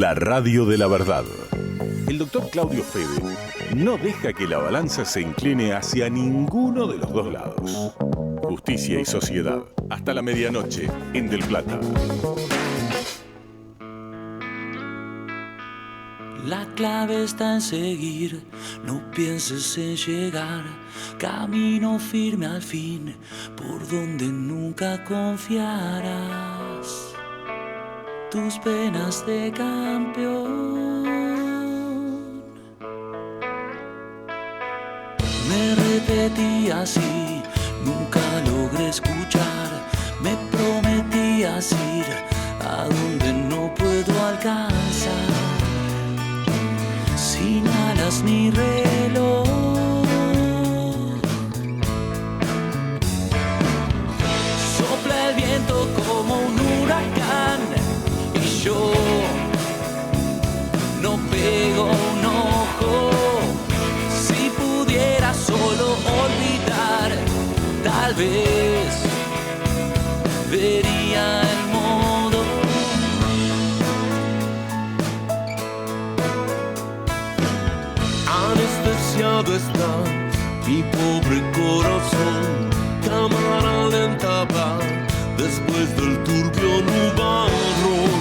La radio de la verdad. El doctor Claudio Fede no deja que la balanza se incline hacia ninguno de los dos lados. Justicia y sociedad. Hasta la medianoche en Del Plata. La clave está en seguir, no pienses en llegar. Camino firme al fin, por donde nunca confiarás. Tus penas de campeón. Me repetí así, nunca logré escuchar. Me prometías ir a donde no puedo alcanzar. Sin alas ni reloj. Sopla el viento como un huracán. Yo no pego un ojo. Si pudiera solo olvidar, tal vez vería el modo. Anestesiado está mi pobre corazón, cámara lenta va después del turbio nubarrón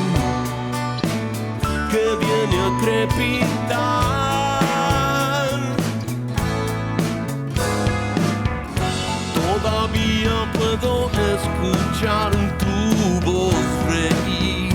que viene a crepitar. Todavía puedo escuchar tu voz reír.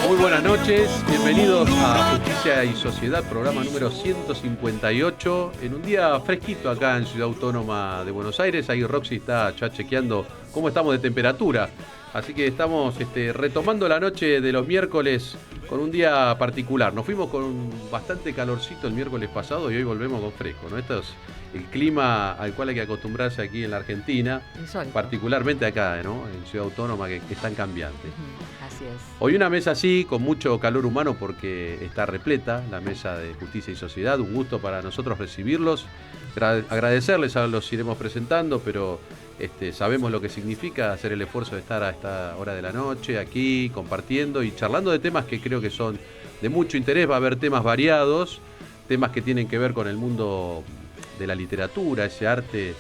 Muy buenas noches, bienvenidos a Justicia y Sociedad, programa número 158, en un día fresquito acá en Ciudad Autónoma de Buenos Aires. Ahí Roxy está ya chequeando cómo estamos de temperatura. Así que estamos retomando la noche de los miércoles con un día particular. Nos fuimos con bastante calorcito el miércoles pasado y hoy volvemos con fresco, ¿no? Esto es el clima al cual hay que acostumbrarse aquí en la Argentina, particularmente acá, ¿no? En Ciudad Autónoma, que es tan cambiante. Así es. Hoy una mesa así, con mucho calor humano porque está repleta, la mesa de Justicia y Sociedad. Un gusto para nosotros recibirlos. Agradecerles, a los iremos presentando, pero sabemos lo que significa hacer el esfuerzo de estar a esta hora de la noche aquí, compartiendo y charlando de temas que creo que son de mucho interés. Va a haber temas variados, temas que tienen que ver con el mundo de la literatura, ese arte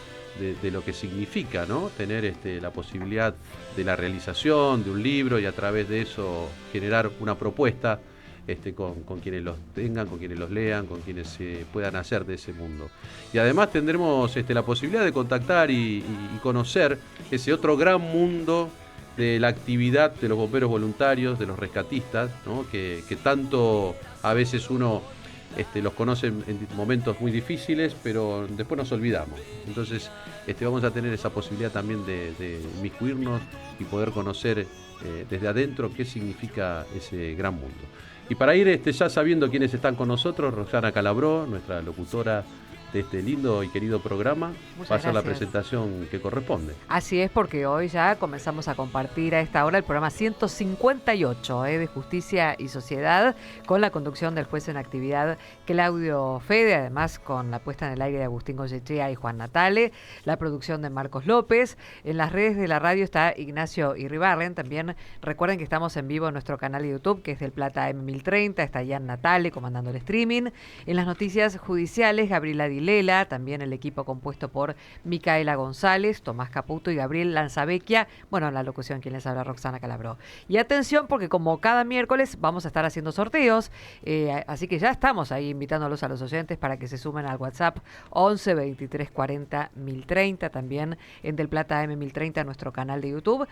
de lo que significa, ¿no? Tener la posibilidad de la realización de un libro y a través de eso generar una propuesta con quienes los tengan, con quienes los lean, con quienes se puedan hacer de ese mundo. Y además tendremos la posibilidad de contactar y conocer ese otro gran mundo de la actividad de los bomberos voluntarios, de los rescatistas, ¿no? que tanto a veces uno los conoce en momentos muy difíciles, pero después nos olvidamos. Entonces vamos a tener esa posibilidad también de inmiscuirnos y poder conocer desde adentro qué significa ese gran mundo. Y para ir ya sabiendo quiénes están con nosotros, Roxana Calabró, nuestra locutora de este lindo y querido programa, va a hacer la presentación que corresponde. Así es, porque hoy ya comenzamos a compartir a esta hora el programa 158 de Justicia y Sociedad, con la conducción del juez en actividad Claudio Fede, además con la puesta en el aire de Agustín Goyechea y Juan Natale, la producción de Marcos López. En las redes de la radio está Ignacio Irribarren. También recuerden que estamos en vivo en nuestro canal de YouTube, que es Del Plata M1030, está Jan Natale comandando el streaming. En las noticias judiciales, Gabriela Lela, también el equipo compuesto por Micaela González, Tomás Caputo y Gabriel Lanzavecchia. Bueno, en la locución quien les habla, Roxana Calabró. Y atención, porque como cada miércoles vamos a estar haciendo sorteos, así que ya estamos ahí invitándolos a los oyentes para que se sumen al WhatsApp 11 23 40 1030, también en Del Plata M1030, nuestro canal de YouTube.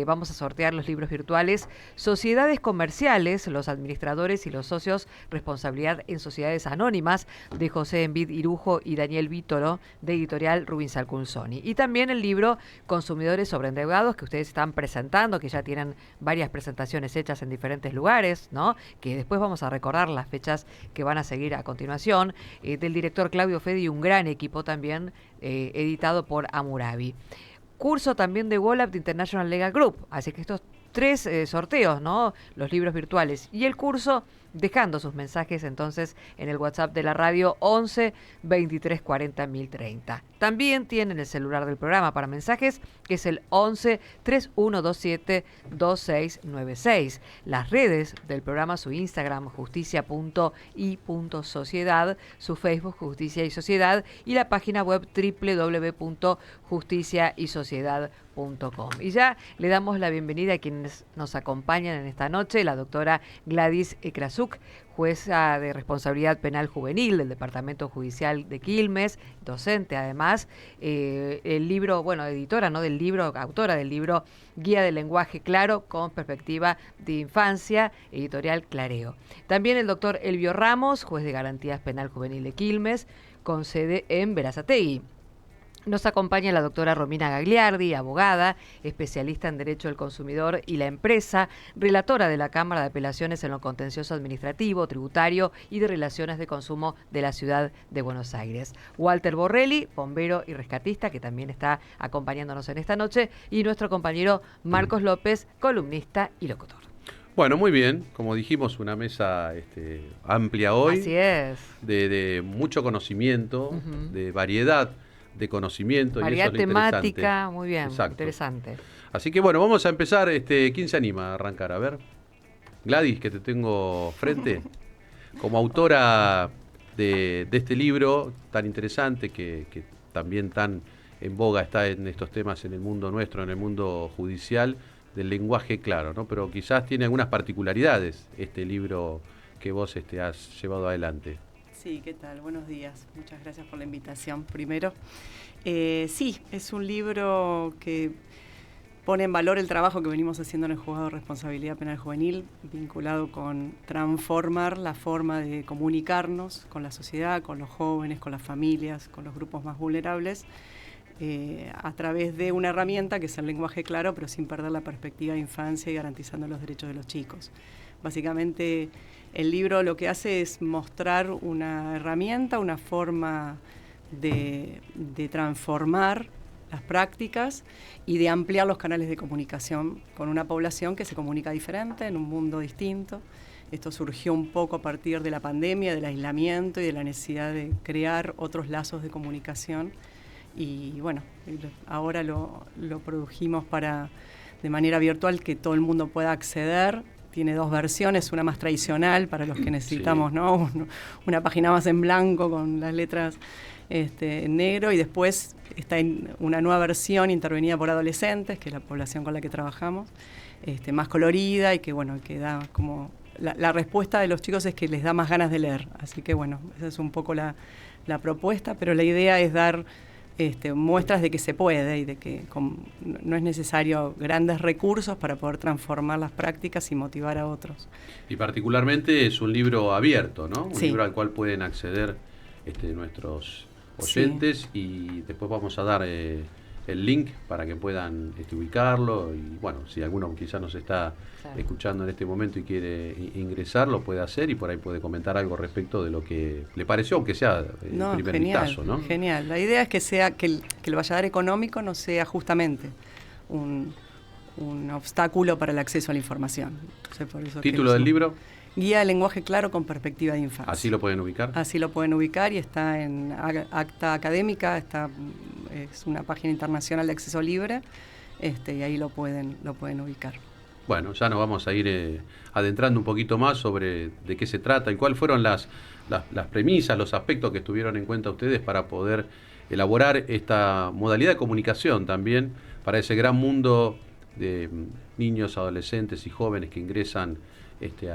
Vamos a sortear los libros virtuales Sociedades Comerciales, los administradores y los socios, responsabilidad en sociedades anónimas, de José Envid Irujo y Daniel Vítoro, de editorial Rubinsal Culzoni. Y también el libro Consumidores sobreendeudados, que ustedes están presentando, que ya tienen varias presentaciones hechas en diferentes lugares, ¿no? Que después vamos a recordar las fechas que van a seguir a continuación, del director Claudio Fede y un gran equipo también, editado por Hammurabi. Curso también de Wallap International Legal Group, así que estos tres sorteos, ¿no? Los libros virtuales y el curso dejando sus mensajes entonces en el WhatsApp de la radio 11 23 40 1030. También tienen el celular del programa para mensajes, que es el 11 3127 2696. Las redes del programa, su Instagram, justicia.y.sociedad, su Facebook, Justicia y Sociedad, y la página web www.justiciaysociedad.com. Y ya le damos la bienvenida a quienes nos acompañan en esta noche, la doctora Gladys Krasuk, jueza de responsabilidad penal juvenil del Departamento Judicial de Quilmes, docente además, el libro, editora, ¿no?, del libro, autora del libro Guía del Lenguaje Claro con Perspectiva de Infancia, editorial Clareo. También el doctor Elvio Ramos, juez de garantías penal juvenil de Quilmes, con sede en Berazategui. Nos acompaña la doctora Romina Gagliardi, abogada, especialista en Derecho del Consumidor y la Empresa, relatora de la Cámara de Apelaciones en lo contencioso administrativo, tributario y de relaciones de consumo de la Ciudad de Buenos Aires. Walter Borrelli, bombero y rescatista, que también está acompañándonos en esta noche, y nuestro compañero Marcos López, columnista y locutor. Bueno, muy bien. Como dijimos, una mesa amplia hoy. Así es. De mucho conocimiento, de variedad de conocimiento. Variedad y eso es lo temática, muy bien, Exacto. Interesante. Así que bueno, vamos a empezar. ¿Quién se anima a arrancar? A ver, Gladys, que te tengo frente, como autora de este libro tan interesante, que también tan en boga está en estos temas en el mundo nuestro, en el mundo judicial, del lenguaje claro, ¿no? Pero quizás tiene algunas particularidades este libro que vos has llevado adelante. Sí, ¿qué tal? Buenos días. Muchas gracias por la invitación primero. Sí, es un libro que pone en valor el trabajo que venimos haciendo en el Juzgado de Responsabilidad Penal Juvenil, vinculado con transformar la forma de comunicarnos con la sociedad, con los jóvenes, con las familias, con los grupos más vulnerables, a través de una herramienta que es el lenguaje claro, pero sin perder la perspectiva de infancia y garantizando los derechos de los chicos. Básicamente, el libro lo que hace es mostrar una herramienta, una forma de transformar las prácticas y de ampliar los canales de comunicación con una población que se comunica diferente, en un mundo distinto. Esto surgió un poco a partir de la pandemia, del aislamiento y de la necesidad de crear otros lazos de comunicación. Y bueno, ahora lo produjimos de manera virtual, que todo el mundo pueda acceder. Tiene dos versiones, una más tradicional para los que necesitamos, sí, ¿no? Una página más en blanco con las letras en negro, y después está en una nueva versión intervenida por adolescentes, que es la población con la que trabajamos, más colorida y que da como... La respuesta de los chicos es que les da más ganas de leer. Así que bueno, esa es un poco la propuesta, pero la idea es dar muestras de que se puede y de que no es necesario grandes recursos para poder transformar las prácticas y motivar a otros. Y particularmente es un libro abierto, ¿no? Un sí. libro al cual pueden acceder nuestros oyentes, sí. Y después vamos a dar el link para que puedan ubicarlo, y bueno, si alguno quizás nos está escuchando en este momento y quiere ingresar, lo puede hacer, y por ahí puede comentar algo respecto de lo que le pareció, aunque sea el primer vistazo, ¿no? Genial. La idea es que sea que el valladar económico no sea justamente un obstáculo para el acceso a la información. Por eso ¿Título del libro? Guía del Lenguaje Claro con Perspectiva de Infancia. ¿Así lo pueden ubicar? Así lo pueden ubicar, y está en Acta Académica, es una página internacional de acceso libre, y ahí lo pueden ubicar. Bueno, ya nos vamos a ir adentrando un poquito más sobre de qué se trata y cuáles fueron las premisas, los aspectos que tuvieron en cuenta ustedes para poder elaborar esta modalidad de comunicación también para ese gran mundo de niños, adolescentes y jóvenes que ingresan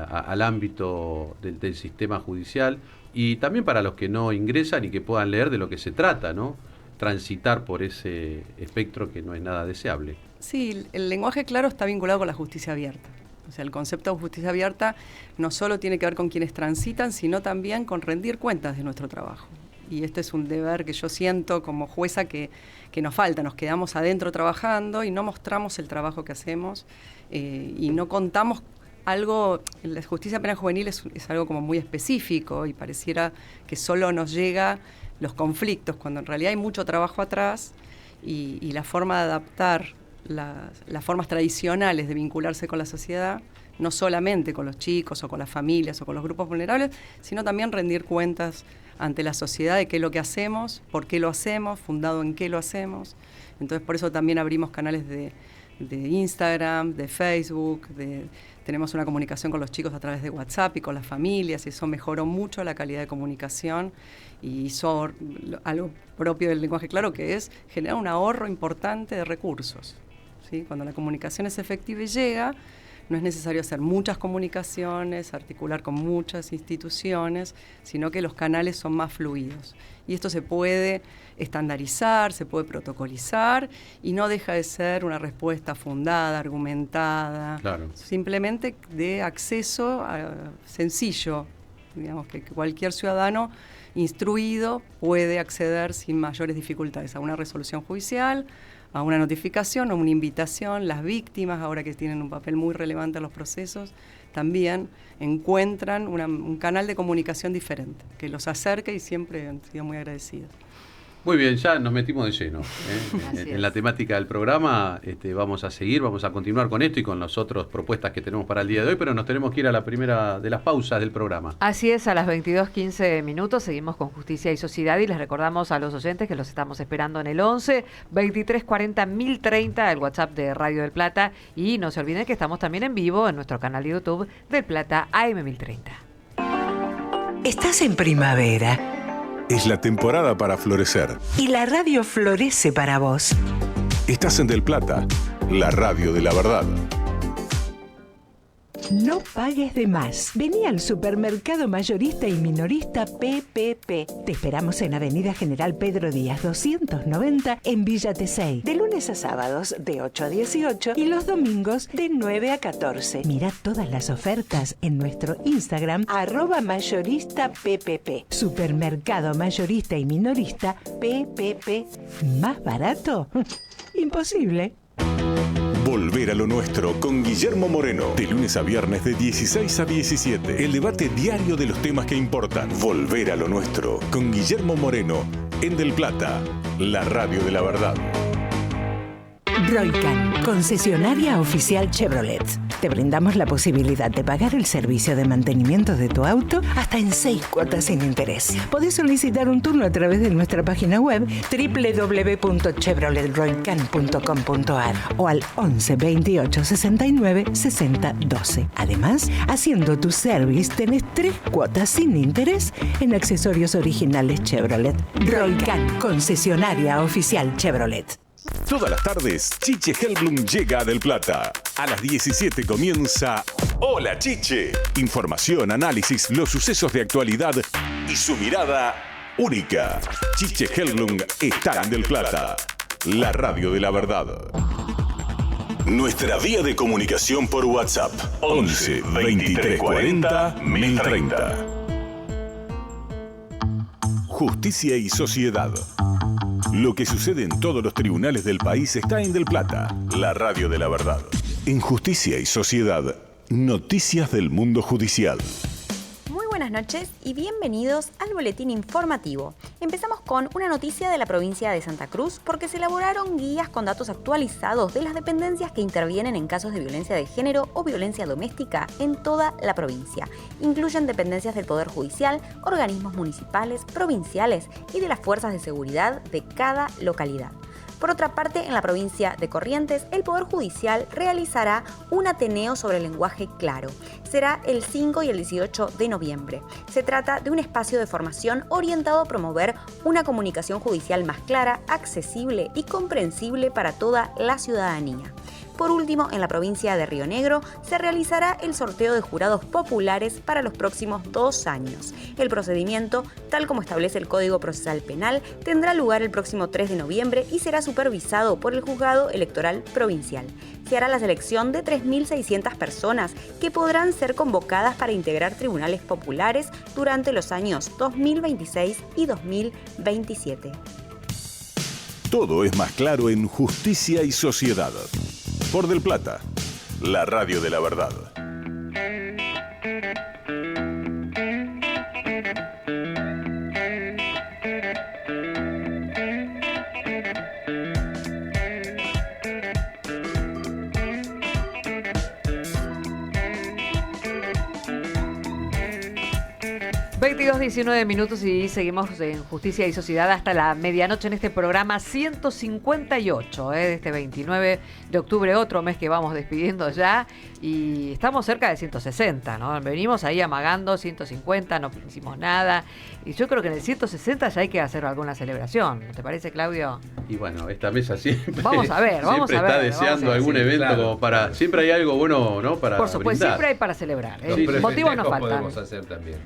al ámbito del sistema judicial, y también para los que no ingresan y que puedan leer de lo que se trata, ¿no? Transitar por ese espectro que no es nada deseable. Sí, el lenguaje claro está vinculado con la justicia abierta. O sea, el concepto de justicia abierta no solo tiene que ver con quienes transitan, sino también con rendir cuentas de nuestro trabajo. Y este es un deber que yo siento como jueza que nos falta. Nos quedamos adentro trabajando y no mostramos el trabajo que hacemos, y no contamos algo. La justicia penal juvenil es algo como muy específico, y pareciera que solo nos llega los conflictos, cuando en realidad hay mucho trabajo atrás, y la forma de adaptar las formas tradicionales de vincularse con la sociedad, no solamente con los chicos o con las familias o con los grupos vulnerables, sino también rendir cuentas ante la sociedad de qué es lo que hacemos, por qué lo hacemos, fundado en qué lo hacemos. Entonces por eso también abrimos canales de Instagram, de Facebook, tenemos una comunicación con los chicos a través de WhatsApp y con las familias, y eso mejoró mucho la calidad de comunicación y hizo algo propio del lenguaje claro, que es generar un ahorro importante de recursos, ¿sí? Cuando la comunicación es efectiva y llega, no es necesario hacer muchas comunicaciones, articular con muchas instituciones, sino que los canales son más fluidos. Y esto se puede estandarizar, se puede protocolizar y no deja de ser una respuesta fundada, argumentada, Claro. simplemente de acceso sencillo, digamos que cualquier ciudadano instruido puede acceder sin mayores dificultades a una resolución judicial, a una notificación o una invitación. Las víctimas, ahora que tienen un papel muy relevante en los procesos, también encuentran un canal de comunicación diferente, que los acerque, y siempre han sido muy agradecidos. Muy bien, ya nos metimos de lleno en la temática del programa. Vamos a seguir, vamos a continuar con esto y con las otras propuestas que tenemos para el día de hoy, pero nos tenemos que ir a la primera de las pausas del programa. Así es, a las 22:15 seguimos con Justicia y Sociedad, y les recordamos a los oyentes que los estamos esperando en el 11 23 40 1030, el WhatsApp de Radio del Plata, y no se olviden que estamos también en vivo en nuestro canal de YouTube del Plata AM 1030. Estás en primavera Es la temporada para florecer. y la radio florece para vos. Estás en Del Plata, la radio de la verdad. No pagues de más. Vení al supermercado mayorista y minorista PPP. Te esperamos en Avenida General Pedro Díaz 290 en Villa Tesey. De lunes a sábados de 8 a 18 y los domingos de 9 a 14. Mirá todas las ofertas en nuestro Instagram @mayoristappp. Supermercado mayorista y minorista PPP. ¿Más barato? Imposible. Volver a lo nuestro con Guillermo Moreno. De lunes a viernes de 16 a 17. El debate diario de los temas que importan. Volver a lo nuestro con Guillermo Moreno en Del Plata, la radio de la verdad. Roycan, concesionaria oficial Chevrolet. Te brindamos la posibilidad de pagar el servicio de mantenimiento de tu auto hasta en 6 cuotas sin interés. Podés solicitar un turno a través de nuestra página web www.chevroletroycan.com.ar o al 11 28 69 60 12. Además, haciendo tu service tenés 3 cuotas sin interés en accesorios originales Chevrolet. Roycan, concesionaria oficial Chevrolet. Todas las tardes, Chiche Helblum llega a Del Plata. A las 17 comienza Hola Chiche. Información, análisis, los sucesos de actualidad y su mirada única. Chiche Helblum está en Del Plata, la radio de la verdad. Nuestra vía de comunicación por WhatsApp: 11 23 40 1030. Justicia y Sociedad. Lo que sucede en todos los tribunales del país está en Del Plata, la radio de la verdad. En Justicia y Sociedad, noticias del mundo judicial. Muy buenas noches y bienvenidos al boletín informativo. Empezamos con una noticia de la provincia de Santa Cruz porque se elaboraron guías con datos actualizados de las dependencias que intervienen en casos de violencia de género o violencia doméstica en toda la provincia. Incluyen dependencias del Poder Judicial, organismos municipales, provinciales y de las fuerzas de seguridad de cada localidad. Por otra parte, en la provincia de Corrientes, el Poder Judicial realizará un ateneo sobre el lenguaje claro. Será el 5 y el 18 de noviembre. Se trata de un espacio de formación orientado a promover una comunicación judicial más clara, accesible y comprensible para toda la ciudadanía. Por último, en la provincia de Río Negro se realizará el sorteo de jurados populares para los próximos 2 años. El procedimiento, tal como establece el Código Procesal Penal, tendrá lugar el próximo 3 de noviembre y será supervisado por el Juzgado Electoral Provincial. Se hará la selección de 3.600 personas que podrán ser convocadas para integrar tribunales populares durante los años 2026 y 2027. Todo es más claro en Justicia y Sociedad. Por Del Plata, la radio de la verdad. 22:19 minutos y seguimos en Justicia y Sociedad hasta la medianoche en este programa 158 de este 29 de octubre, otro mes que vamos despidiendo ya y estamos cerca de 160, ¿no? Venimos ahí amagando 150, no hicimos nada y yo creo que en el 160 ya hay que hacer alguna celebración, ¿no te parece, Claudio? Y bueno, esta mesa siempre, vamos a ver, siempre está deseando algún evento como para... Siempre hay algo bueno, ¿no? Para por supuesto, brindar. siempre hay para celebrar. Los Motivos nos faltan. podemos hacer también.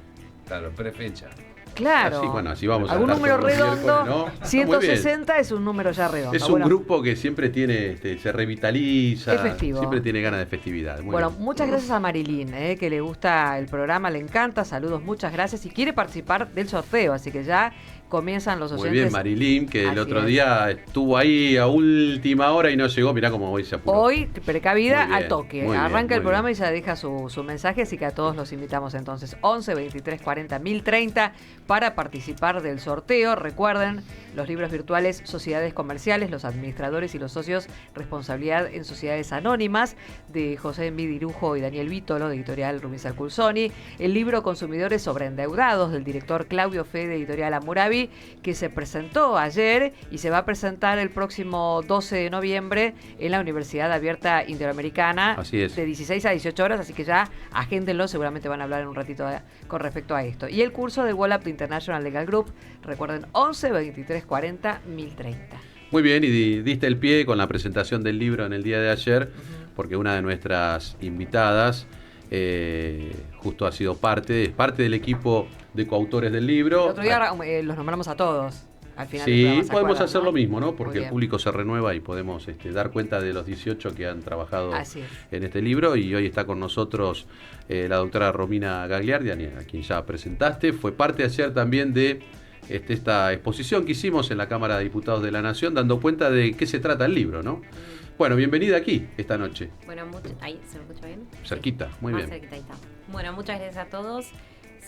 Claro, prefecha. Claro. Así, bueno, así vamos algún a estar número todos los redondo, miércoles, ¿no? 160 es un número ya redondo. Es un grupo que siempre tiene, se revitaliza, es festivo. Siempre tiene ganas de festividad. Muy bueno, bien. muchas gracias a Marilyn, que le gusta el programa, le encanta, saludos, muchas gracias y quiere participar del sorteo, así que ya comienzan los oyentes. Muy bien, Marilyn, que el otro es. Día estuvo ahí a última hora y no llegó. Mirá cómo hoy se apuró. Hoy, precavida, Muy bien, al toque. muy Arranca bien, el muy programa bien. y ya deja su mensaje, así que a todos los invitamos entonces 11 23 40 1030 para participar del sorteo. Recuerden, los libros virtuales Sociedades Comerciales, los administradores y los socios, responsabilidad en sociedades anónimas, de José Envidirujo y Daniel Vítolo, de editorial Rumiza Cursoni. El libro Consumidores sobreendeudados, del director Claudio Fede, de editorial Hammurabi, que se presentó ayer y se va a presentar el próximo 12 de noviembre en la Universidad Abierta Interamericana. Así es. De 16 a 18 horas, así que ya agéndenlo, seguramente van a hablar en un ratito con respecto a esto. Y el curso de Wallap International Legal Group, recuerden, 11 23 40 1030. Muy bien, y diste el pie con la presentación del libro en el día de ayer, porque una de nuestras invitadas justo ha sido parte del equipo de coautores del libro. El otro día los nombramos a todos. Al final del Sí, programa, ¿se podemos acuerdan, hacer no? lo mismo, ¿no? Porque Muy el bien. público se renueva y podemos dar cuenta de los 18 que han trabajado Así es. en este libro. Y hoy está con nosotros la doctora Romina Gagliardi, a quien ya presentaste. Fue parte ayer también de esta exposición que hicimos en la Cámara de Diputados de la Nación, dando cuenta de qué se trata el libro, ¿no? Bueno, bienvenida aquí esta noche. Bueno, ahí se me escucha bien. Cerquita, muy Más bien. cerquita, ahí está. Bueno, muchas gracias a todos.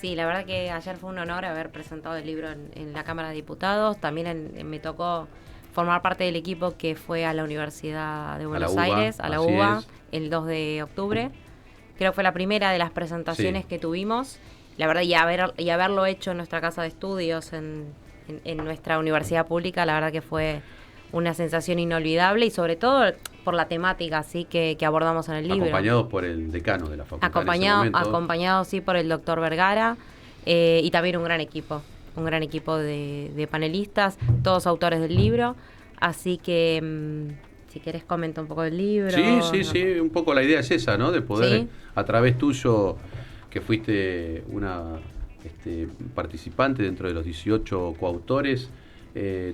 Sí, la verdad que ayer fue un honor haber presentado el libro en la Cámara de Diputados. También me tocó formar parte del equipo que fue a la Universidad de Buenos Aires, a la así UBA, es. el 2 de octubre. Creo que fue la primera de las presentaciones Sí. que tuvimos. La verdad, y haberlo hecho en nuestra casa de estudios, en nuestra universidad pública, la verdad que fue una sensación inolvidable y sobre todo por la temática así que abordamos en el libro. Acompañados por el decano de la facultad en ese momento. Acompañado sí por el doctor Vergara y también un gran equipo de panelistas, todos autores del libro. Así que si querés comenta un poco del libro. Sí, un poco la idea es esa, ¿no? De poder, Sí. a través tuyo, que fuiste una participante dentro de los 18 coautores,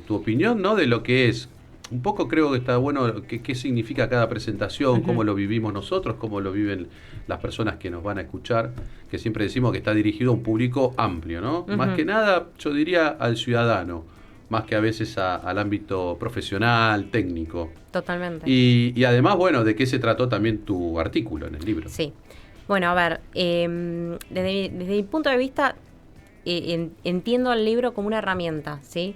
tu opinión, ¿no? De lo que es. Un poco creo que está bueno qué significa cada presentación, cómo lo vivimos nosotros, cómo lo viven las personas que nos van a escuchar, que siempre decimos que está dirigido a un público amplio, ¿no? Más que nada, yo diría al ciudadano, más que a veces al ámbito profesional, técnico. Totalmente. Y además, bueno, ¿de qué se trató también tu artículo en el libro? Sí. Bueno, a ver, desde mi punto de vista, entiendo el libro como una herramienta, ¿sí?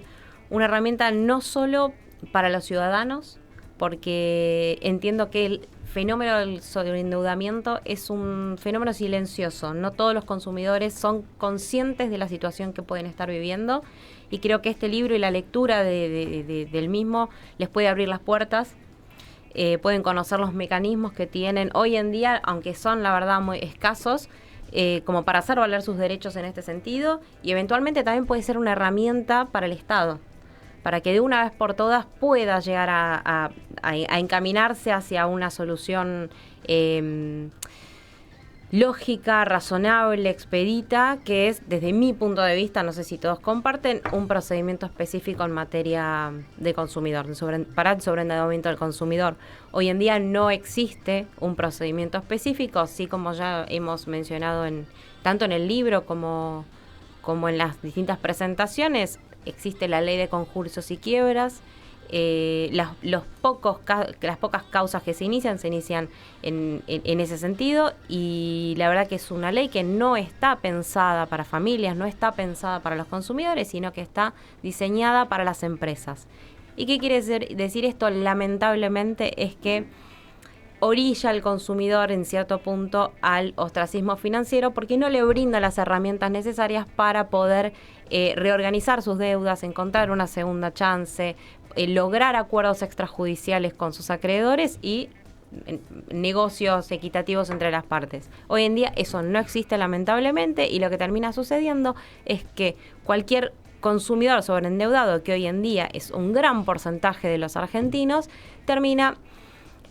Una herramienta no solo para los ciudadanos, porque entiendo que el fenómeno del sobreendeudamiento es un fenómeno silencioso. No todos los consumidores son conscientes de la situación que pueden estar viviendo y creo que este libro y la lectura del mismo les puede abrir las puertas. Pueden conocer los mecanismos que tienen hoy en día, aunque son la verdad muy escasos, como para hacer valer sus derechos en este sentido, y eventualmente también puede ser una herramienta para el Estado, para que de una vez por todas pueda llegar a encaminarse hacia una solución lógica, razonable, expedita, que es, desde mi punto de vista, no sé si todos comparten, un procedimiento específico en materia de consumidor, para el sobreendeudamiento del consumidor. Hoy en día no existe un procedimiento específico, así como ya hemos mencionado tanto en el libro como en las distintas presentaciones. Existe la ley de concursos y quiebras. Las pocas causas que se inician en ese sentido, y la verdad que es una ley que no está pensada para familias, no está pensada para los consumidores, sino que está diseñada para las empresas. ¿Y qué quiere decir esto? Lamentablemente es que orilla al consumidor en cierto punto al ostracismo financiero porque no le brinda las herramientas necesarias para poder reorganizar sus deudas, encontrar una segunda chance, lograr acuerdos extrajudiciales con sus acreedores y negocios equitativos entre las partes. Hoy en día eso no existe lamentablemente y lo que termina sucediendo es que cualquier consumidor sobreendeudado, que hoy en día es un gran porcentaje de los argentinos, termina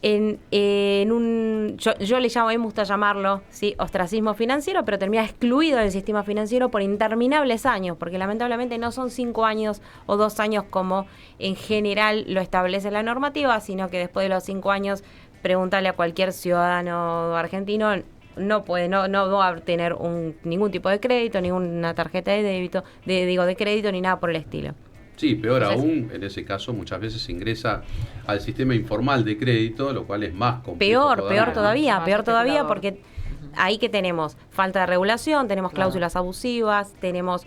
en un, yo le llamo, a mí me gusta llamarlo, ¿sí?, ostracismo financiero, pero termina excluido del sistema financiero por interminables años, porque lamentablemente no son 5 años o 2 años como en general lo establece la normativa, sino que después de los 5 años, preguntarle a cualquier ciudadano argentino, no va a tener ningún tipo de crédito, ninguna tarjeta de débito, de crédito, ni nada por el estilo. Sí, peor aún, en ese caso muchas veces se ingresa al sistema informal de crédito, lo cual es más complejo. Peor todavía, porque ahí que tenemos falta de regulación, tenemos cláusulas abusivas, tenemos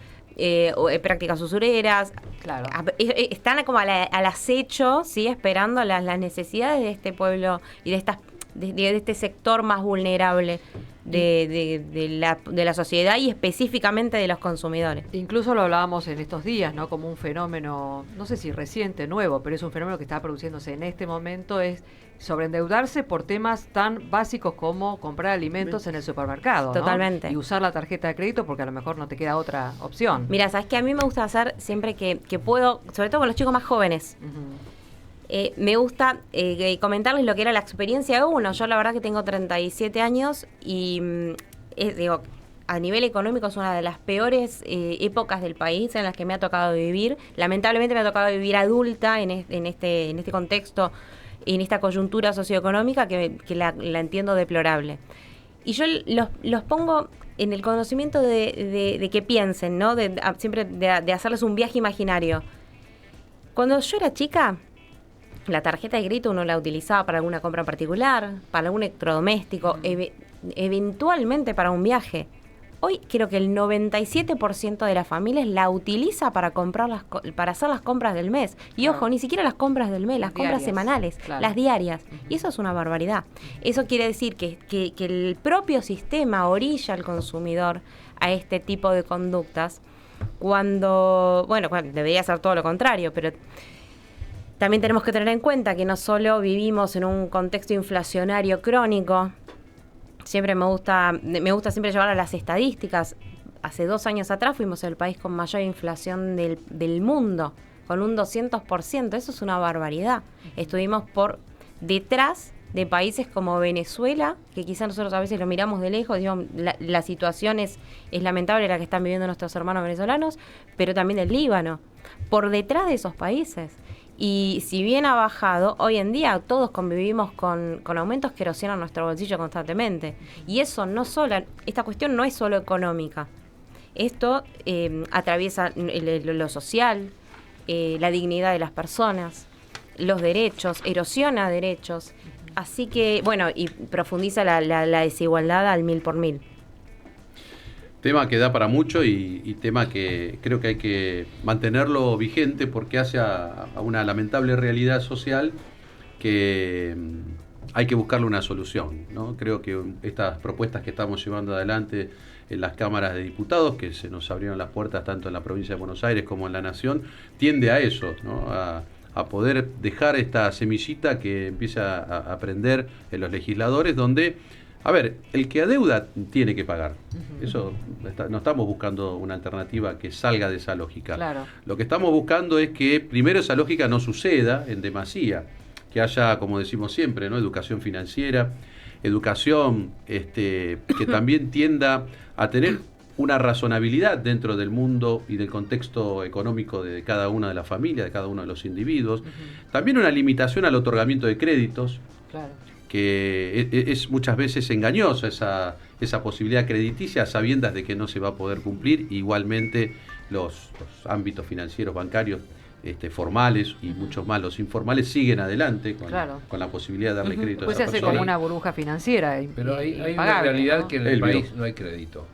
prácticas usureras. Claro. Están como al acecho, ¿sí?, esperando las necesidades de este pueblo y de este sector más vulnerable de la sociedad y específicamente de los consumidores. Incluso lo hablábamos en estos días, ¿no? Como un fenómeno, no sé si reciente, nuevo, pero es un fenómeno que está produciéndose en este momento, es sobreendeudarse por temas tan básicos como comprar alimentos en el supermercado, ¿no? Totalmente. Y usar la tarjeta de crédito porque a lo mejor no te queda otra opción. Mira, sabes que a mí me gusta hacer siempre que puedo, sobre todo con los chicos más jóvenes. Me gusta comentarles lo que era la experiencia de uno. Yo la verdad que tengo 37 años y digo, a nivel económico es una de las peores épocas del país en las que me ha tocado vivir. Lamentablemente me ha tocado vivir adulta en este contexto, en esta coyuntura socioeconómica que la entiendo deplorable. Y yo los pongo en el conocimiento de que piensen, ¿no? Siempre de hacerles un viaje imaginario. Cuando yo era chica, la tarjeta de crédito uno la utilizaba para alguna compra particular, para algún electrodoméstico, eventualmente para un viaje. Hoy creo que el 97% de las familias la utiliza para para hacer las compras del mes. Y ojo, ni siquiera las compras del mes, las compras semanales, las diarias. Y eso es una barbaridad. Eso quiere decir que el propio sistema orilla al consumidor a este tipo de conductas cuando debería ser todo lo contrario, pero también tenemos que tener en cuenta que no solo vivimos en un contexto inflacionario crónico. Siempre me gusta siempre llevar a las estadísticas. Hace 2 años atrás fuimos el país con mayor inflación del mundo, con un 200%. Eso es una barbaridad. Estuvimos por detrás de países como Venezuela, que quizás nosotros a veces lo miramos de lejos, digamos, la situación es lamentable la que están viviendo nuestros hermanos venezolanos, pero también del Líbano, por detrás de esos países. Y si bien ha bajado, hoy en día todos convivimos con aumentos que erosionan nuestro bolsillo constantemente. Y eso esta cuestión no es solo económica. Esto atraviesa lo social, la dignidad de las personas, los derechos, erosiona derechos. Así que, y profundiza la desigualdad al 1000 por 1000. Tema que da para mucho y tema que creo que hay que mantenerlo vigente porque hace a una lamentable realidad social que hay que buscarle una solución, ¿no? Creo que estas propuestas que estamos llevando adelante en las cámaras de diputados, que se nos abrieron las puertas tanto en la provincia de Buenos Aires como en la Nación, tiende a eso, ¿no? A poder dejar esta semillita que empieza a aprender en los legisladores, donde el que adeuda tiene que pagar. Eso no estamos buscando una alternativa que salga de esa lógica. Claro. Lo que estamos buscando es que primero esa lógica no suceda en demasía, que haya, como decimos siempre, ¿no?, educación financiera, educación que también tienda a tener una razonabilidad dentro del mundo y del contexto económico de cada una de las familias, de cada uno de los individuos. También una limitación al otorgamiento de créditos. Claro. Que es muchas veces engañosa esa posibilidad crediticia a sabiendas de que no se va a poder cumplir. Igualmente los ámbitos financieros bancarios formales y muchos más los informales siguen adelante con la posibilidad de darle crédito a esa persona. Se hace como una burbuja financiera. Pero hay una realidad, ¿no?, que en el país no hay crédito.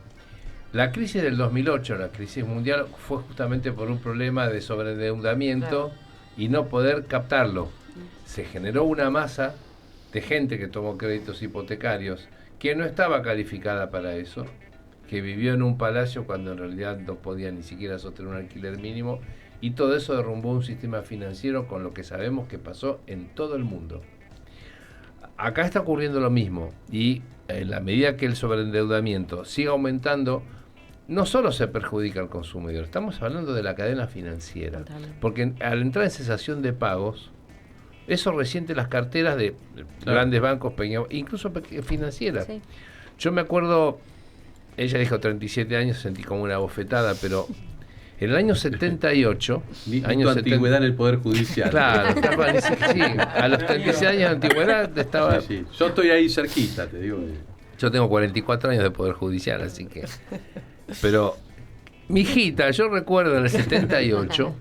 La crisis del 2008, la crisis mundial, fue justamente por un problema de sobreendeudamiento y no poder captarlo. Se generó una masa de gente que tomó créditos hipotecarios, que no estaba calificada para eso, que vivió en un palacio cuando en realidad no podía ni siquiera sostener un alquiler mínimo, y todo eso derrumbó un sistema financiero con lo que sabemos que pasó en todo el mundo. Acá está ocurriendo lo mismo, y en la medida que el sobreendeudamiento siga aumentando, no solo se perjudica al consumidor, estamos hablando de la cadena financiera, porque al entrar en cesación de pagos, eso resiente las carteras de grandes bancos, incluso financieras. Sí. Yo me acuerdo, ella dijo 37 años, sentí como una bofetada, pero en el año 78... año antigüedad en el Poder Judicial. Claro, sí, a los 36 años de antigüedad estaba... Sí. Yo estoy ahí cerquita, te digo. Yo tengo 44 años de Poder Judicial, así que... Pero, mi hijita, yo recuerdo en el 78,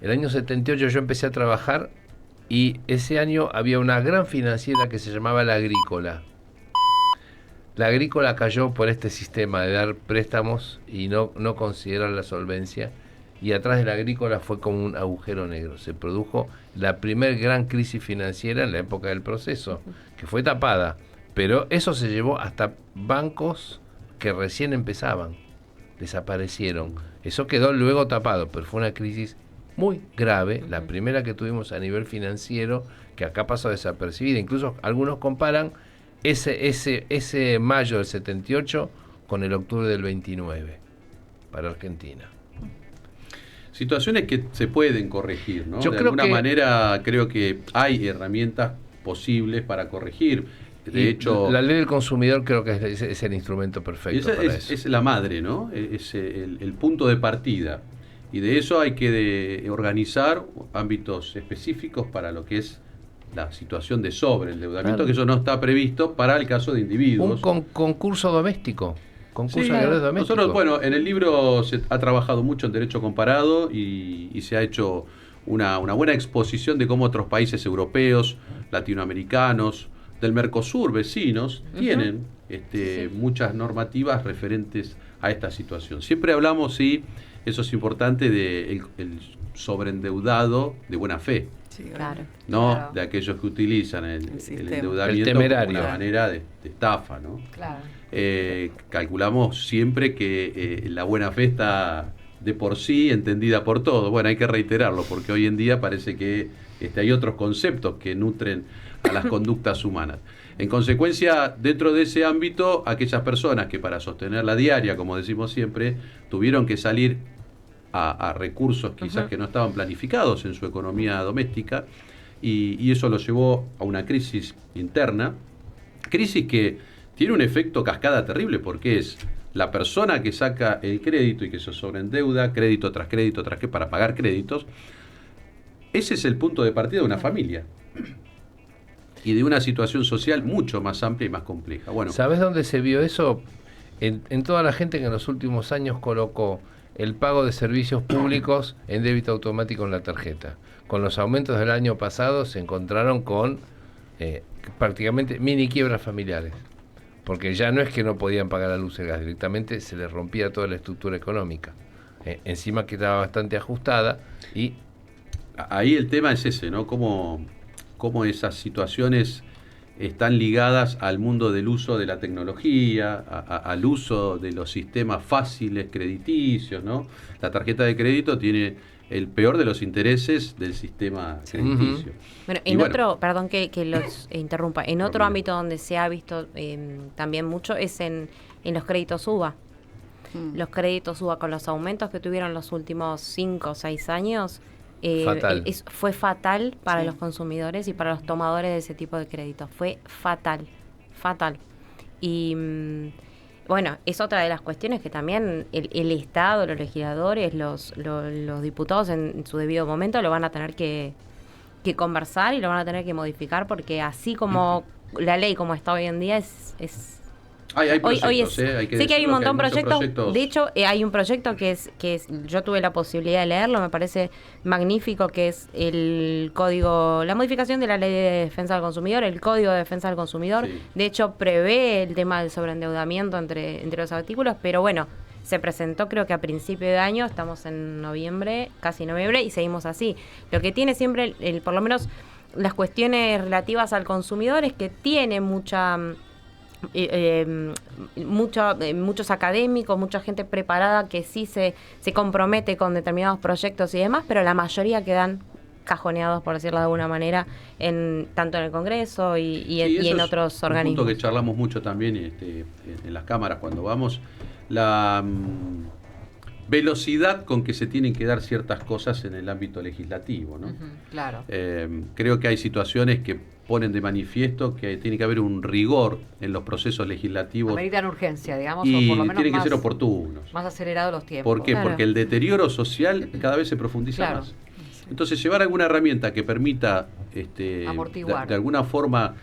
el año 78 yo empecé a trabajar y ese año había una gran financiera que se llamaba La Agrícola. La Agrícola cayó por este sistema de dar préstamos y no considerar la solvencia, y atrás de La Agrícola fue como un agujero negro. Se produjo la primer gran crisis financiera en la época del Proceso, que fue tapada, pero eso se llevó hasta bancos que recién empezaban, desaparecieron. Eso quedó luego tapado, pero fue una crisis muy grave, la primera que tuvimos a nivel financiero, que acá pasó desapercibida. Incluso algunos comparan ese mayo del 78 con el octubre del 29 para Argentina. Situaciones que se pueden corregir, ¿no? Yo de creo alguna manera creo que hay herramientas posibles para corregir. De hecho, la ley del consumidor creo que es el instrumento perfecto para eso. Es la madre, ¿no? Es el punto de partida. Y de eso hay que organizar ámbitos específicos para lo que es la situación de sobreendeudamiento, claro, que eso no está previsto para el caso de individuos. Un concurso doméstico. Sí, nosotros, bueno, en el libro se ha trabajado mucho en derecho comparado y se ha hecho una buena exposición de cómo otros países europeos, latinoamericanos, del Mercosur, vecinos, tienen muchas normativas referentes a esta situación. Siempre hablamos, sí, eso es importante, de el sobreendeudado de buena fe. Sí, claro. No claro. De aquellos que utilizan el endeudamiento como una manera de estafa, ¿no? Claro. Calculamos siempre que la buena fe está de por sí entendida por todos. Bueno, hay que reiterarlo porque hoy en día parece que hay otros conceptos que nutren a las conductas humanas. En consecuencia, dentro de ese ámbito, aquellas personas que para sostener la diaria, como decimos siempre, tuvieron que salir a recursos quizás que no estaban planificados en su economía doméstica, y eso lo llevó a una crisis interna, crisis que tiene un efecto cascada terrible, porque es la persona que saca el crédito y que se sobreendeuda, crédito tras crédito para pagar créditos. Ese es el punto de partida de una familia y de una situación social mucho más amplia y más compleja. Bueno, ¿sabes dónde se vio eso? En toda la gente que en los últimos años colocó el pago de servicios públicos en débito automático en la tarjeta. Con los aumentos del año pasado se encontraron con prácticamente mini quiebras familiares, porque ya no es que no podían pagar la luz y el gas, directamente se les rompía toda la estructura económica. Encima que estaba bastante ajustada, y ahí el tema es ese, ¿no? Cómo esas situaciones están ligadas al mundo del uso de la tecnología, al uso de los sistemas fáciles crediticios, ¿no? La tarjeta de crédito tiene el peor de los intereses del sistema crediticio. Bueno, otro, perdón que los interrumpa, en otro ámbito donde se ha visto también mucho es en los créditos UBA. Los créditos UBA, con los aumentos que tuvieron los últimos 5 o 6 años, fue fatal para los consumidores y para los tomadores de ese tipo de créditos. Fue fatal. Y bueno, es otra de las cuestiones que también el Estado, los legisladores, los diputados en su debido momento lo van a tener que conversar y lo van a tener que modificar, porque así como la ley como está hoy en día es hay proyectos, hay que sé que hay un montón de proyectos. De hecho, hay un proyecto que es yo tuve la posibilidad de leerlo, me parece magnífico, que es la modificación de la Ley de Defensa del Consumidor, el Código de Defensa del Consumidor. Sí. De hecho, prevé el tema del sobreendeudamiento entre los artículos, pero bueno, se presentó creo que a principio de año, estamos en noviembre, casi noviembre, y seguimos así. Lo que tiene siempre, por lo menos las cuestiones relativas al consumidor es que tiene muchos académicos, mucha gente preparada que sí se compromete con determinados proyectos y demás, pero la mayoría quedan cajoneados, por decirlo de alguna manera, tanto en el Congreso y en otros organismos. Un punto que charlamos mucho también en las cámaras cuando vamos, la velocidad con que se tienen que dar ciertas cosas en el ámbito legislativo, ¿no? Claro. Creo que hay situaciones que ponen de manifiesto que tiene que haber un rigor en los procesos legislativos. Ameritan urgencia, digamos, y o por lo menos tienen que ser oportunos. Más acelerados los tiempos. ¿Por qué? Claro. Porque el deterioro social cada vez se profundiza más. Entonces, llevar alguna herramienta que permita amortiguar. De alguna forma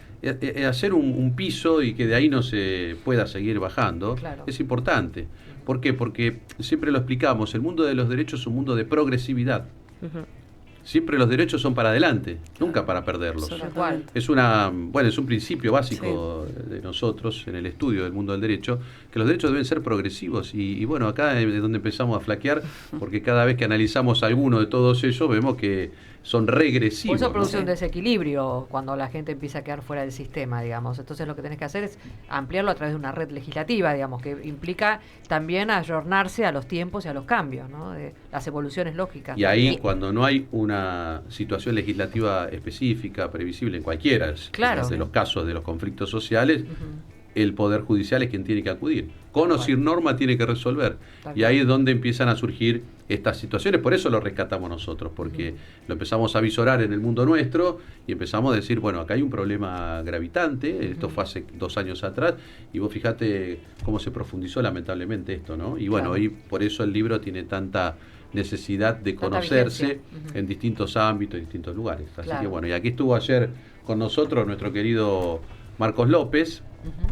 hacer un piso y que de ahí no se pueda seguir bajando, es importante. ¿Por qué? Porque siempre lo explicamos, el mundo de los derechos es un mundo de progresividad. Siempre los derechos son para adelante, nunca para perderlos. Es un principio básico de nosotros en el estudio del mundo del derecho, que los derechos deben ser progresivos y bueno, acá es donde empezamos a flaquear, porque cada vez que analizamos alguno de todos ellos vemos que son regresivos. Por eso produce un ¿no? desequilibrio cuando la gente empieza a quedar fuera del sistema, digamos. Entonces lo que tenés que hacer es ampliarlo a través de una red legislativa, digamos, que implica también ayornarse a los tiempos y a los cambios, ¿no? De las evoluciones lógicas. Y ahí, cuando no hay una situación legislativa específica, previsible en cualquiera de los casos de los conflictos sociales, el Poder Judicial es quien tiene que acudir. Con o sin norma tiene que resolver. Y ahí es donde empiezan a surgir estas situaciones. Por eso lo rescatamos nosotros, porque lo empezamos a visorar en el mundo nuestro y empezamos a decir, bueno, acá hay un problema gravitante. Esto fue hace 2 años atrás y vos fijate cómo se profundizó lamentablemente esto, ¿no? Y bueno, y por eso el libro tiene tanta necesidad de conocerse en distintos ámbitos, en distintos lugares. Así que bueno, y aquí estuvo ayer con nosotros nuestro querido Marcos López,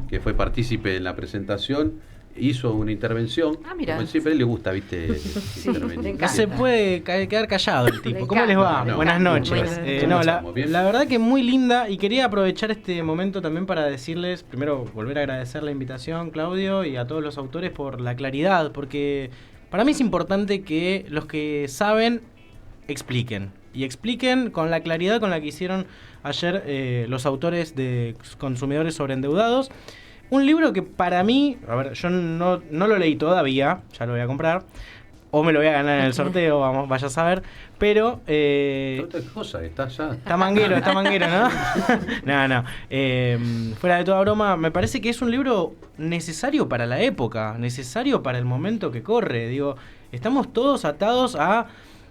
que fue partícipe en la presentación, hizo una intervención. Como siempre le gusta, ¿viste? No se puede quedar callado el tipo. ¿Cómo les va? Buenas noches. La verdad que muy linda, y quería aprovechar este momento también para decirles, primero volver a agradecer la invitación, Claudio, y a todos los autores por la claridad, porque para mí es importante que los que saben expliquen. Y expliquen con la claridad con la que hicieron ayer los autores de Consumidores Sobreendeudados. Un libro que para mí, a ver, yo no lo leí todavía, ya lo voy a comprar, o me lo voy a ganar en el sorteo, vaya a saber, pero... otra cosa, está manguero, ¿no? No. Fuera de toda broma, me parece que es un libro necesario para la época, necesario para el momento que corre. Digo, estamos todos atados a...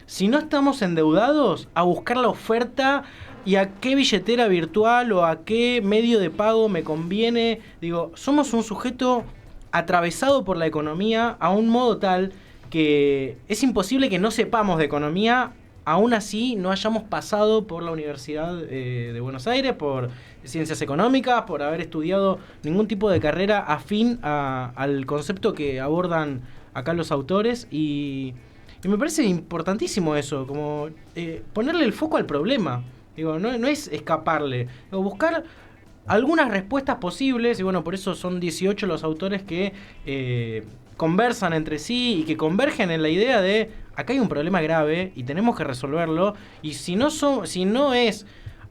Si no estamos endeudados, a buscar la oferta y a qué billetera virtual o a qué medio de pago me conviene. Digo, somos un sujeto atravesado por la economía a un modo tal que es imposible que no sepamos de economía, aún así no hayamos pasado por la Universidad de Buenos Aires, por Ciencias Económicas, por haber estudiado ningún tipo de carrera afín al concepto que abordan acá los autores. Y me parece importantísimo eso, como ponerle el foco al problema. Digo, no es escaparle, digo, buscar algunas respuestas posibles, y bueno, por eso son 18 los autores que conversan entre sí y que convergen en la idea de acá hay un problema grave y tenemos que resolverlo, y si no es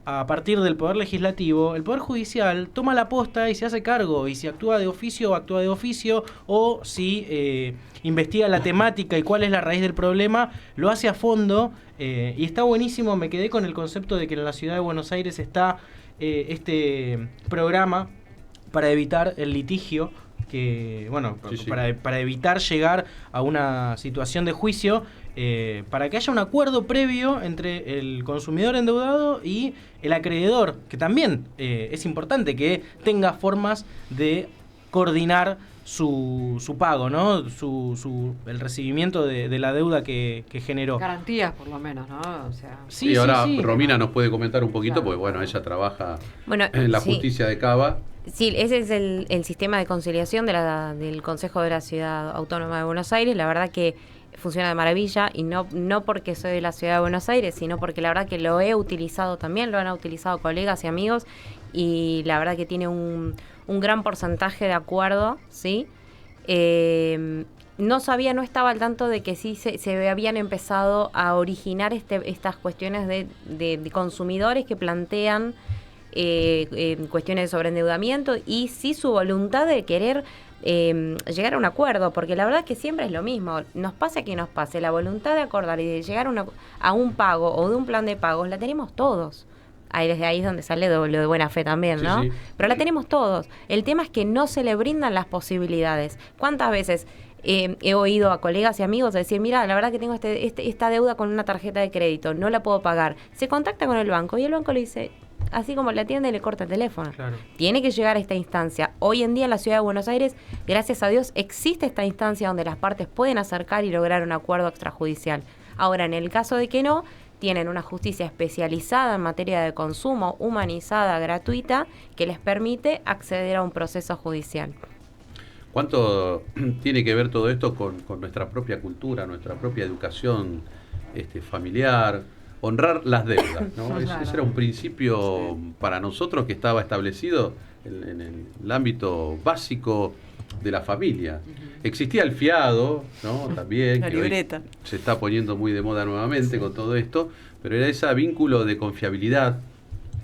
a partir del Poder Legislativo, el Poder Judicial toma la posta y se hace cargo, y si actúa de oficio, actúa de oficio, o si investiga la temática y cuál es la raíz del problema, lo hace a fondo, y está buenísimo. Me quedé con el concepto de que en la ciudad de Buenos Aires está este programa para evitar el litigio, que bueno, para evitar llegar a una situación de juicio, para que haya un acuerdo previo entre el consumidor endeudado y el acreedor, que también es importante que tenga formas de coordinar su pago, ¿no? El recibimiento de la deuda que generó. Garantías, por lo menos, ¿no? O sea, sí, ahora Romina nos puede comentar un poquito, porque bueno, ella trabaja en la justicia de Cava. Sí, ese es el sistema de conciliación del Consejo de la Ciudad Autónoma de Buenos Aires. La verdad que funciona de maravilla, y no porque soy de la Ciudad de Buenos Aires, sino porque la verdad que lo he utilizado también, lo han utilizado colegas y amigos, y la verdad que tiene un gran porcentaje de acuerdo, ¿sí? no estaba al tanto de que sí se habían empezado a originar estas cuestiones de consumidores que plantean cuestiones de sobreendeudamiento y sí su voluntad de querer llegar a un acuerdo, porque la verdad es que siempre es lo mismo, nos pase que nos pase, la voluntad de acordar y de llegar a un pago o de un plan de pagos la tenemos todos. Desde ahí es donde sale lo de buena fe también, ¿no? Sí. Pero la tenemos todos. El tema es que no se le brindan las posibilidades. ¿Cuántas veces he oído a colegas y amigos decir, mira, la verdad que tengo esta deuda con una tarjeta de crédito, no la puedo pagar? Se contacta con el banco y el banco le dice, así como le atiende, le corta el teléfono. Claro. Tiene que llegar a esta instancia. Hoy en día en la ciudad de Buenos Aires, gracias a Dios, existe esta instancia donde las partes pueden acercar y lograr un acuerdo extrajudicial. Ahora, en el caso de que no, tienen una justicia especializada en materia de consumo, humanizada, gratuita, que les permite acceder a un proceso judicial. ¿Cuánto tiene que ver todo esto con nuestra propia cultura, nuestra propia educación familiar? Honrar las deudas, ¿no? Claro. Ese era un principio para nosotros que estaba establecido en el ámbito básico de la familia. Existía el fiado, ¿no? También, la libreta. Se está poniendo muy de moda nuevamente con todo esto, pero era ese vínculo de confiabilidad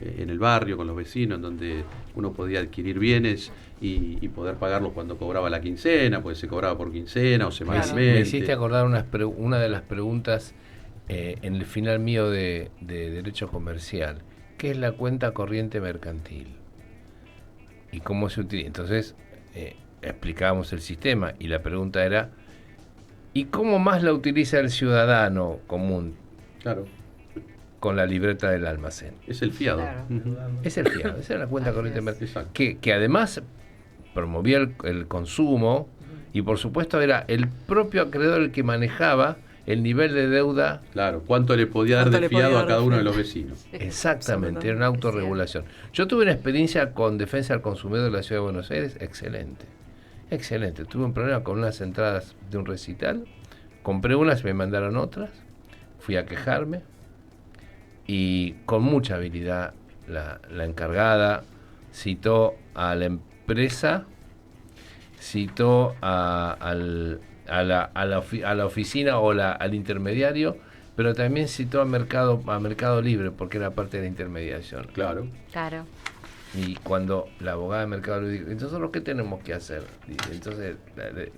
en el barrio, con los vecinos, en donde uno podía adquirir bienes y poder pagarlos cuando cobraba la quincena, pues se cobraba por quincena o semanalmente. Me hiciste acordar una de las preguntas en el final mío de Derecho Comercial. ¿Qué es la cuenta corriente mercantil? ¿Y cómo se utiliza? Entonces, explicábamos el sistema y la pregunta era, ¿y cómo más la utiliza el ciudadano común? Claro. Con la libreta del almacén. Es el fiado. Claro. Es el fiado, esa es la cuenta corriente mercantil. Que además promovía el consumo y por supuesto era el propio acreedor el que manejaba el nivel de deuda. Claro, cuánto le podía dar de fiado a cada uno de los vecinos. Exactamente, era una autorregulación. Yo tuve una experiencia con defensa del consumidor de la Ciudad de Buenos Aires excelente. Excelente. Tuve un problema con unas entradas de un recital, compré unas, me mandaron otras, fui a quejarme y con mucha habilidad la encargada citó a la empresa, citó a la oficina o al intermediario, pero también citó a Mercado Libre porque era parte de la intermediación. Claro. Y cuando la abogada de Mercado Libre dijo, entonces ¿qué tenemos que hacer? Y entonces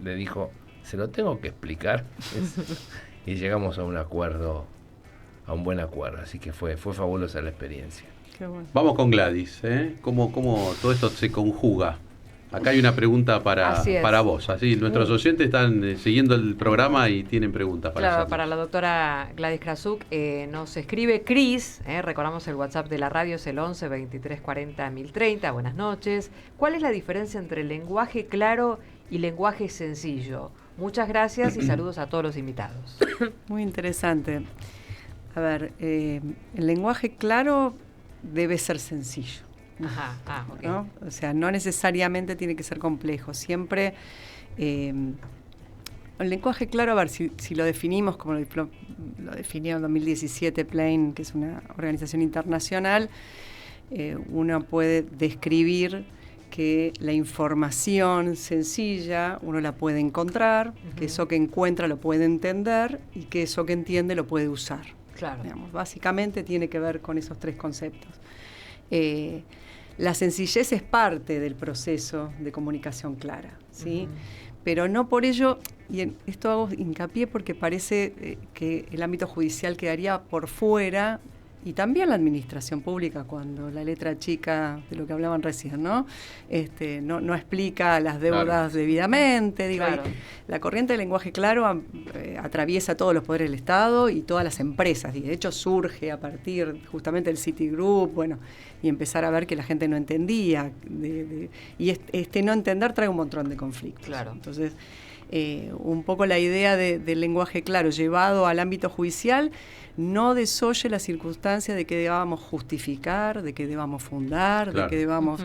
le dijo, se lo tengo que explicar. Y llegamos a un acuerdo, a un buen acuerdo, así que fue fabulosa la experiencia. Qué bueno. Vamos con Gladys, ¿Cómo todo esto se conjuga? Acá hay una pregunta para vos. Así, nuestros oyentes están siguiendo el programa y tienen preguntas para hacerlo. Para la doctora Gladys Krasuk, nos escribe Cris, recordamos el WhatsApp de la radio, es el 11 23 40 1030. Buenas noches. ¿Cuál es la diferencia entre lenguaje claro y lenguaje sencillo? Muchas gracias y saludos a todos los invitados. Muy interesante. A ver, el lenguaje claro debe ser sencillo. Ajá, okay. ¿No? O sea, no necesariamente tiene que ser complejo. Siempre el lenguaje claro, a ver, si lo definimos como lo definió en 2017 Plain, que es una organización internacional, uno puede describir que la información sencilla uno la puede encontrar, que eso que encuentra lo puede entender y que eso que entiende lo puede usar. Claro. Digamos, básicamente tiene que ver con esos tres conceptos. La sencillez es parte del proceso de comunicación clara, ¿sí? Pero no por ello, y en esto hago hincapié porque parece que el ámbito judicial quedaría por fuera, y también la administración pública, cuando la letra chica de lo que hablaban recién, ¿no? No explica las deudas debidamente. Digo, claro. La corriente del lenguaje claro atraviesa todos los poderes del Estado y todas las empresas. Y de hecho surge a partir justamente del Citigroup, y empezar a ver que la gente no entendía. Y este no entender trae un montón de conflictos. Claro. Entonces, un poco la idea del lenguaje claro llevado al ámbito judicial no desoye la circunstancia de que debamos justificar, de que debamos fundar, claro, de que debamos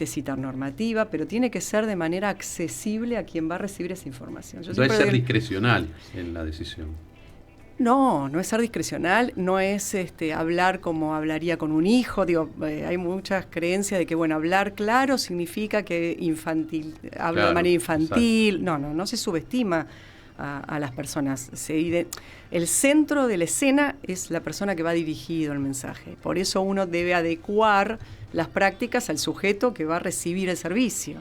citar normativa, pero tiene que ser de manera accesible a quien va a recibir esa información. No es ser discrecional en la decisión. No es ser discrecional, no es hablar como hablaría con un hijo. Digo, hay muchas creencias de que, bueno, hablar claro significa que hablo de manera infantil. Exacto. No se subestima a las personas. El centro de la escena es la persona que va dirigido el mensaje. Por eso uno debe adecuar las prácticas al sujeto que va a recibir el servicio.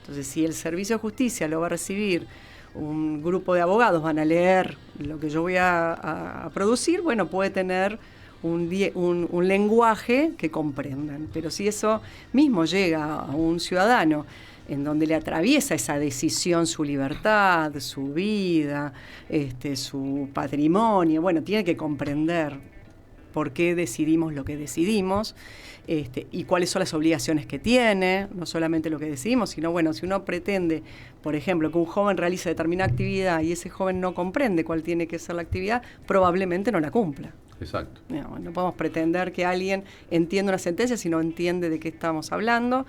Entonces, si el servicio de justicia lo va a recibir un grupo de abogados, van a leer lo que yo voy a producir, bueno, puede tener un lenguaje que comprendan. Pero si eso mismo llega a un ciudadano en donde le atraviesa esa decisión, su libertad, su vida, su patrimonio, bueno, tiene que comprender por qué decidimos lo que decidimos, y cuáles son las obligaciones que tiene, no solamente lo que decidimos, sino, bueno, si uno pretende, por ejemplo, que un joven realice determinada actividad y ese joven no comprende cuál tiene que ser la actividad, probablemente no la cumpla. Exacto. No podemos pretender que alguien entienda una sentencia si no entiende de qué estamos hablando.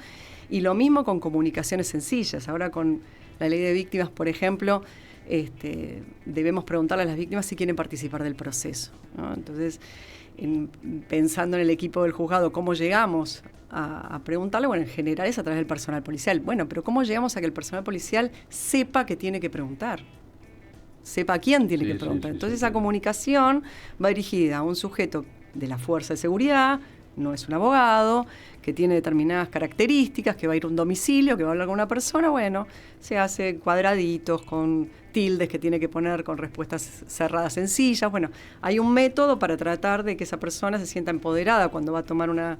Y lo mismo con comunicaciones sencillas. Ahora con la ley de víctimas, por ejemplo, debemos preguntarle a las víctimas si quieren participar del proceso, ¿no? Entonces, pensando en el equipo del juzgado, ¿cómo llegamos a preguntarle? Bueno, en general es a través del personal policial. Bueno, pero ¿cómo llegamos a que el personal policial sepa que tiene que preguntar? Sepa a quién tiene que preguntar. Entonces, esa comunicación va dirigida a un sujeto de la fuerza de seguridad, no es un abogado, que tiene determinadas características, que va a ir a un domicilio, que va a hablar con una persona, bueno, se hace cuadraditos con tildes que tiene que poner con respuestas cerradas sencillas. Bueno, hay un método para tratar de que esa persona se sienta empoderada cuando va a tomar una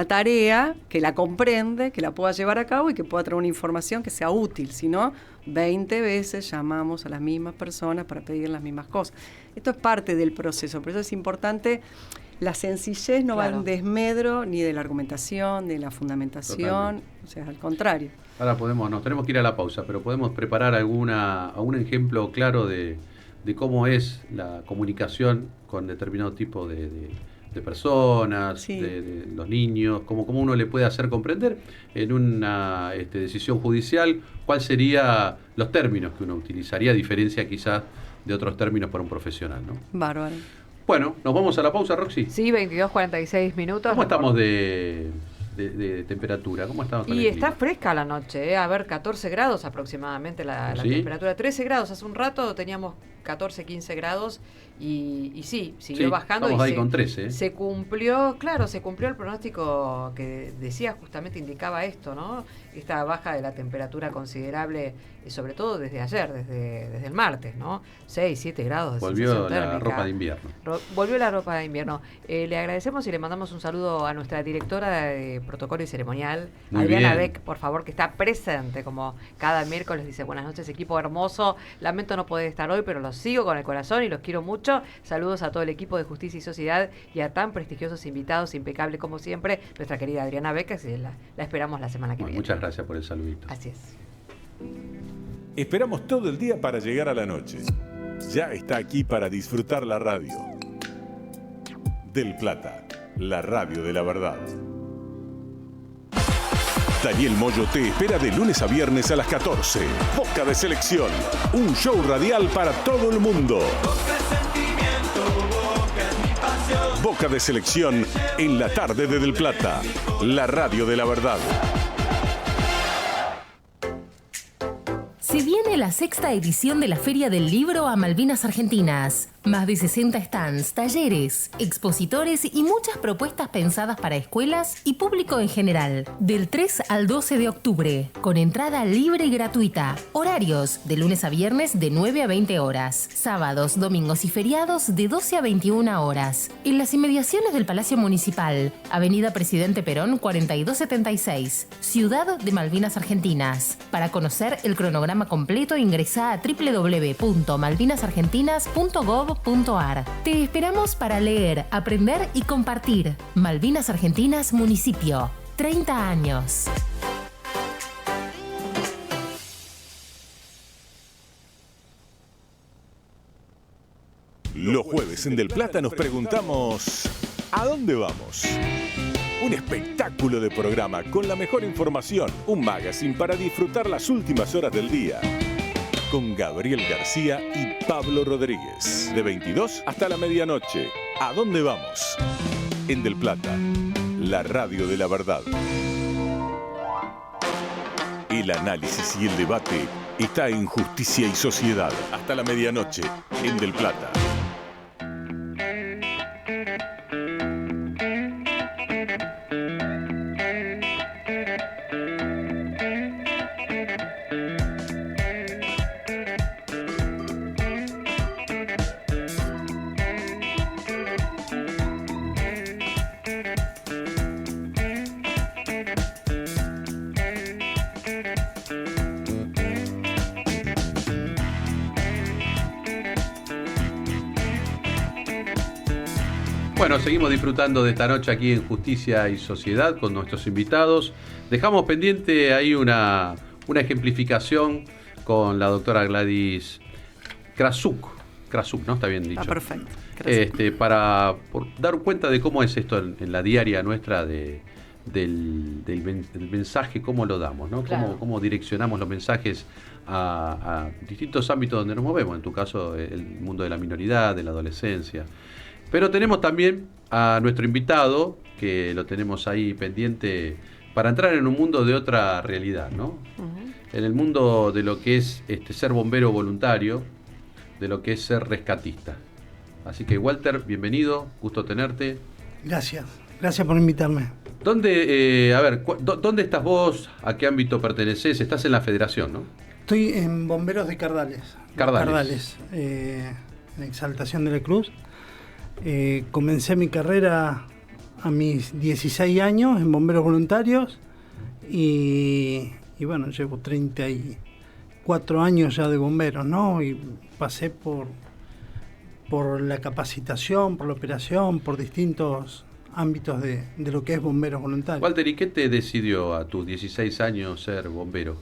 tarea, que la comprende, que la pueda llevar a cabo y que pueda traer una información que sea útil. Si no, 20 veces llamamos a las mismas personas para pedir las mismas cosas. Esto es parte del proceso, por eso es importante. La sencillez no va en desmedro ni de la argumentación, de la fundamentación. Totalmente. O sea, al contrario. Ahora nos tenemos que ir a la pausa, pero podemos preparar algún ejemplo claro de cómo es la comunicación con determinado tipo de personas, sí, de los niños, cómo uno le puede hacer comprender en una decisión judicial cuáles serían los términos que uno utilizaría, a diferencia quizás de otros términos para un profesional, ¿no? Bárbaro. Bueno, ¿nos vamos a la pausa, Roxy? Sí, 22:46 minutos. ¿Cómo estamos de temperatura? ¿Cómo estamos con el clima? Está fresca la noche, A ver, 14 grados aproximadamente la temperatura. 13 grados, hace un rato teníamos 14, 15 grados y sí, siguió bajando. Estamos ahí con 13. Se cumplió el pronóstico que decía, justamente indicaba esto, ¿no? Esta baja de la temperatura considerable, sobre todo desde ayer, desde el martes, ¿no? 6, 7 grados de Volvió la ropa de invierno. Volvió la ropa de invierno. Le agradecemos y le mandamos un saludo a nuestra directora de protocolo y ceremonial, Muy Adriana bien. Beck, por favor, que está presente como cada miércoles. Dice, buenas noches, equipo hermoso. Lamento no poder estar hoy, pero los sigo con el corazón y los quiero mucho. Saludos a todo el equipo de Justicia y Sociedad y a tan prestigiosos invitados, impecable como siempre, nuestra querida Adriana Beck, que la esperamos la semana que viene. Muchas gracias por el saludito. Así es. Esperamos todo el día para llegar a la noche. Ya está aquí para disfrutar la radio. Del Plata, la radio de la verdad. Daniel Moyo te espera de lunes a viernes a las 14. Boca de Selección, un show radial para todo el mundo. Boca de Selección en la tarde de Del Plata, la radio de la verdad. Se viene la 6ª edición de la Feria del Libro a Malvinas Argentinas. Más de 60 stands, talleres, expositores y muchas propuestas pensadas para escuelas y público en general. Del 3 al 12 de octubre, con entrada libre y gratuita. Horarios, de lunes a viernes de 9 a 20 horas. Sábados, domingos y feriados de 12 a 21 horas. En las inmediaciones del Palacio Municipal, Avenida Presidente Perón 4276, Ciudad de Malvinas Argentinas. Para conocer el cronograma completo ingresá a www.malvinasargentinas.gov.ar. Te esperamos para leer, aprender y compartir. Malvinas Argentinas Municipio. 30 años. Los jueves en Del Plata nos preguntamos, ¿a dónde vamos? Un espectáculo de programa con la mejor información, un magazine para disfrutar las últimas horas del día. con Gabriel García y Pablo Rodríguez. De 22 hasta la medianoche. ¿A dónde vamos? En Del Plata, la radio de la verdad. El análisis y el debate está en Justicia y Sociedad. Hasta la medianoche, en Del Plata. Bueno, seguimos disfrutando de esta noche aquí en Justicia y Sociedad con nuestros invitados. Dejamos pendiente ahí una ejemplificación con la doctora Gladys Krasuk, ¿no? Está bien dicho. Está perfecto. Para dar cuenta de cómo es esto en la diaria nuestra del mensaje, cómo lo damos, ¿no? Claro. Cómo direccionamos los mensajes a distintos ámbitos donde nos movemos. En tu caso, el mundo de la minoridad, de la adolescencia. Pero tenemos también a nuestro invitado, que lo tenemos ahí pendiente, para entrar en un mundo de otra realidad, ¿no? Uh-huh. En el mundo de lo que es ser bombero voluntario, de lo que es ser rescatista. Así que, Walter, bienvenido, gusto tenerte. Gracias por invitarme. ¿Dónde estás vos? ¿A qué ámbito perteneces? Estás en la federación, ¿no? Estoy en Bomberos de Cardales. En Exaltación de la Cruz. Comencé mi carrera a mis 16 años en bomberos voluntarios y bueno, llevo 34 años ya de bomberos, ¿no? Y pasé por la capacitación, por la operación, por distintos ámbitos de lo que es bomberos voluntarios. Walter, ¿y qué te decidió a tus 16 años ser bombero?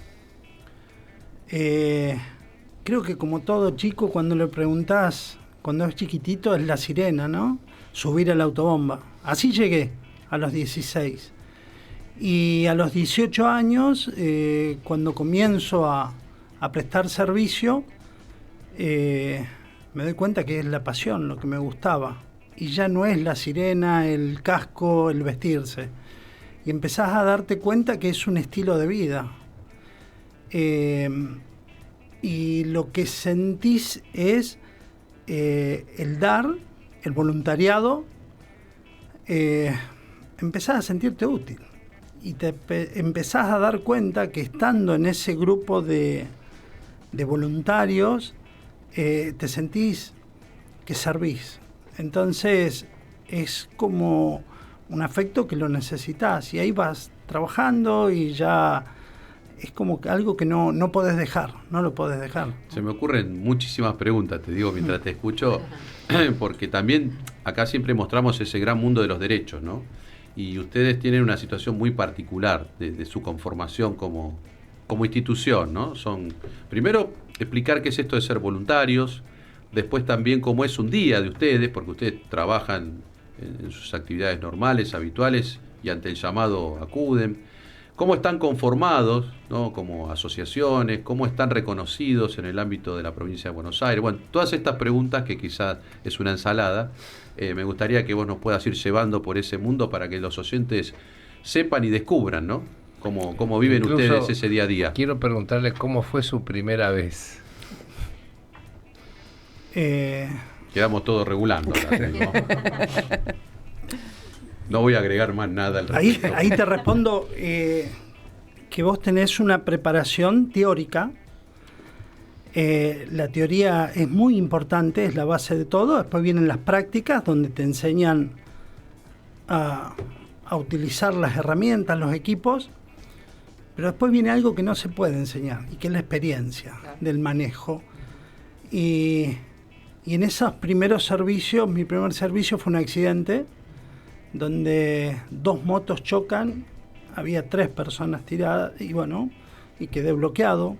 Creo que como todo chico, cuando le preguntás, cuando es chiquitito, es la sirena, ¿no? Subir a la autobomba. Así llegué a los 16. Y a los 18 años, cuando comienzo a prestar servicio, me doy cuenta que es la pasión lo que me gustaba. Y ya no es la sirena, el casco, el vestirse. Y empezás a darte cuenta que es un estilo de vida. Y lo que sentís es el dar, el voluntariado, empezás a sentirte útil y te empezás a dar cuenta que estando en ese grupo de voluntarios te sentís que servís. Entonces es como un afecto que lo necesitas y ahí vas trabajando y ya es como algo que no podés dejar, no lo podés dejar. Se me ocurren muchísimas preguntas, te digo, mientras te escucho, porque también acá siempre mostramos ese gran mundo de los derechos, ¿no? Y ustedes tienen una situación muy particular de su conformación como institución, ¿no? Primero, explicar qué es esto de ser voluntarios, después también cómo es un día de ustedes, porque ustedes trabajan en sus actividades normales, habituales, y ante el llamado acuden. ¿Cómo están conformados, ¿no? Como asociaciones? ¿Cómo están reconocidos en el ámbito de la provincia de Buenos Aires? Bueno, todas estas preguntas, que quizás es una ensalada, me gustaría que vos nos puedas ir llevando por ese mundo para que los oyentes sepan y descubran, ¿no? Cómo viven incluso ustedes ese día a día. Quiero preguntarle cómo fue su primera vez. Quedamos todos regulando. ¿No? No voy a agregar más nada al respecto. Ahí te respondo que vos tenés una preparación teórica. La teoría es muy importante, es la base de todo. Después vienen las prácticas, donde te enseñan a utilizar las herramientas, los equipos. Pero después viene algo que no se puede enseñar, y que es la experiencia del manejo. Y en esos primeros servicios, mi primer servicio fue un accidente donde 2 motos chocan, había 3 personas tiradas y quedé bloqueado.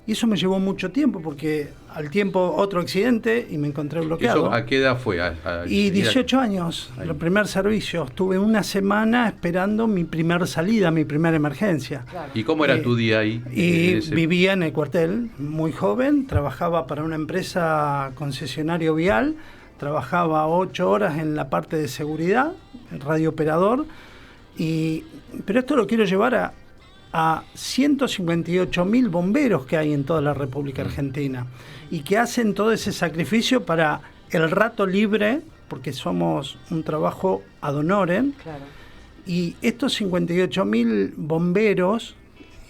Y eso me llevó mucho tiempo, porque al tiempo otro accidente y me encontré bloqueado. ¿Eso a qué edad fue? Y 18 años, el primer servicio. Estuve una semana esperando mi primer salida, mi primera emergencia. Claro. ¿Y cómo era tu día ahí? Y vivía en el cuartel, muy joven, trabajaba para una empresa concesionario vial, trabajaba 8 horas en la parte de seguridad, radiooperador, pero esto lo quiero llevar a 158.000 bomberos que hay en toda la República Argentina y que hacen todo ese sacrificio para el rato libre, porque somos un trabajo ad honorem. Claro. Y estos 58.000 bomberos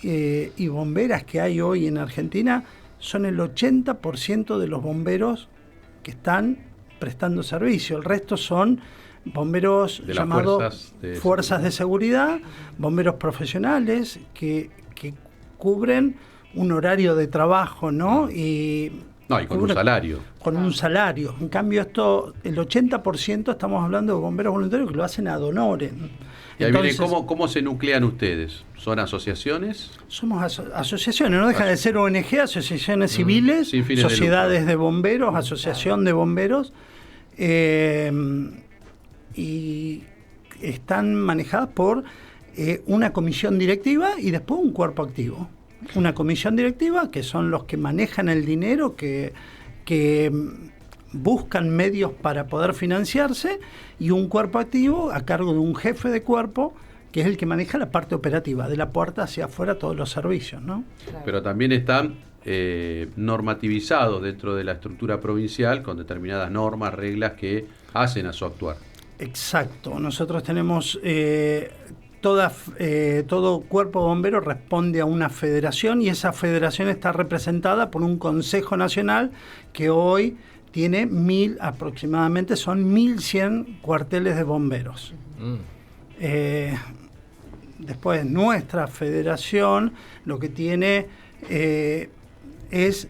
y bomberas que hay hoy en Argentina son el 80% de los bomberos que están prestando servicio. El resto son bomberos llamados fuerzas de seguridad, bomberos profesionales que cubren un horario de trabajo, ¿no? Y con un salario. Con un salario. En cambio, el 80% estamos hablando de bomberos voluntarios que lo hacen ad honorem. Y ahí viene, ¿cómo se nuclean ustedes? ¿Son asociaciones? Somos asociaciones, no deja de ser ONG, asociaciones civiles, sociedades de bomberos, asociación de bomberos, y están manejadas por una comisión directiva y después un cuerpo activo. Una comisión directiva que son los que manejan el dinero, que buscan medios para poder financiarse, y un cuerpo activo a cargo de un jefe de cuerpo que es el que maneja la parte operativa, de la puerta hacia afuera todos los servicios, ¿no? Claro. Pero también están normativizados dentro de la estructura provincial con determinadas normas, reglas que hacen a su actuar. Exacto. Nosotros tenemos todo cuerpo de bomberos responde a una federación, y esa federación está representada por un Consejo Nacional que hoy tiene aproximadamente son 1.100 cuarteles de bomberos. Después nuestra federación lo que tiene es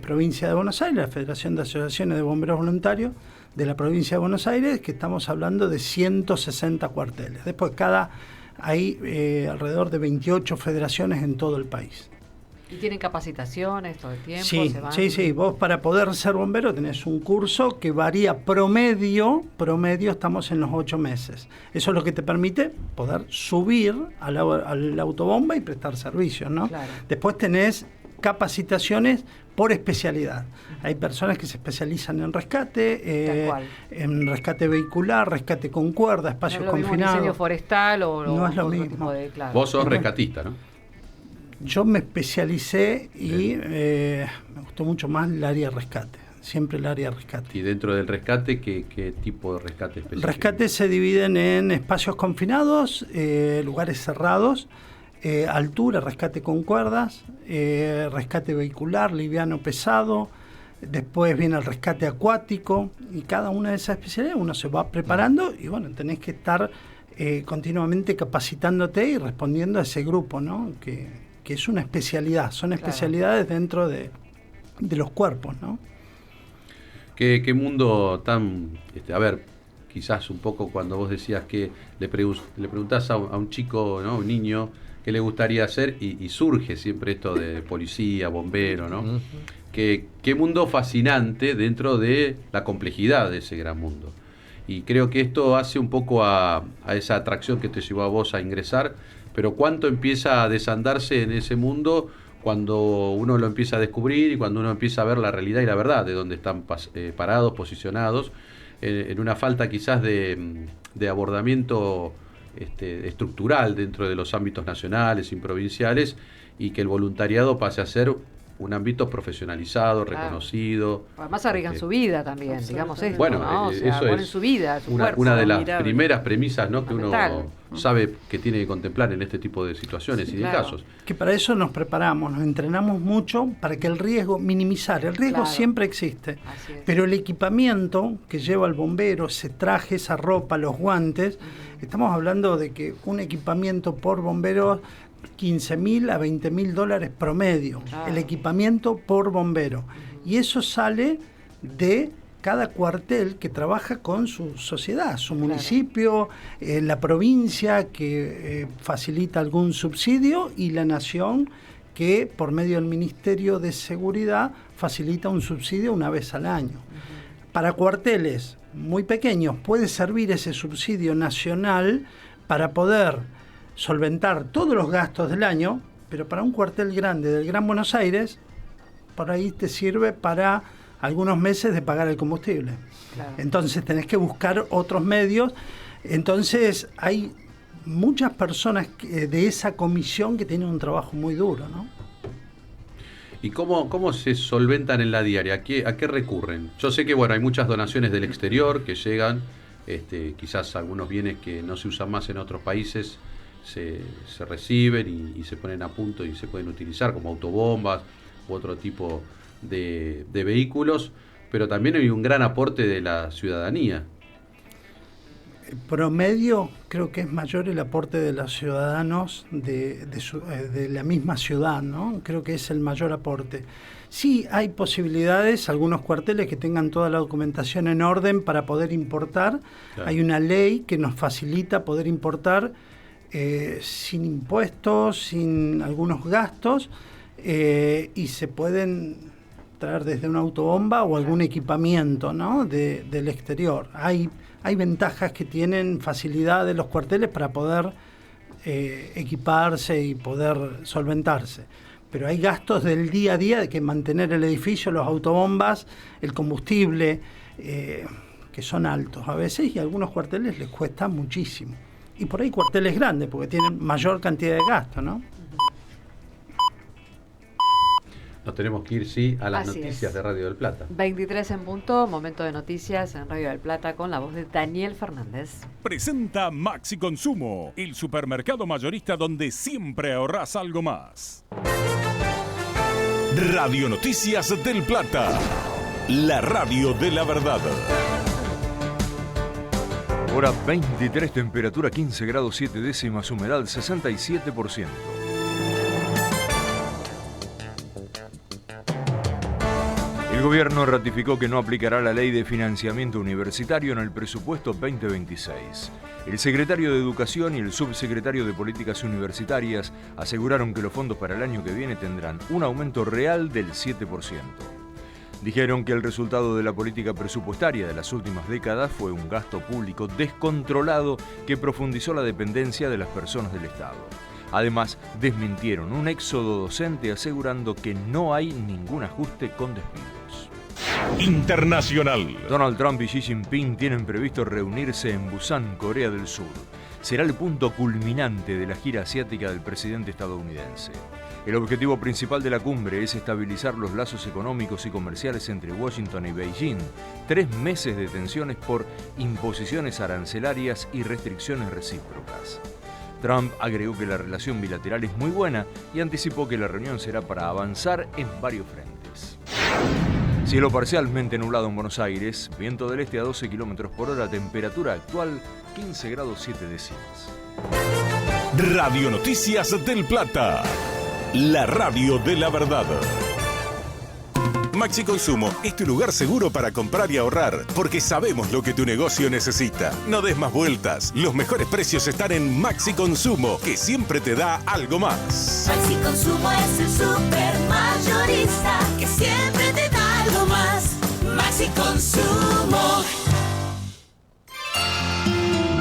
Provincia de Buenos Aires, la Federación de Asociaciones de Bomberos Voluntarios de la Provincia de Buenos Aires, que estamos hablando de 160 cuarteles. Después hay alrededor de 28 federaciones en todo el país. ¿Y tienen capacitaciones todo el tiempo? Sí. Vos para poder ser bombero tenés un curso que varía promedio estamos en los 8 meses. Eso es lo que te permite poder subir al autobomba y prestar servicios, ¿no? Claro. Después tenés capacitaciones por especialidad. Hay personas que se especializan en rescate, en rescate vehicular, rescate con cuerda, espacios confinados. Diseño forestal no es lo mismo. Tipo de, claro. Vos sos rescatista, ¿no? Yo me especialicé y me gustó mucho más el área de rescate. Siempre el área de rescate. ¿Y dentro del rescate qué tipo de rescate específico? Rescate se dividen en espacios confinados, lugares cerrados, altura, rescate con cuerdas, rescate vehicular, liviano, pesado. Después viene el rescate acuático, y cada una de esas especialidades uno se va preparando y bueno, tenés que estar continuamente capacitándote y respondiendo a ese grupo, ¿no? Que es una especialidad, son especialidades dentro de los cuerpos, ¿no? ¿Qué mundo tan... a ver, quizás un poco cuando vos decías que le preguntás a un chico, ¿no? Un niño, qué le gustaría hacer, y surge siempre esto de policía, bombero, ¿no? Uh-huh. Qué mundo fascinante dentro de la complejidad de ese gran mundo. Y creo que esto hace un poco a esa atracción que te llevó a vos a ingresar, pero cuánto empieza a desandarse en ese mundo cuando uno lo empieza a descubrir y cuando uno empieza a ver la realidad y la verdad de dónde están parados, posicionados, en una falta quizás de abordamiento estructural dentro de los ámbitos nacionales y provinciales, y que el voluntariado pase a ser un ámbito profesionalizado, reconocido. Además arriesgan su vida también, digamos esto, bueno, ¿no? O sea, eso ponen es su vida, su cuerpo. Una de las primeras premisas, ¿no? Que uno sabe que tiene que contemplar en este tipo de situaciones y de casos. Que para eso nos preparamos, nos entrenamos mucho para que minimizar. El riesgo siempre existe, pero el equipamiento que lleva el bombero, ese traje, esa ropa, los guantes, estamos hablando de que un equipamiento por bombero 15.000 a 20.000 dólares promedio, el equipamiento por bombero. Y eso sale de cada cuartel que trabaja con su sociedad, su municipio, la provincia que facilita algún subsidio, y la nación que por medio del Ministerio de Seguridad facilita un subsidio una vez al año. Para cuarteles muy pequeños puede servir ese subsidio nacional para poder solventar todos los gastos del año, pero para un cuartel grande del Gran Buenos Aires, por ahí te sirve para algunos meses de pagar el combustible. Claro. Entonces tenés que buscar otros medios. Entonces hay muchas personas de esa comisión que tienen un trabajo muy duro, ¿no? ¿Y cómo se solventan en la diaria? ¿A qué recurren? Yo sé que bueno, hay muchas donaciones del exterior que llegan, quizás algunos bienes que no se usan más en otros países se reciben y se ponen a punto y se pueden utilizar como autobombas u otro tipo de vehículos, pero también hay un gran aporte de la ciudadanía. Promedio creo que es mayor el aporte de los ciudadanos de la misma ciudad, ¿no? Creo que es el mayor aporte. Sí, hay posibilidades, algunos cuarteles que tengan toda la documentación en orden para poder importar. Claro. Hay una ley que nos facilita poder importar sin impuestos, sin algunos gastos, y se pueden traer desde una autobomba o algún equipamiento, ¿no? del exterior. Hay ventajas que tienen facilidad de los cuarteles para poder equiparse y poder solventarse. Pero hay gastos del día a día de que mantener el edificio, los autobombas, el combustible, que son altos a veces, y a algunos cuarteles les cuesta muchísimo. Y por ahí cuarteles grandes, porque tienen mayor cantidad de gasto, ¿no? Nos tenemos que ir, sí, a las Así noticias es. de Radio del Plata. 23 en punto, momento de noticias en Radio del Plata con la voz de Daniel Fernández. Presenta Maxi Consumo, el supermercado mayorista donde siempre ahorrás algo más. Radio Noticias del Plata, la radio de la verdad. Hora 23, temperatura 15 grados 7 décimas, humedad 67%. El gobierno ratificó que no aplicará la ley de financiamiento universitario en el presupuesto 2026. El secretario de Educación y el subsecretario de Políticas Universitarias aseguraron que los fondos para el año que viene tendrán un aumento real del 7%. Dijeron que el resultado de la política presupuestaria de las últimas décadas fue un gasto público descontrolado que profundizó la dependencia de las personas del Estado. Además, desmintieron un éxodo docente asegurando que no hay ningún ajuste con despidos. Internacional. Donald Trump y Xi Jinping tienen previsto reunirse en Busan, Corea del Sur. Será el punto culminante de la gira asiática del presidente estadounidense. El objetivo principal de la cumbre es estabilizar los lazos económicos y comerciales entre Washington y Beijing. 3 meses de tensiones por imposiciones arancelarias y restricciones recíprocas. Trump agregó que la relación bilateral es muy buena y anticipó que la reunión será para avanzar en varios frentes. Cielo parcialmente nublado en Buenos Aires, viento del este a 12 km por hora, temperatura actual 15 grados 7 décimas. Radio Noticias del Plata, la radio de la verdad. Maxi Consumo es tu lugar seguro para comprar y ahorrar, porque sabemos lo que tu negocio necesita. No des más vueltas, los mejores precios están en Maxi Consumo, que siempre te da algo más. Maxi Consumo es el super mayorista que siempre te da algo más. Maxi Consumo.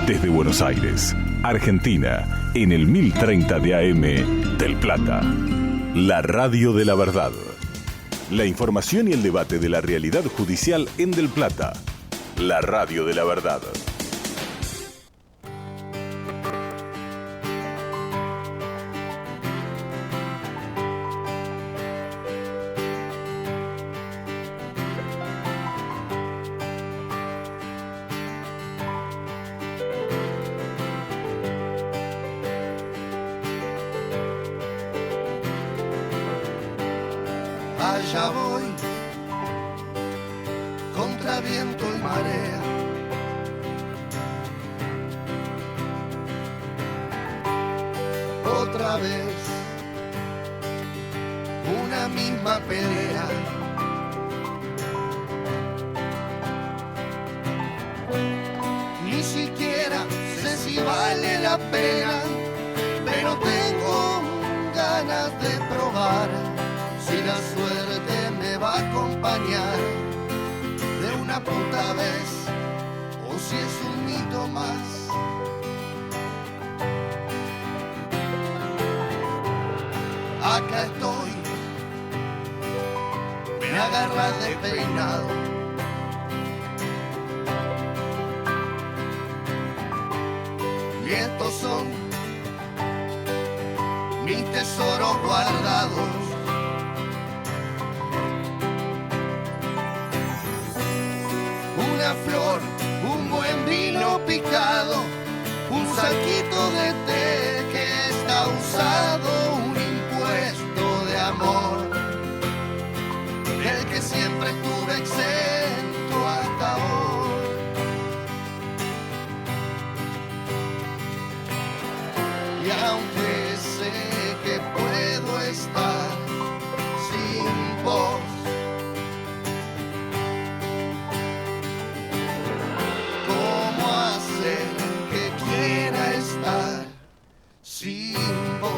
Desde Buenos Aires, Argentina, en el 1030 de AM, Del Plata, la radio de la verdad. La información y el debate de la realidad judicial en Del Plata, la radio de la verdad. Allá voy, contra viento y marea. Otra vez, una misma pelea. Ni siquiera sé si vale la pena, pero tengo ganas de probar si la suerte me va a acompañar de una puta vez o si es un mito más. Acá estoy, me agarras de peinado. Y estos son mis tesoros guardados. Una flor, un buen vino picado, un saquito de té que está usado, un impuesto de amor, del que siempre estuve exento hasta hoy. Y aunque sé que puedo estar sin vos, ¿cómo hacer que quiera estar sin vos?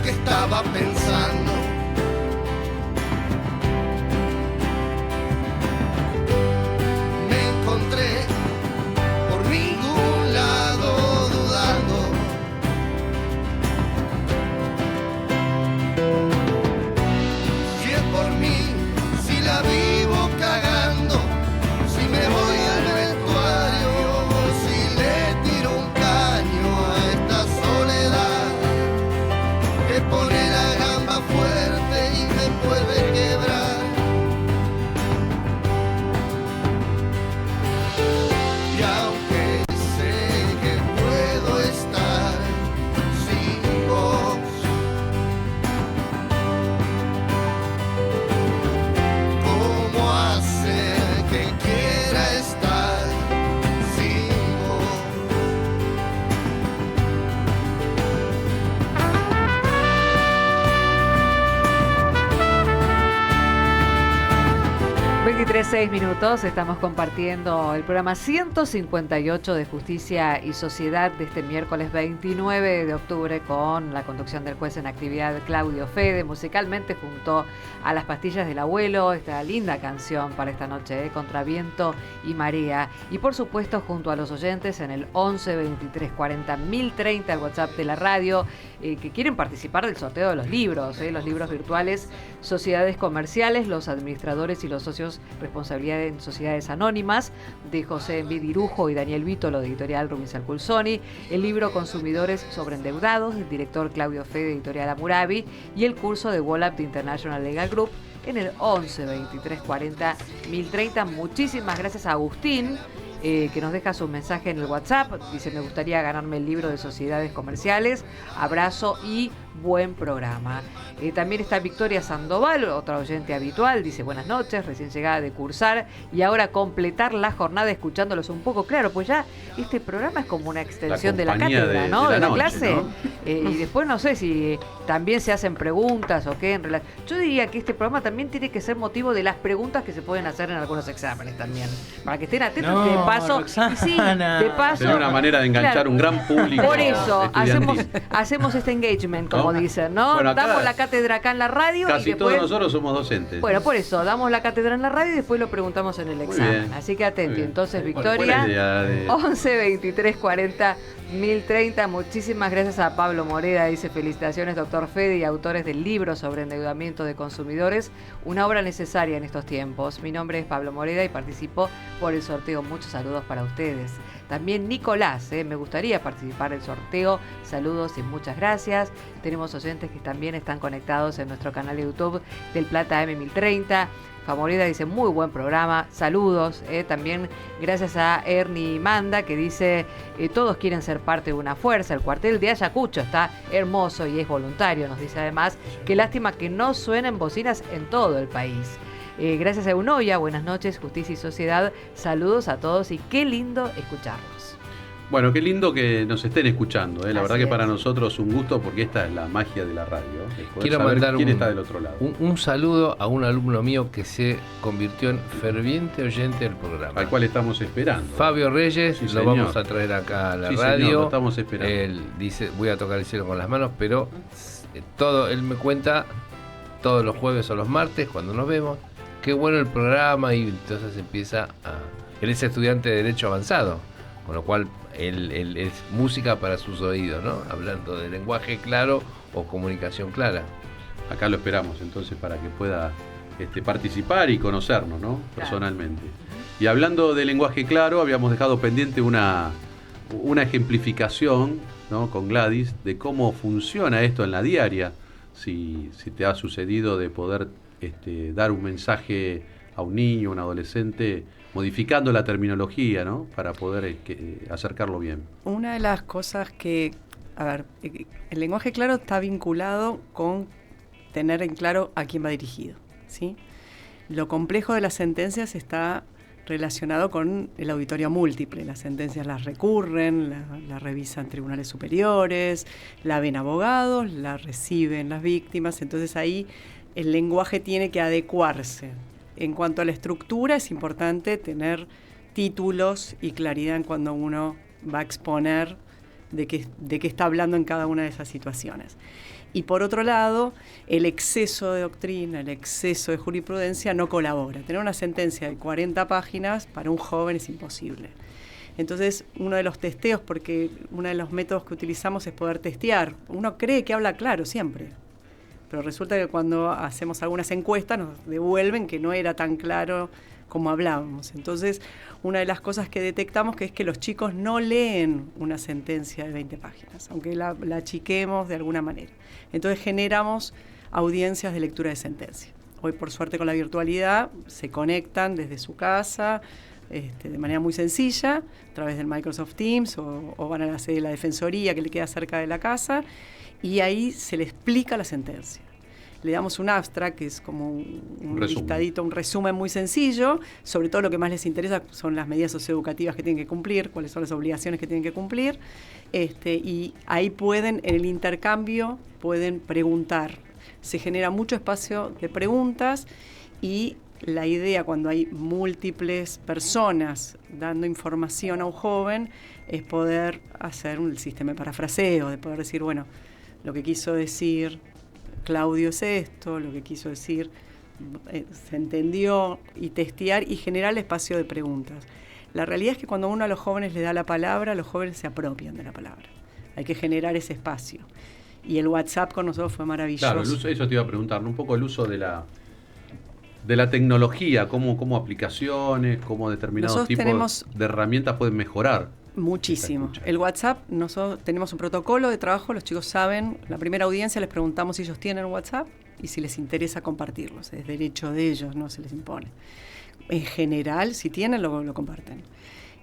Estaba pensando, me encontré por ningún lado dudando. Si es por mí, si la vivo cagando, si me voy al vestuario, si le tiro un caño a esta soledad que pone la gamba fuerte y me puede quebrar. Y aunque sé que puedo estar sin vos, ¿cómo hacer que quiera estar sin vos? 23:06 minutos, estamos compartiendo el programa 158 de Justicia y Sociedad de este miércoles 29 de octubre con la conducción del juez en actividad Claudio Fede, musicalmente junto a Las Pastillas del Abuelo, esta linda canción para esta noche, Contra Viento y Marea, y por supuesto junto a los oyentes en el 11 23 40 1030, el WhatsApp de la radio, que quieren participar del sorteo de los libros virtuales Sociedades Comerciales, los administradores y los socios responsabilidad en sociedades anónimas, de José Envidirujo y Daniel Vítolo, de editorial Rumiz Alculsoni, el libro Consumidores sobreendeudados, del director Claudio Fede, de editorial Amurabi, y el curso de Wallap de International Legal Group en el 11 23 40 1030. Muchísimas gracias a Agustín, que nos deja su mensaje en el WhatsApp. Dice: me gustaría ganarme el libro de Sociedades Comerciales. Abrazo y buen programa. También está Victoria Sandoval, otra oyente habitual. Dice: buenas noches, recién llegada de cursar y ahora completar la jornada escuchándolos un poco. Claro, pues ya este programa es como una extensión de la cátedra, ¿no? De la noche, clase, ¿no? Y después no sé si también se hacen preguntas o qué. Yo diría que este programa también tiene que ser motivo de las preguntas que se pueden hacer en algunos exámenes también, para que estén atentos. No, de paso, sí, de paso. Sería una manera de enganchar, claro, un gran público. Por eso hacemos este engagement, como dicen, ¿no? Bueno, damos la cátedra acá en la radio. Casi y después, todos nosotros somos docentes. Bueno, por eso, damos la cátedra en la radio y después lo preguntamos en el examen. Así que atenti. Entonces, Victoria, 11 23 40 1030. Muchísimas gracias a Pablo Moreda. Dice: felicitaciones, doctor Fede, y autores del libro sobre endeudamiento de consumidores, una obra necesaria en estos tiempos. Mi nombre es Pablo Moreda y participo por el sorteo. Muchos saludos para ustedes. También Nicolás, me gustaría participar del sorteo. Saludos y muchas gracias. Tenemos oyentes que también están conectados en nuestro canal de YouTube del Plata M1030. Favorita dice, muy buen programa, saludos. También gracias a Ernie Manda, que dice, todos quieren ser parte de una fuerza. El cuartel de Ayacucho está hermoso y es voluntario. Nos dice además, qué lástima que no suenen bocinas en todo el país. Gracias a Eunoia, buenas noches, Justicia y Sociedad. Saludos a todos y qué lindo escucharlos. Bueno, qué lindo que nos estén escuchando. La verdad que para nosotros un gusto, porque esta es la magia de la radio. Quiero mandar quién está del otro lado. Un saludo a un alumno mío que se convirtió en ferviente oyente del programa. Al cual estamos esperando. Fabio Reyes, Sí, lo señor. vamos a traer acá a la radio. Señor, lo estamos esperando. Él dice, voy a tocar el cielo con las manos, pero él me cuenta todos los jueves o los martes cuando nos vemos, qué bueno el programa, y entonces empieza a... Él es estudiante de Derecho Avanzado, con lo cual él es música para sus oídos, ¿no? Hablando de lenguaje claro o comunicación clara. Acá lo esperamos entonces para que pueda participar y conocernos, ¿no? Personalmente. Y hablando de lenguaje claro, habíamos dejado pendiente una ejemplificación, ¿no? Con Gladys, de cómo funciona esto en la diaria, si te ha sucedido de poder dar un mensaje a un niño, un adolescente, modificando la terminología, ¿no? Para poder acercarlo bien. Una de las cosas que, el lenguaje claro está vinculado con tener en claro a quién va dirigido, ¿sí? Lo complejo de las sentencias está relacionado con el auditorio múltiple. Las sentencias las recurren, las revisan tribunales superiores, la ven abogados, la reciben las víctimas, entonces ahí el lenguaje tiene que adecuarse. En cuanto a la estructura, es importante tener títulos y claridad en cuando uno va a exponer de qué está hablando en cada una de esas situaciones. Y por otro lado, el exceso de doctrina, el exceso de jurisprudencia no colabora. Tener una sentencia de 40 páginas para un joven es imposible. Entonces, uno de los testeos, porque uno de los métodos que utilizamos es poder testear. Uno cree que habla claro siempre, pero resulta que cuando hacemos algunas encuestas nos devuelven que no era tan claro como hablábamos. Entonces, una de las cosas que detectamos es que los chicos no leen una sentencia de 20 páginas, aunque la achiquemos de alguna manera. Entonces generamos audiencias de lectura de sentencia. Hoy, por suerte, con la virtualidad, se conectan desde su casa, de manera muy sencilla, a través del Microsoft Teams, o van a la sede de la Defensoría, que le queda cerca de la casa, y ahí se le explica la sentencia. Le damos un abstract, que es como un listadito, un resumen muy sencillo. Sobre todo lo que más les interesa son las medidas socioeducativas que tienen que cumplir, cuáles son las obligaciones que tienen que cumplir. Y ahí en el intercambio, pueden preguntar. Se genera mucho espacio de preguntas, y la idea, cuando hay múltiples personas dando información a un joven, es poder hacer un sistema de parafraseo, de poder decir, bueno, lo que quiso decir Claudio es esto, lo que quiso decir se entendió, y testear y generar espacio de preguntas. La realidad es que cuando uno a los jóvenes le da la palabra, los jóvenes se apropian de la palabra. Hay que generar ese espacio. Y el WhatsApp con nosotros fue maravilloso. Claro, eso te iba a preguntar, un poco el uso de la tecnología, cómo aplicaciones, cómo determinados tipos de herramientas pueden mejorar. Muchísimo. El WhatsApp, nosotros tenemos un protocolo de trabajo, los chicos saben, la primera audiencia les preguntamos si ellos tienen WhatsApp y si les interesa compartirlos, es derecho de ellos, no se les impone. En general, si tienen, lo comparten.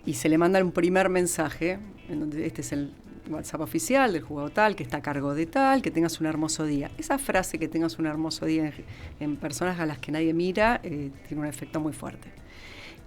Y se le manda un primer mensaje, en donde este es el WhatsApp oficial del juzgado tal, que está a cargo de tal, que tengas un hermoso día. Esa frase, que tengas un hermoso día, en personas a las que nadie mira, tiene un efecto muy fuerte.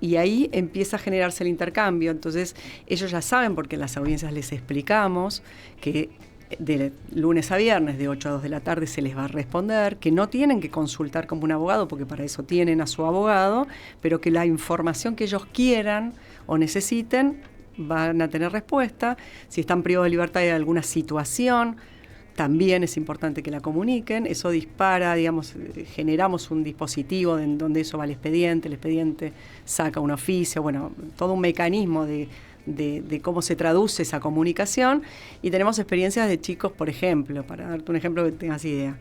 Y ahí empieza a generarse el intercambio. Entonces, ellos ya saben, porque en las audiencias les explicamos, que de lunes a viernes, de 8 a 2 de la tarde, se les va a responder, que no tienen que consultar como un abogado, porque para eso tienen a su abogado, pero que la información que ellos quieran o necesiten van a tener respuesta. Si están privados de libertad de alguna situación, también es importante que la comuniquen. Eso dispara, generamos un dispositivo en donde eso va al expediente, el expediente saca un oficio, bueno, todo un mecanismo de cómo se traduce esa comunicación. Y tenemos experiencias de chicos, por ejemplo, para darte un ejemplo que tengas idea.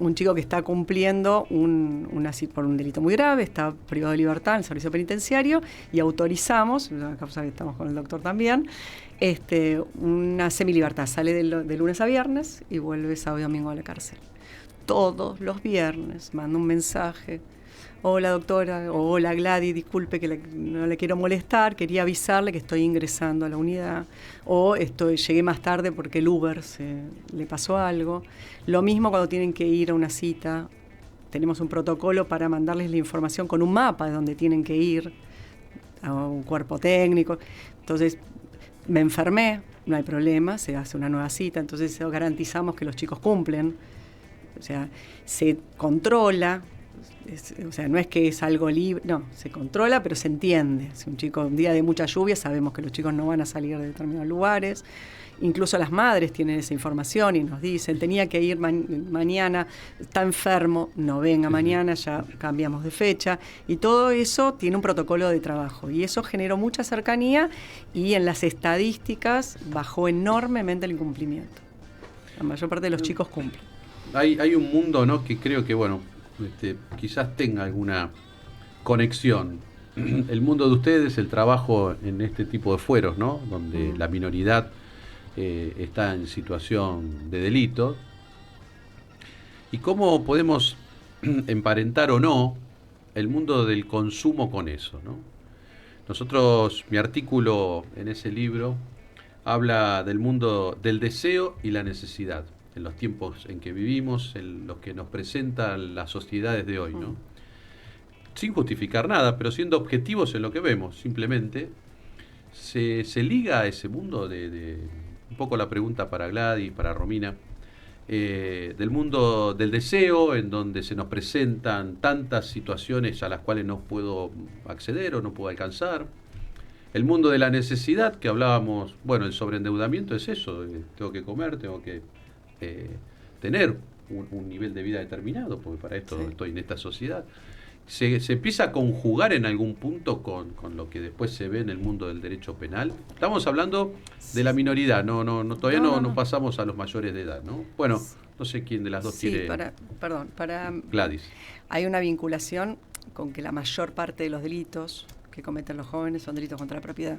Un chico que está cumpliendo por un delito muy grave, está privado de libertad en el servicio penitenciario, y autorizamos, una causa que estamos con el doctor también, una semilibertad. Sale de lunes a viernes y vuelve sábado y domingo a la cárcel. Todos los viernes manda un mensaje hola doctora, o hola Gladys, disculpe que no le quiero molestar, quería avisarle que estoy ingresando a la unidad, o llegué más tarde porque el Uber le pasó algo. Lo mismo cuando tienen que ir a una cita, tenemos un protocolo para mandarles la información con un mapa de donde tienen que ir, a un cuerpo técnico. Entonces, me enfermé, no hay problema, se hace una nueva cita, entonces garantizamos que los chicos cumplen, o sea, se controla, o sea, no es que es algo libre, no, se controla, pero se entiende. Si un día de mucha lluvia, sabemos que los chicos no van a salir de determinados lugares. Incluso las madres tienen esa información y nos dicen, tenía que ir mañana, está enfermo, no venga mañana, ya cambiamos de fecha. Y todo eso tiene un protocolo de trabajo. Y eso generó mucha cercanía y en las estadísticas bajó enormemente el incumplimiento. La mayor parte de los chicos cumplen. Hay un mundo, ¿no?, que creo que, bueno, quizás tenga alguna conexión. El mundo de ustedes, el trabajo en este tipo de fueros, ¿no?, donde la minoridad está en situación de delito, y cómo podemos emparentar o no el mundo del consumo con eso, ¿no? Nosotros, mi artículo en ese libro habla del mundo del deseo y la necesidad en los tiempos en que vivimos, en los que nos presentan las sociedades de hoy, ¿no? Sin justificar nada, pero siendo objetivos en lo que vemos, simplemente se liga a ese mundo de un poco la pregunta para Gladys, para Romina, del mundo del deseo, en donde se nos presentan tantas situaciones a las cuales no puedo acceder o no puedo alcanzar. El mundo de la necesidad, que hablábamos, bueno, el sobreendeudamiento es eso, tengo que comer, tengo que tener un nivel de vida determinado, porque para esto estoy en esta sociedad. Se empieza a conjugar en algún punto con lo que después se ve en el mundo del derecho penal. Estamos hablando de la minoridad, todavía no pasamos a los mayores de edad, ¿no? Bueno, no sé quién de las dos quiere. Para Gladys. Hay una vinculación con que la mayor parte de los delitos que cometen los jóvenes son delitos contra la propiedad.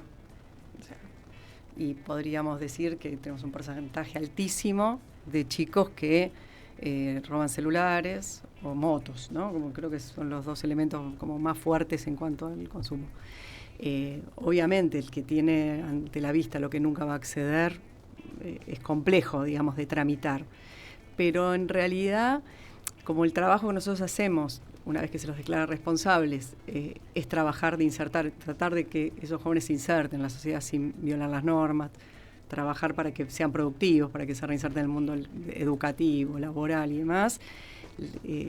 O sea, y podríamos decir que tenemos un porcentaje altísimo de chicos que roban celulares o motos, ¿no? Como creo que son los dos elementos como más fuertes en cuanto al consumo. Obviamente el que tiene ante la vista lo que nunca va a acceder es complejo, digamos, de tramitar, pero en realidad, como el trabajo que nosotros hacemos una vez que se los declara responsables, es trabajar de insertar, tratar de que esos jóvenes se inserten en la sociedad sin violar las normas, trabajar para que sean productivos, para que se reinserten en el mundo educativo, laboral y demás.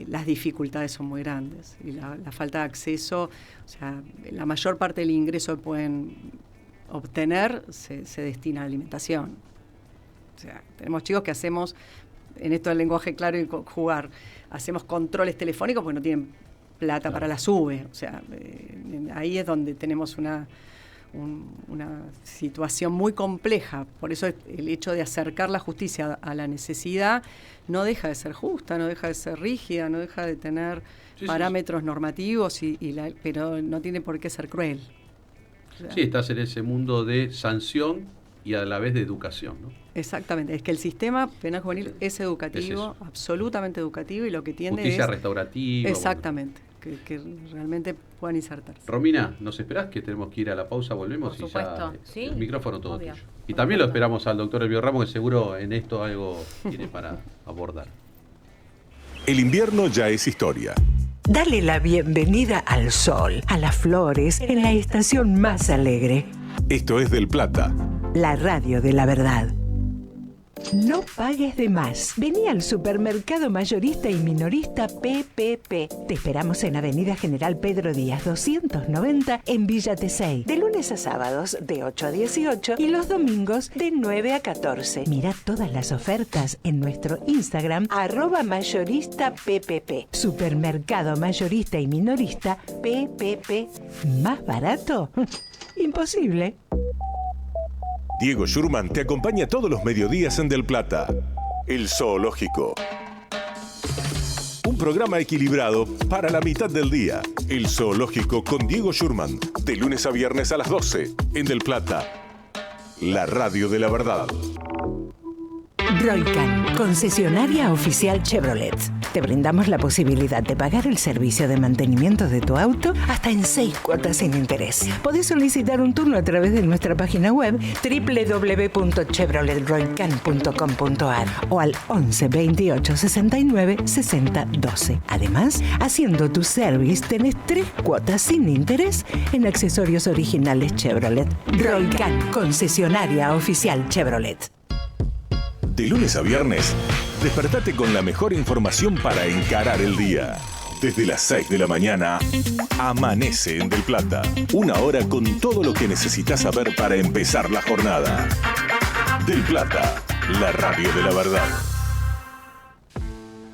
Las dificultades son muy grandes y la falta de acceso, o sea, la mayor parte del ingreso que pueden obtener se destina a la alimentación. O sea, tenemos chicos que hacemos, en esto del lenguaje claro y jugar, hacemos controles telefónicos porque no tienen plata para la SUBE. O sea, ahí es donde tenemos una situación muy compleja. Por eso el hecho de acercar la justicia a la necesidad no deja de ser justa, no deja de ser rígida, no deja de tener parámetros normativos, pero no tiene por qué ser cruel. O sea, estás en ese mundo de sanción y a la vez de educación, ¿no? Exactamente, es que el sistema penal juvenil es educativo, absolutamente educativo, y lo que tiende justicia restaurativa. Exactamente. Que realmente puedan insertarse. Romina, ¿nos esperás que tenemos que ir a la pausa? Volvemos. Por supuesto. Y ya el micrófono todo tuyo. Y también lo esperamos al doctor Elvio Ramos, que seguro en esto algo tiene para abordar. El invierno ya es historia. Dale la bienvenida al sol, a las flores, en la estación más alegre. Esto es Del Plata, la radio de la verdad. No pagues de más. Vení al supermercado mayorista y minorista PPP. Te esperamos en Avenida General Pedro Díaz 290 en Villa Tesey. De lunes a sábados de 8 a 18 y los domingos de 9 a 14. Mirá todas las ofertas en nuestro Instagram @mayoristappp. Supermercado mayorista y minorista PPP. ¿Más barato? Imposible. Diego Schurman te acompaña todos los mediodías en Del Plata. El Zoológico. Un programa equilibrado para la mitad del día. El Zoológico con Diego Schurman. De lunes a viernes a las 12 en Del Plata. La radio de la verdad. Roycan, concesionaria oficial Chevrolet. Te brindamos la posibilidad de pagar el servicio de mantenimiento de tu auto hasta en 6 cuotas sin interés. Podés solicitar un turno a través de nuestra página web www.chevroletroycan.com.ar o al 11 28 69 60 12. Además, haciendo tu service tenés 3 cuotas sin interés en accesorios originales Chevrolet. Roycan, concesionaria oficial Chevrolet. De lunes a viernes, despertate con la mejor información para encarar el día. Desde las 6 de la mañana, amanece en Del Plata. 1 hora con todo lo que necesitas saber para empezar la jornada. Del Plata, la radio de la verdad.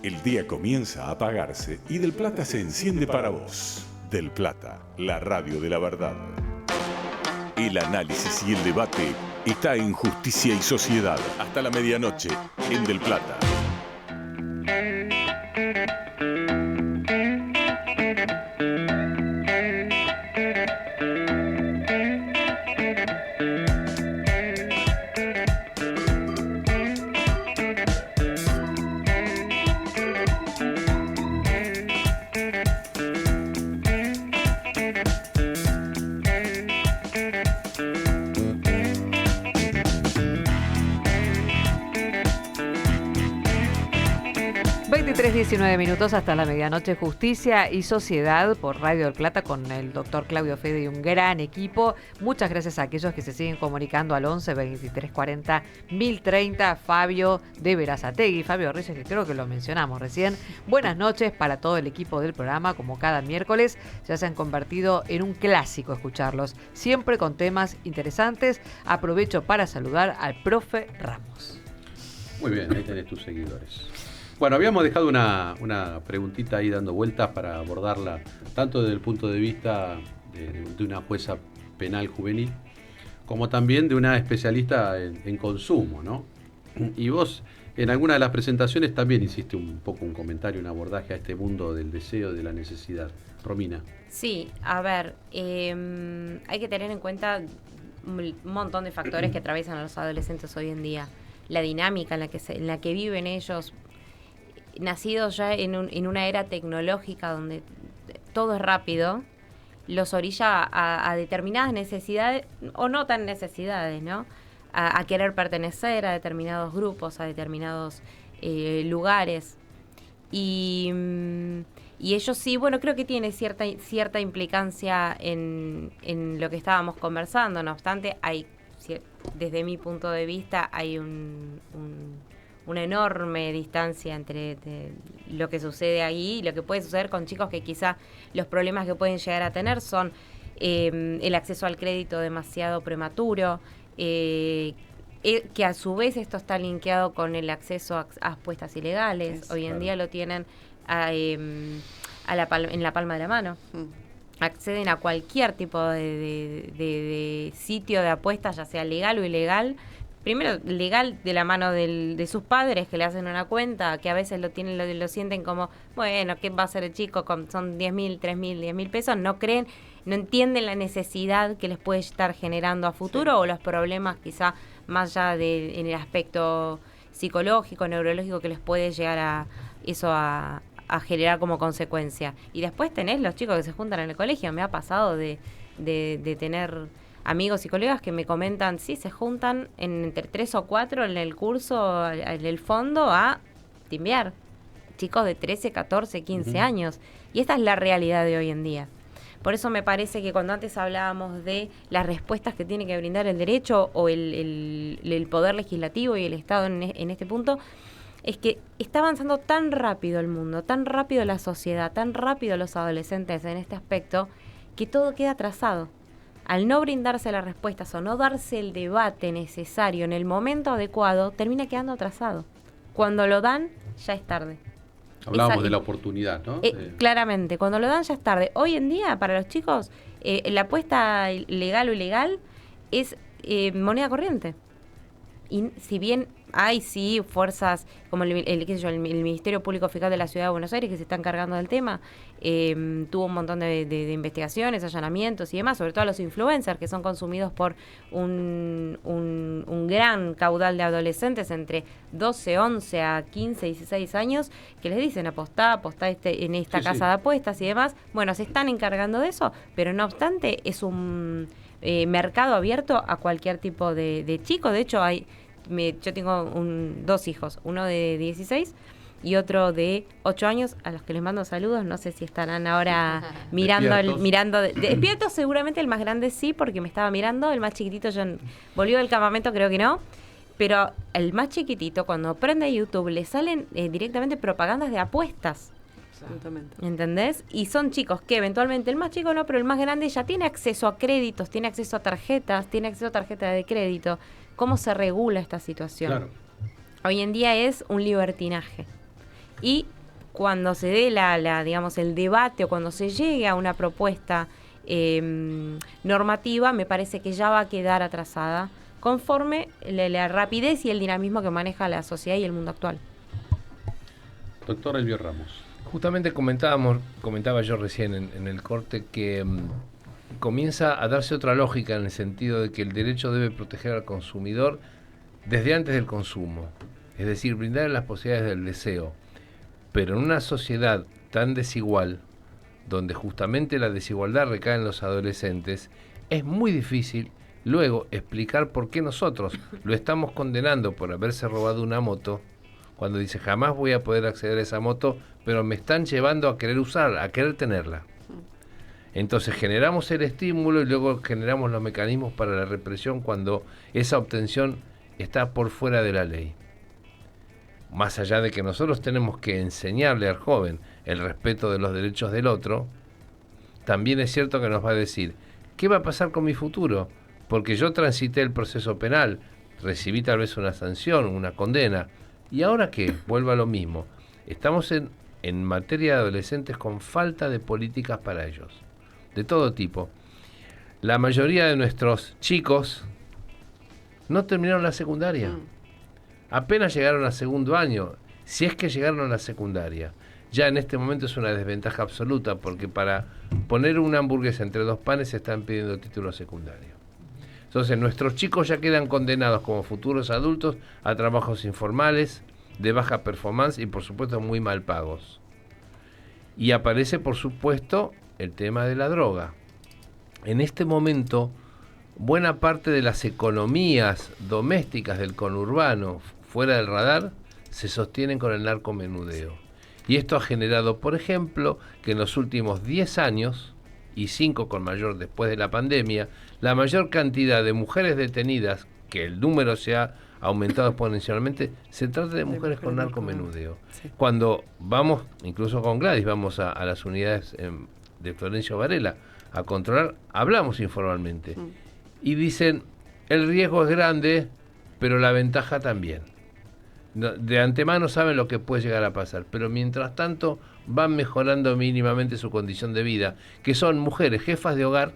El día comienza a apagarse y Del Plata se enciende para vos. Del Plata, la radio de la verdad. El análisis y el debate está en Justicia y Sociedad hasta la medianoche en Del Plata. Tres 19 minutos hasta la medianoche. Justicia y Sociedad por Radio del Plata con el doctor Claudio Fede y un gran equipo. Muchas gracias a aquellos que se siguen comunicando al 11 23 40 1030. Fabio de Berazategui, Fabio Reyes, que creo que lo mencionamos recién. Buenas noches para todo el equipo del programa. Como cada miércoles ya se han convertido en un clásico escucharlos, siempre con temas interesantes. Aprovecho para saludar al profe Ramos. Muy bien, ahí tenés tus seguidores. Bueno, habíamos dejado una preguntita ahí dando vueltas para abordarla tanto desde el punto de vista de una jueza penal juvenil como también de una especialista en consumo, ¿no? Y vos en alguna de las presentaciones también hiciste un poco un comentario, un abordaje a este mundo del deseo, de la necesidad. Romina. Sí, a ver, hay que tener en cuenta un montón de factores que atraviesan a los adolescentes hoy en día. La dinámica en la que viven ellos, nacidos ya en una era tecnológica donde todo es rápido, los orilla a determinadas necesidades, o no tan necesidades, ¿no? A querer pertenecer a determinados grupos, a determinados lugares. Y ellos sí, bueno, creo que tiene cierta implicancia en lo que estábamos conversando. No obstante, desde mi punto de vista, hay una enorme distancia entre lo que sucede ahí y lo que puede suceder con chicos que quizá los problemas que pueden llegar a tener son el acceso al crédito demasiado prematuro, que a su vez esto está linkeado con el acceso a apuestas ilegales. Hoy en día lo tienen en la palma de la mano. Acceden a cualquier tipo de sitio de apuestas, ya sea legal o ilegal. Primero, legal de la mano de sus padres, que le hacen una cuenta, que a veces lo sienten como, bueno, ¿qué va a hacer el chico? Son 10.000, 3.000, 10.000 pesos. No creen, no entienden la necesidad que les puede estar generando a futuro, o los problemas quizá más allá en el aspecto psicológico, neurológico, que les puede llegar a generar como consecuencia. Y después tenés los chicos que se juntan en el colegio. Me ha pasado de tener amigos y colegas que me comentan, sí, se juntan entre 3 o 4 en el curso, en el fondo, a timbear. Chicos de 13, 14, 15 años. Y esta es la realidad de hoy en día. Por eso me parece que cuando antes hablábamos de las respuestas que tiene que brindar el derecho o el poder legislativo y el Estado en este punto, es que está avanzando tan rápido el mundo, tan rápido la sociedad, tan rápido los adolescentes en este aspecto, que todo queda atrasado. Al no brindarse las respuestas o no darse el debate necesario en el momento adecuado, termina quedando atrasado. Cuando lo dan, ya es tarde. Hablábamos de la oportunidad, ¿no? Claramente, cuando lo dan ya es tarde. Hoy en día, para los chicos, la apuesta legal o ilegal es moneda corriente. Y si bien hay fuerzas como el Ministerio Público Fiscal de la Ciudad de Buenos Aires que se están cargando del tema, tuvo un montón de investigaciones, allanamientos y demás, sobre todo a los influencers que son consumidos por un gran caudal de adolescentes entre 12, 11 a 15, 16 años, que les dicen apostá en esta casa de apuestas y demás. Bueno, se están encargando de eso, pero no obstante es un mercado abierto a cualquier tipo de chico. De hecho, yo tengo dos hijos, uno de 16 y otro de 8 años, a los que les mando saludos. No sé si estarán ahora despiertos. Seguramente el más grande sí, porque me estaba mirando. El más chiquitito volvió del campamento, creo que no. Pero el más chiquitito, cuando prende YouTube, le salen directamente propagandas de apuestas. Absolutamente. ¿Entendés? Y son chicos que eventualmente, el más chico no, pero el más grande ya tiene acceso a créditos, tiene acceso a tarjetas, tiene acceso a tarjetas de crédito. ¿Cómo se regula esta situación? Claro. Hoy en día es un libertinaje. Y cuando se dé digamos, el debate o cuando se llegue a una propuesta normativa, me parece que ya va a quedar atrasada conforme la rapidez y el dinamismo que maneja la sociedad y el mundo actual. Doctor Elvio Ramos. Justamente comentaba yo recién en el corte que comienza a darse otra lógica en el sentido de que el derecho debe proteger al consumidor desde antes del consumo, es decir, brindar las posibilidades del deseo. Pero en una sociedad tan desigual, donde justamente la desigualdad recae en los adolescentes, es muy difícil luego explicar por qué nosotros lo estamos condenando por haberse robado una moto, cuando dice jamás voy a poder acceder a esa moto, pero me están llevando a querer usarla, a querer tenerla. Entonces generamos el estímulo y luego generamos los mecanismos para la represión cuando esa obtención está por fuera de la ley. Más allá de que nosotros tenemos que enseñarle al joven el respeto de los derechos del otro, también es cierto que nos va a decir, ¿qué va a pasar con mi futuro? Porque yo transité el proceso penal, recibí tal vez una sanción, una condena, ¿y ahora qué? Vuelvo a lo mismo. Estamos en materia de adolescentes con falta de políticas para ellos, de todo tipo. La mayoría de nuestros chicos no terminaron la secundaria. Apenas llegaron al segundo año, si es que llegaron a la secundaria. Ya en este momento es una desventaja absoluta, porque para poner una hamburguesa entre dos panes se están pidiendo título secundario. Entonces nuestros chicos ya quedan condenados como futuros adultos a trabajos informales, de baja performance y por supuesto muy mal pagos. Y aparece por supuesto el tema de la droga. En este momento, buena parte de las economías domésticas del conurbano fuera del radar se sostienen con el narcomenudeo. Y esto ha generado, por ejemplo, que en los últimos 10 años, y 5 con mayor después de la pandemia, la mayor cantidad de mujeres detenidas, que el número se ha aumentado exponencialmente, se trata de mujeres con narcomenudeo. Sí. Cuando vamos, incluso con Gladys, vamos a las unidades de Florencio Varela a controlar, hablamos informalmente. Y dicen, el riesgo es grande, pero la ventaja también. De antemano saben lo que puede llegar a pasar, pero mientras tanto van mejorando mínimamente su condición de vida, que son mujeres jefas de hogar,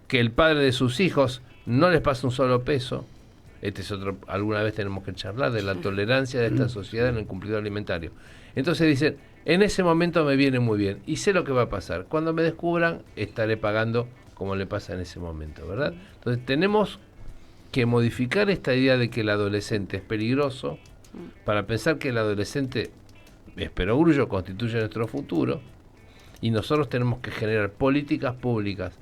que el padre de sus hijos no les pasa un solo peso. Este es otro, alguna vez tenemos que charlar de la tolerancia de esta sociedad en el cumplidor alimentario. Entonces dicen, en ese momento me viene muy bien y sé lo que va a pasar. Cuando me descubran, estaré pagando como le pasa en ese momento, ¿verdad? Entonces tenemos que modificar esta idea de que el adolescente es peligroso para pensar que el adolescente es perogrullo, constituye nuestro futuro, y nosotros tenemos que generar políticas públicas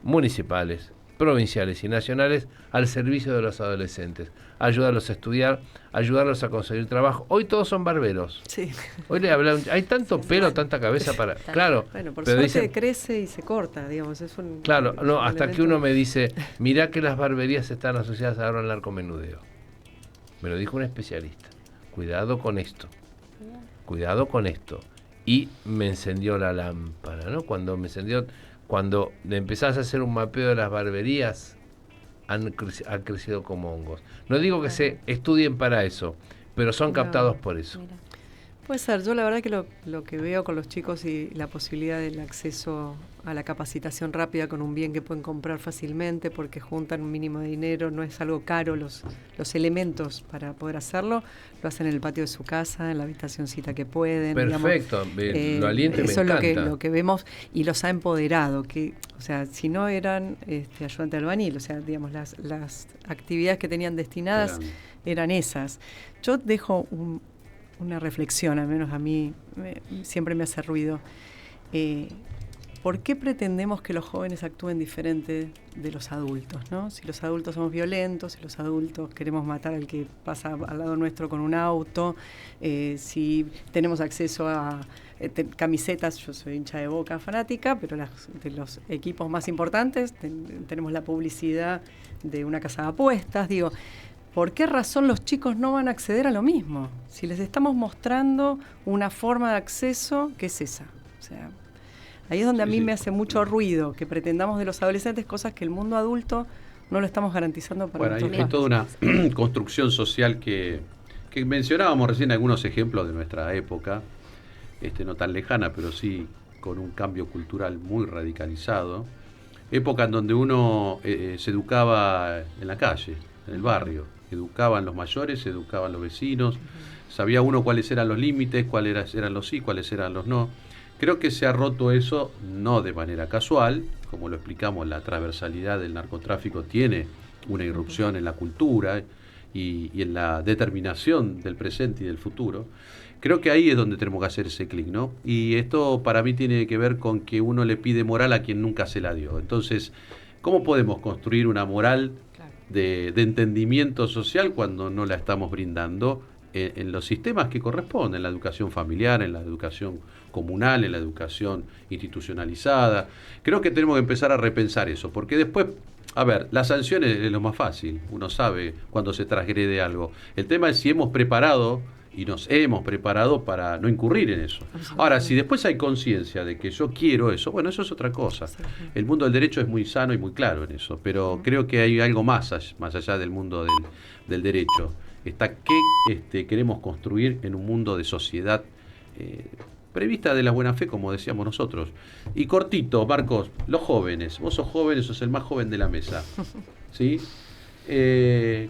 municipales, provinciales y nacionales al servicio de los adolescentes, ayudarlos a estudiar, ayudarlos a conseguir trabajo. Hoy todos son barberos. Sí. Hoy le hablan, hay tanto pelo, tanta cabeza para... Claro. Bueno, por suerte dicen, crece y se corta, digamos. Es un, claro, no, hasta que uno me dice, mirá que las barberías están asociadas ahora al narcomenudeo. Me lo dijo un especialista. Cuidado con esto. Cuidado con esto. Y me encendió la lámpara, ¿no? Cuando empezás a hacer un mapeo de las barberías, han crecido como hongos. No digo que se estudien para eso, pero son captados por eso. Puede ser. Yo la verdad que lo que veo con los chicos y la posibilidad del acceso a la capacitación rápida con un bien que pueden comprar fácilmente porque juntan un mínimo de dinero, no es algo caro los elementos para poder hacerlo, lo hacen en el patio de su casa, en la habitacioncita que pueden. Perfecto, lo aliento y me encanta. Eso es lo que vemos y los ha empoderado, que, o sea, si no eran ayudante albañil, o sea, digamos, las actividades que tenían destinadas eran esas. Yo dejo una reflexión, al menos a mí siempre me hace ruido. ¿Por qué pretendemos que los jóvenes actúen diferente de los adultos, ¿no? Si los adultos somos violentos, si los adultos queremos matar al que pasa al lado nuestro con un auto, si tenemos acceso a camisetas, yo soy hincha de Boca fanática, pero de los equipos más importantes tenemos la publicidad de una casa de apuestas, digo, ¿por qué razón los chicos no van a acceder a lo mismo? Si les estamos mostrando una forma de acceso, ¿qué es esa? O sea, ahí es donde a mí me hace mucho ruido que pretendamos de los adolescentes cosas que el mundo adulto no lo estamos garantizando para nuestros hijos. Hay toda una construcción social que mencionábamos recién algunos ejemplos de nuestra época, no tan lejana, pero sí con un cambio cultural muy radicalizado. Época en donde uno se educaba en la calle, en el barrio. Educaban los mayores, educaban los vecinos, sabía uno cuáles eran los límites, cuáles eran los sí, cuáles eran los no. Creo que se ha roto eso, no de manera casual, como lo explicamos, la transversalidad del narcotráfico tiene una irrupción en la cultura y en la determinación del presente y del futuro. Creo que ahí es donde tenemos que hacer ese clic, ¿no? Y esto para mí tiene que ver con que uno le pide moral a quien nunca se la dio. Entonces, ¿cómo podemos construir una moral de entendimiento social cuando no la estamos brindando en los sistemas que corresponden, en la educación familiar, en la educación comunal, en la educación institucionalizada? Creo que tenemos que empezar a repensar eso, porque después, a ver, las sanciones es lo más fácil, uno sabe cuando se transgrede algo. El tema es si hemos preparado y nos hemos preparado para no incurrir en eso. Ahora, si después hay conciencia de que yo quiero eso, bueno, eso es otra cosa. El mundo del derecho es muy sano y muy claro en eso, pero creo que hay algo más allá del mundo del derecho. Está qué queremos construir en un mundo de sociedad prevista de la buena fe, como decíamos nosotros. Y cortito, Marcos, los jóvenes. Vos sos joven, sos el más joven de la mesa. ¿Sí?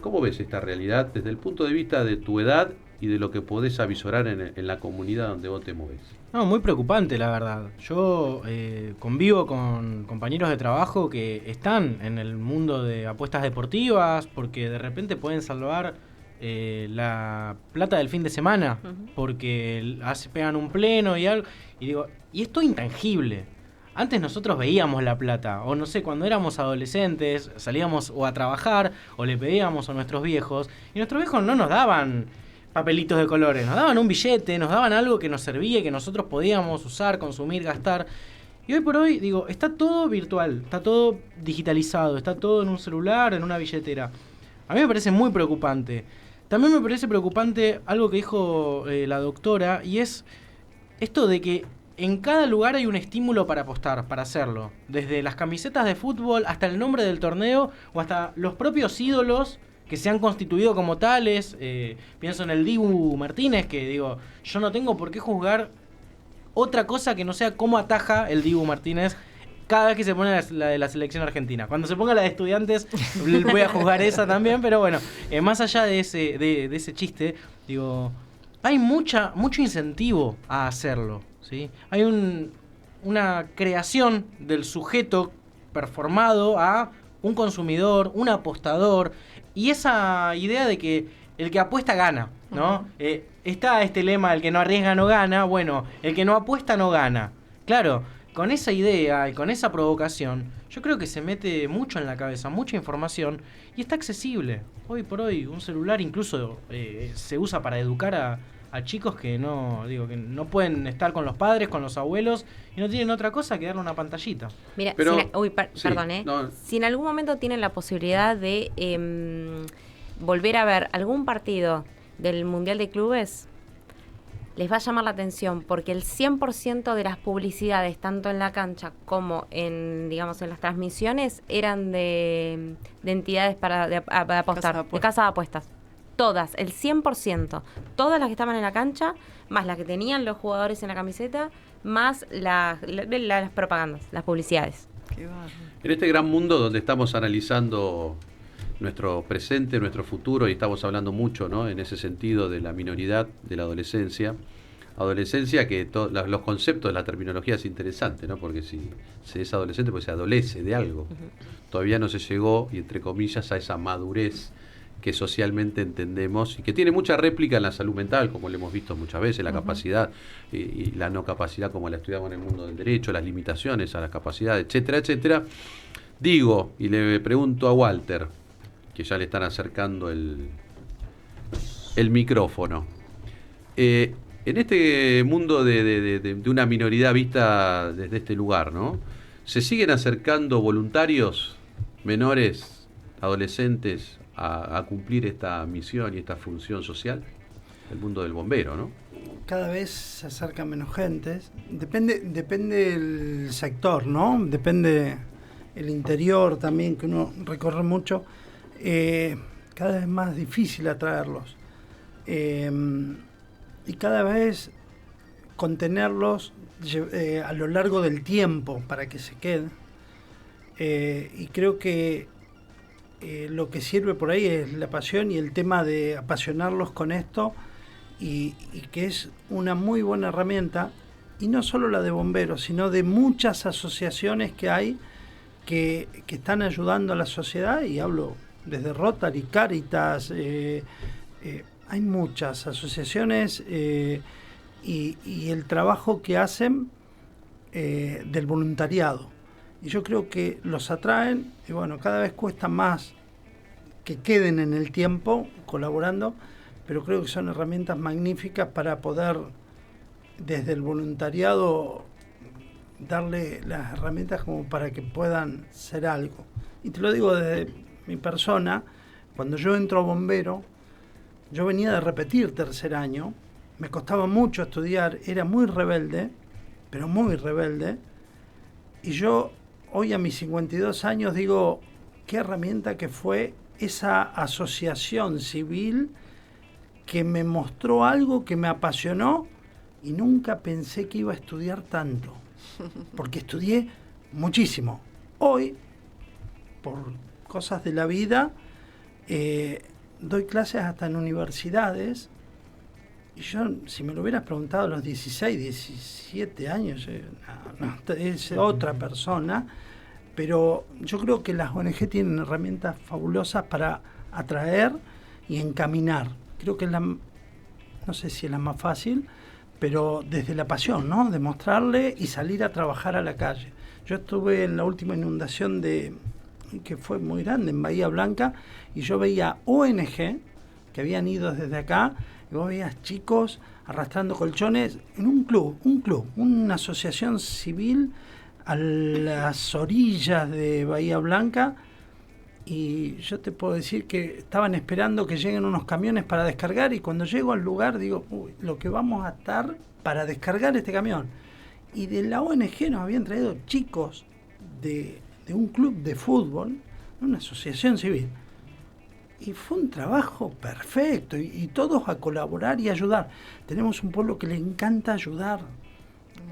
¿Cómo ves esta realidad desde el punto de vista de tu edad y de lo que podés avisorar en la comunidad donde vos te mueves? No, muy preocupante, la verdad. Yo convivo con compañeros de trabajo que están en el mundo de apuestas deportivas porque de repente pueden salvar la plata del fin de semana porque pegan un pleno y algo. Y digo, y esto es intangible. Antes nosotros veíamos la plata, o no sé, cuando éramos adolescentes, salíamos o a trabajar, o le pedíamos a nuestros viejos, y nuestros viejos no nos daban papelitos de colores, nos daban un billete, nos daban algo que nos servía y que nosotros podíamos usar, consumir, gastar. Y hoy por hoy, digo, está todo virtual, está todo digitalizado, está todo en un celular, en una billetera. A mí me parece muy preocupante. También me parece preocupante algo que dijo la doctora, y es esto de que en cada lugar hay un estímulo para apostar, para hacerlo. Desde las camisetas de fútbol hasta el nombre del torneo o hasta los propios ídolos que se han constituido como tales. Pienso en el Dibu Martínez, que digo, yo no tengo por qué juzgar otra cosa que no sea cómo ataja el Dibu Martínez cada vez que se pone la de la selección argentina. Cuando se ponga la de Estudiantes voy a juzgar esa también, pero bueno, más allá de ese chiste, digo, hay mucho incentivo a hacerlo, ¿sí? Hay una creación del sujeto performado a un consumidor, un apostador, y esa idea de que el que apuesta gana, ¿no? Está este lema, el que no arriesga no gana. Bueno, el que no apuesta no gana. Claro, con esa idea y con esa provocación, yo creo que se mete mucho en la cabeza, mucha información, y está accesible. Hoy por hoy, un celular incluso se usa para educar a chicos que no pueden estar con los padres, con los abuelos, y no tienen otra cosa que darle una pantallita. Mira, pero, perdón, si en algún momento tienen la posibilidad de volver a ver algún partido del Mundial de Clubes, les va a llamar la atención, porque el 100% de las publicidades, tanto en la cancha como en las transmisiones, eran de entidades para apostar, de casa de apuestas. todas, el 100%, todas las que estaban en la cancha, más las que tenían los jugadores en la camiseta, más las propagandas, las publicidades. Qué bárbaro. En este gran mundo donde estamos analizando nuestro presente, nuestro futuro, y estamos hablando mucho, ¿no?, en ese sentido de la minoridad, de la adolescencia que los conceptos, la terminología es interesante, ¿no?, porque si se es adolescente pues se adolece de algo. Todavía no se llegó, y entre comillas, a esa madurez que socialmente entendemos y que tiene mucha réplica en la salud mental, como lo hemos visto muchas veces, la capacidad y la no capacidad, como la estudiamos en el mundo del derecho, las limitaciones a la capacidad, etcétera, etcétera. Digo, y le pregunto a Walter, que ya le están acercando el micrófono. En este mundo de una minoridad vista desde este lugar, ¿no?, ¿se siguen acercando voluntarios menores, adolescentes, a cumplir esta misión y esta función social? El mundo del bombero, ¿no? Cada vez se acerca menos gente. Depende del sector, ¿no? Depende el interior también, que uno recorre mucho. Cada vez más difícil atraerlos. Y cada vez contenerlos a lo largo del tiempo para que se queden. Y creo que lo que sirve por ahí es la pasión y el tema de apasionarlos con esto, y que es una muy buena herramienta, y no solo la de bomberos, sino de muchas asociaciones que hay que están ayudando a la sociedad, y hablo desde Rotary, Cáritas, hay muchas asociaciones, y el trabajo que hacen del voluntariado. Y yo creo que los atraen, y bueno, cada vez cuesta más que queden en el tiempo colaborando, pero creo que son herramientas magníficas para poder, desde el voluntariado, darle las herramientas como para que puedan ser algo. Y te lo digo desde mi persona, cuando yo entro a bombero, yo venía de repetir tercer año, me costaba mucho estudiar, era muy rebelde, pero muy rebelde, y yo hoy a mis 52 años digo, qué herramienta que fue esa asociación civil que me mostró algo que me apasionó, y nunca pensé que iba a estudiar tanto, porque estudié muchísimo. Hoy, por cosas de la vida, doy clases hasta en universidades, y yo, si me lo hubieras preguntado a los 16, 17 años, es otra persona, pero yo creo que las ONG tienen herramientas fabulosas para atraer y encaminar. Creo que es no sé si es la más fácil, pero desde la pasión, ¿no?, de mostrarle y salir a trabajar a la calle. Yo estuve en la última inundación que fue muy grande, en Bahía Blanca, y yo veía ONG que habían ido desde acá, y vos veías chicos arrastrando colchones en un club, una asociación civil a las orillas de Bahía Blanca, y yo te puedo decir que estaban esperando que lleguen unos camiones para descargar, y cuando llego al lugar digo, uy, lo que vamos a estar para descargar este camión. Y de la ONG nos habían traído chicos de un club de fútbol, una asociación civil. Y fue un trabajo perfecto, y todos a colaborar y ayudar. Tenemos un pueblo que le encanta ayudar.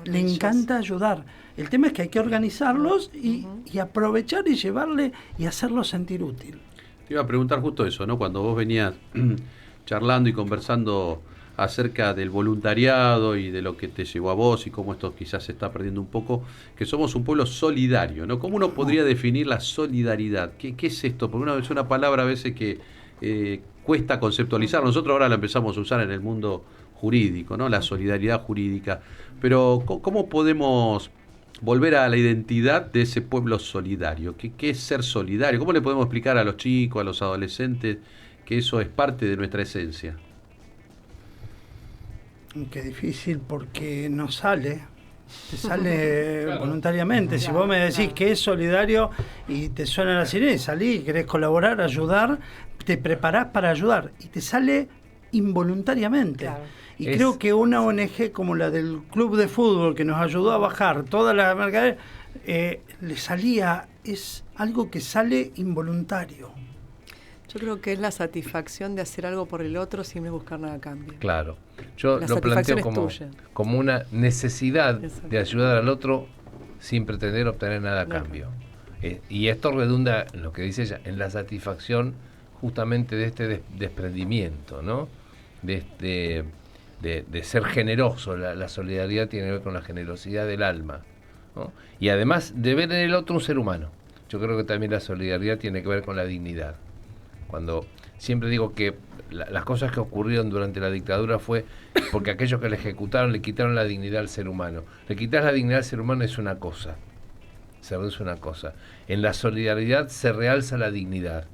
Le encanta ayudar. El tema es que hay que organizarlos y aprovechar y llevarle y hacerlos sentir útil. Te iba a preguntar justo eso, ¿no? Cuando vos venías charlando y conversando acerca del voluntariado y de lo que te llevó a vos y cómo esto quizás se está perdiendo un poco, que somos un pueblo solidario, ¿no? ¿Cómo uno podría definir la solidaridad? ¿Qué es esto? Porque es una palabra a veces que cuesta conceptualizar. Nosotros ahora la empezamos a usar en el mundo jurídico, ¿no? La solidaridad jurídica. Pero ¿cómo podemos volver a la identidad de ese pueblo solidario? ¿Qué es ser solidario? ¿Cómo le podemos explicar a los chicos, a los adolescentes, que eso es parte de nuestra esencia? Qué difícil, porque no sale. Te sale claro, voluntariamente. Si vos me decís que es solidario y te suena la sirena y salís, querés colaborar, ayudar, te preparás para ayudar y te sale involuntariamente. Claro. Y creo que una ONG como la del club de fútbol, que nos ayudó a bajar toda la mercadería, le salía, es algo que sale involuntario. Yo creo que es la satisfacción de hacer algo por el otro sin buscar nada a cambio. Claro. Yo La lo planteo satisfacción es como una necesidad Exacto. de ayudar al otro sin pretender obtener nada a Claro. cambio. Y esto redunda en lo que dice ella, en la satisfacción justamente de este desprendimiento, ¿no? De ser generoso. La solidaridad tiene que ver con la generosidad del alma, ¿no? Y además de ver en el otro un ser humano. Yo creo que también la solidaridad tiene que ver con la dignidad. Cuando siempre digo que las cosas que ocurrieron durante la dictadura fue porque aquellos que le ejecutaron le quitaron la dignidad al ser humano. Le quitar la dignidad al ser humano es una cosa, se reduce una cosa. En la solidaridad se realza la dignidad.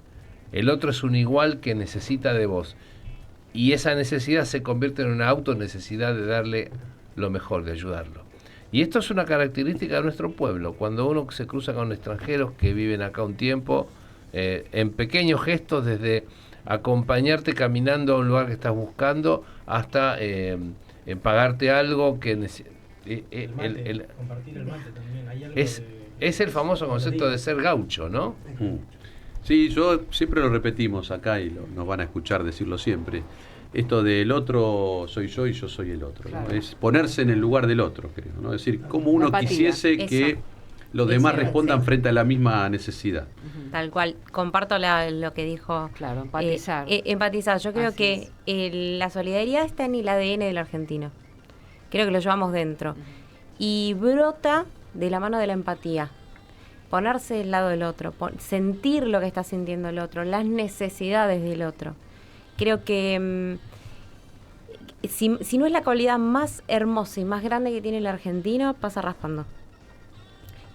El otro es un igual que necesita de vos. Y esa necesidad se convierte en una autonecesidad de darle lo mejor, de ayudarlo. Y esto es una característica de nuestro pueblo. Cuando uno se cruza con extranjeros que viven acá un tiempo, en pequeños gestos, desde acompañarte caminando a un lugar que estás buscando hasta en pagarte algo que compartir el mate también. Hay algo es el famoso concepto de ser gaucho, ¿no? Sí, yo siempre lo repetimos acá y nos van a escuchar decirlo siempre. Esto del otro soy yo y yo soy el otro, ¿no? Es ponerse en el lugar del otro, creo, ¿no? Es decir, cómo uno quisiese que los demás respondan frente a la misma necesidad. Tal cual, comparto lo que dijo. Claro, empatizar. Empatizar. Yo creo que la solidaridad está en el ADN del argentino. Creo que lo llevamos dentro. Y brota de la mano de la empatía. Ponerse del lado del otro, sentir lo que está sintiendo el otro, las necesidades del otro. Creo que si no es la cualidad más hermosa y más grande que tiene el argentino, pasa raspando.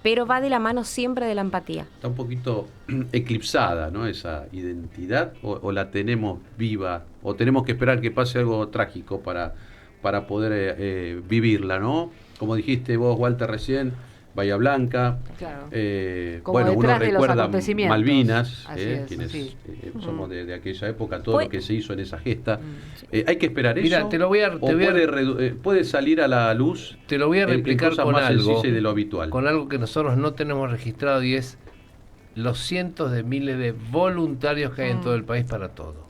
Pero va de la mano siempre de la empatía. Está un poquito eclipsada, ¿no? Esa identidad, o la tenemos viva, o tenemos que esperar que pase algo trágico para poder vivirla, ¿no? Como dijiste vos, Walter, recién, Bahía Blanca. Claro. Bueno, uno recuerda Malvinas, es, quienes sí. somos de aquella época, todo lo que se hizo en esa gesta. ¿Hay que esperar eso? Mira, puede salir a la luz. Te lo voy a replicar con más algo, de lo habitual. Con algo que nosotros no tenemos registrado, y es los cientos de miles de voluntarios que hay en todo el país para todo.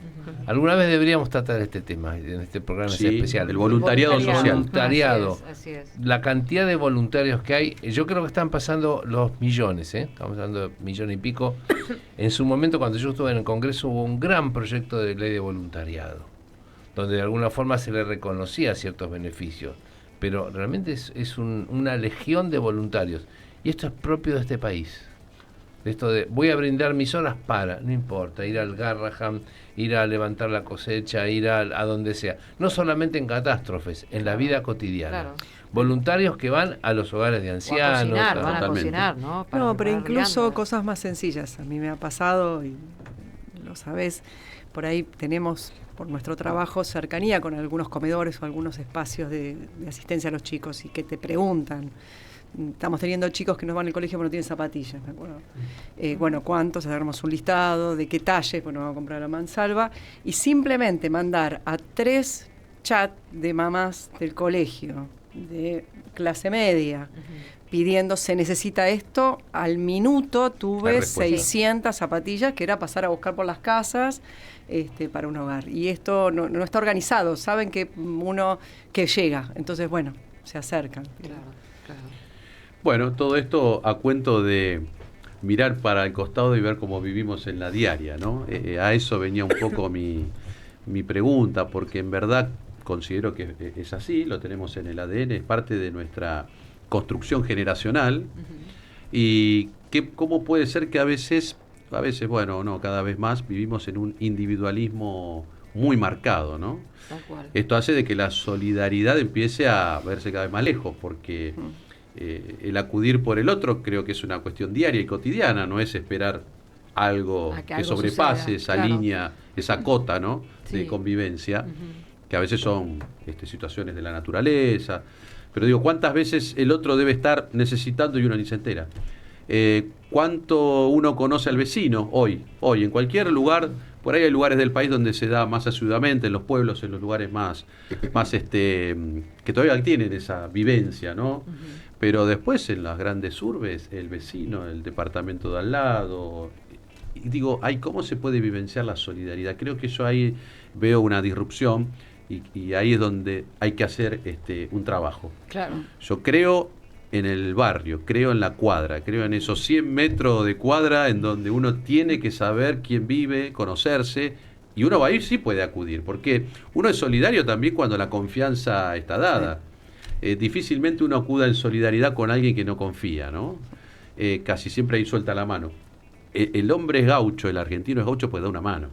Alguna vez deberíamos tratar este tema en este programa especial. El voluntariado social. Voluntariado. Así es. La cantidad de voluntarios que hay, yo creo que están pasando los millones, estamos hablando de 1,5 millones. En su momento, cuando yo estuve en el Congreso, hubo un gran proyecto de ley de voluntariado, donde de alguna forma se le reconocía ciertos beneficios, pero realmente es una legión de voluntarios, y esto es propio de este país. Esto de voy a brindar mis horas para, no importa, ir al Garrahan, ir a levantar la cosecha, ir a donde sea. No solamente en catástrofes, en la vida cotidiana. Claro. Voluntarios que van a los hogares de ancianos. Van a cocinar, ¿no? No, pero incluso cosas más sencillas. A mí me ha pasado, y lo sabés, por ahí tenemos, por nuestro trabajo, cercanía con algunos comedores o algunos espacios de asistencia a los chicos, y que te preguntan. Estamos teniendo chicos que nos van al colegio pero no tienen zapatillas, me acuerdo. Bueno, ¿cuántos? Hagamos un listado de qué talle, bueno, vamos a comprar la mansalva, y simplemente mandar a 3 chats de mamás del colegio, de clase media, pidiendo se necesita esto, al minuto tuve 600 zapatillas, que era pasar a buscar por las casas para un hogar. Y esto no está organizado, saben que uno que llega, entonces bueno, se acercan. Claro. Bueno, todo esto a cuento de mirar para el costado y ver cómo vivimos en la diaria, ¿no? A eso venía un poco mi pregunta, porque en verdad considero que es así, lo tenemos en el ADN, es parte de nuestra construcción generacional. Y cómo puede ser que a veces, bueno, no, cada vez más vivimos en un individualismo muy marcado, ¿no? Tal cual. Esto hace de que la solidaridad empiece a verse cada vez más lejos, porque el acudir por el otro creo que es una cuestión diaria y cotidiana, no es esperar algo que sobrepase esa línea, esa cota, ¿no? De convivencia, que a veces son situaciones de la naturaleza. Pero digo, ¿cuántas veces el otro debe estar necesitando y uno ni se entera? ¿Cuánto uno conoce al vecino hoy? En cualquier lugar, por ahí hay lugares del país donde se da más asiduamente, en los pueblos, en los lugares más que todavía tienen esa vivencia, ¿no? Pero después en las grandes urbes, el vecino, el departamento de al lado, digo, ¿cómo se puede vivenciar la solidaridad? Creo que yo ahí veo una disrupción y ahí es donde hay que hacer un trabajo. Claro. Yo creo en el barrio, creo en la cuadra, creo en esos 100 metros de cuadra en donde uno tiene que saber quién vive, conocerse, y uno va a ir, sí puede acudir, porque uno es solidario también cuando la confianza está dada. Sí. Difícilmente uno acuda en solidaridad con alguien que no confía, ¿no? Casi siempre ahí suelta la mano. El hombre es gaucho, el argentino es gaucho, pues da una mano.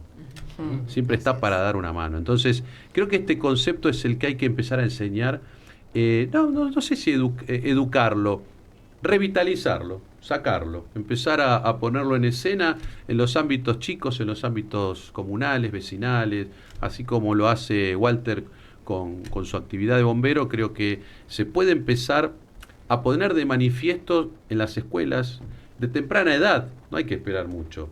Siempre está para dar una mano. Entonces, creo que este concepto es el que hay que empezar a enseñar. No sé si educarlo, revitalizarlo, sacarlo, empezar a ponerlo en escena en los ámbitos chicos, en los ámbitos comunales, vecinales, así como lo hace Walter con su actividad de bombero. Creo que se puede empezar a poner de manifiesto en las escuelas de temprana edad, no hay que esperar mucho.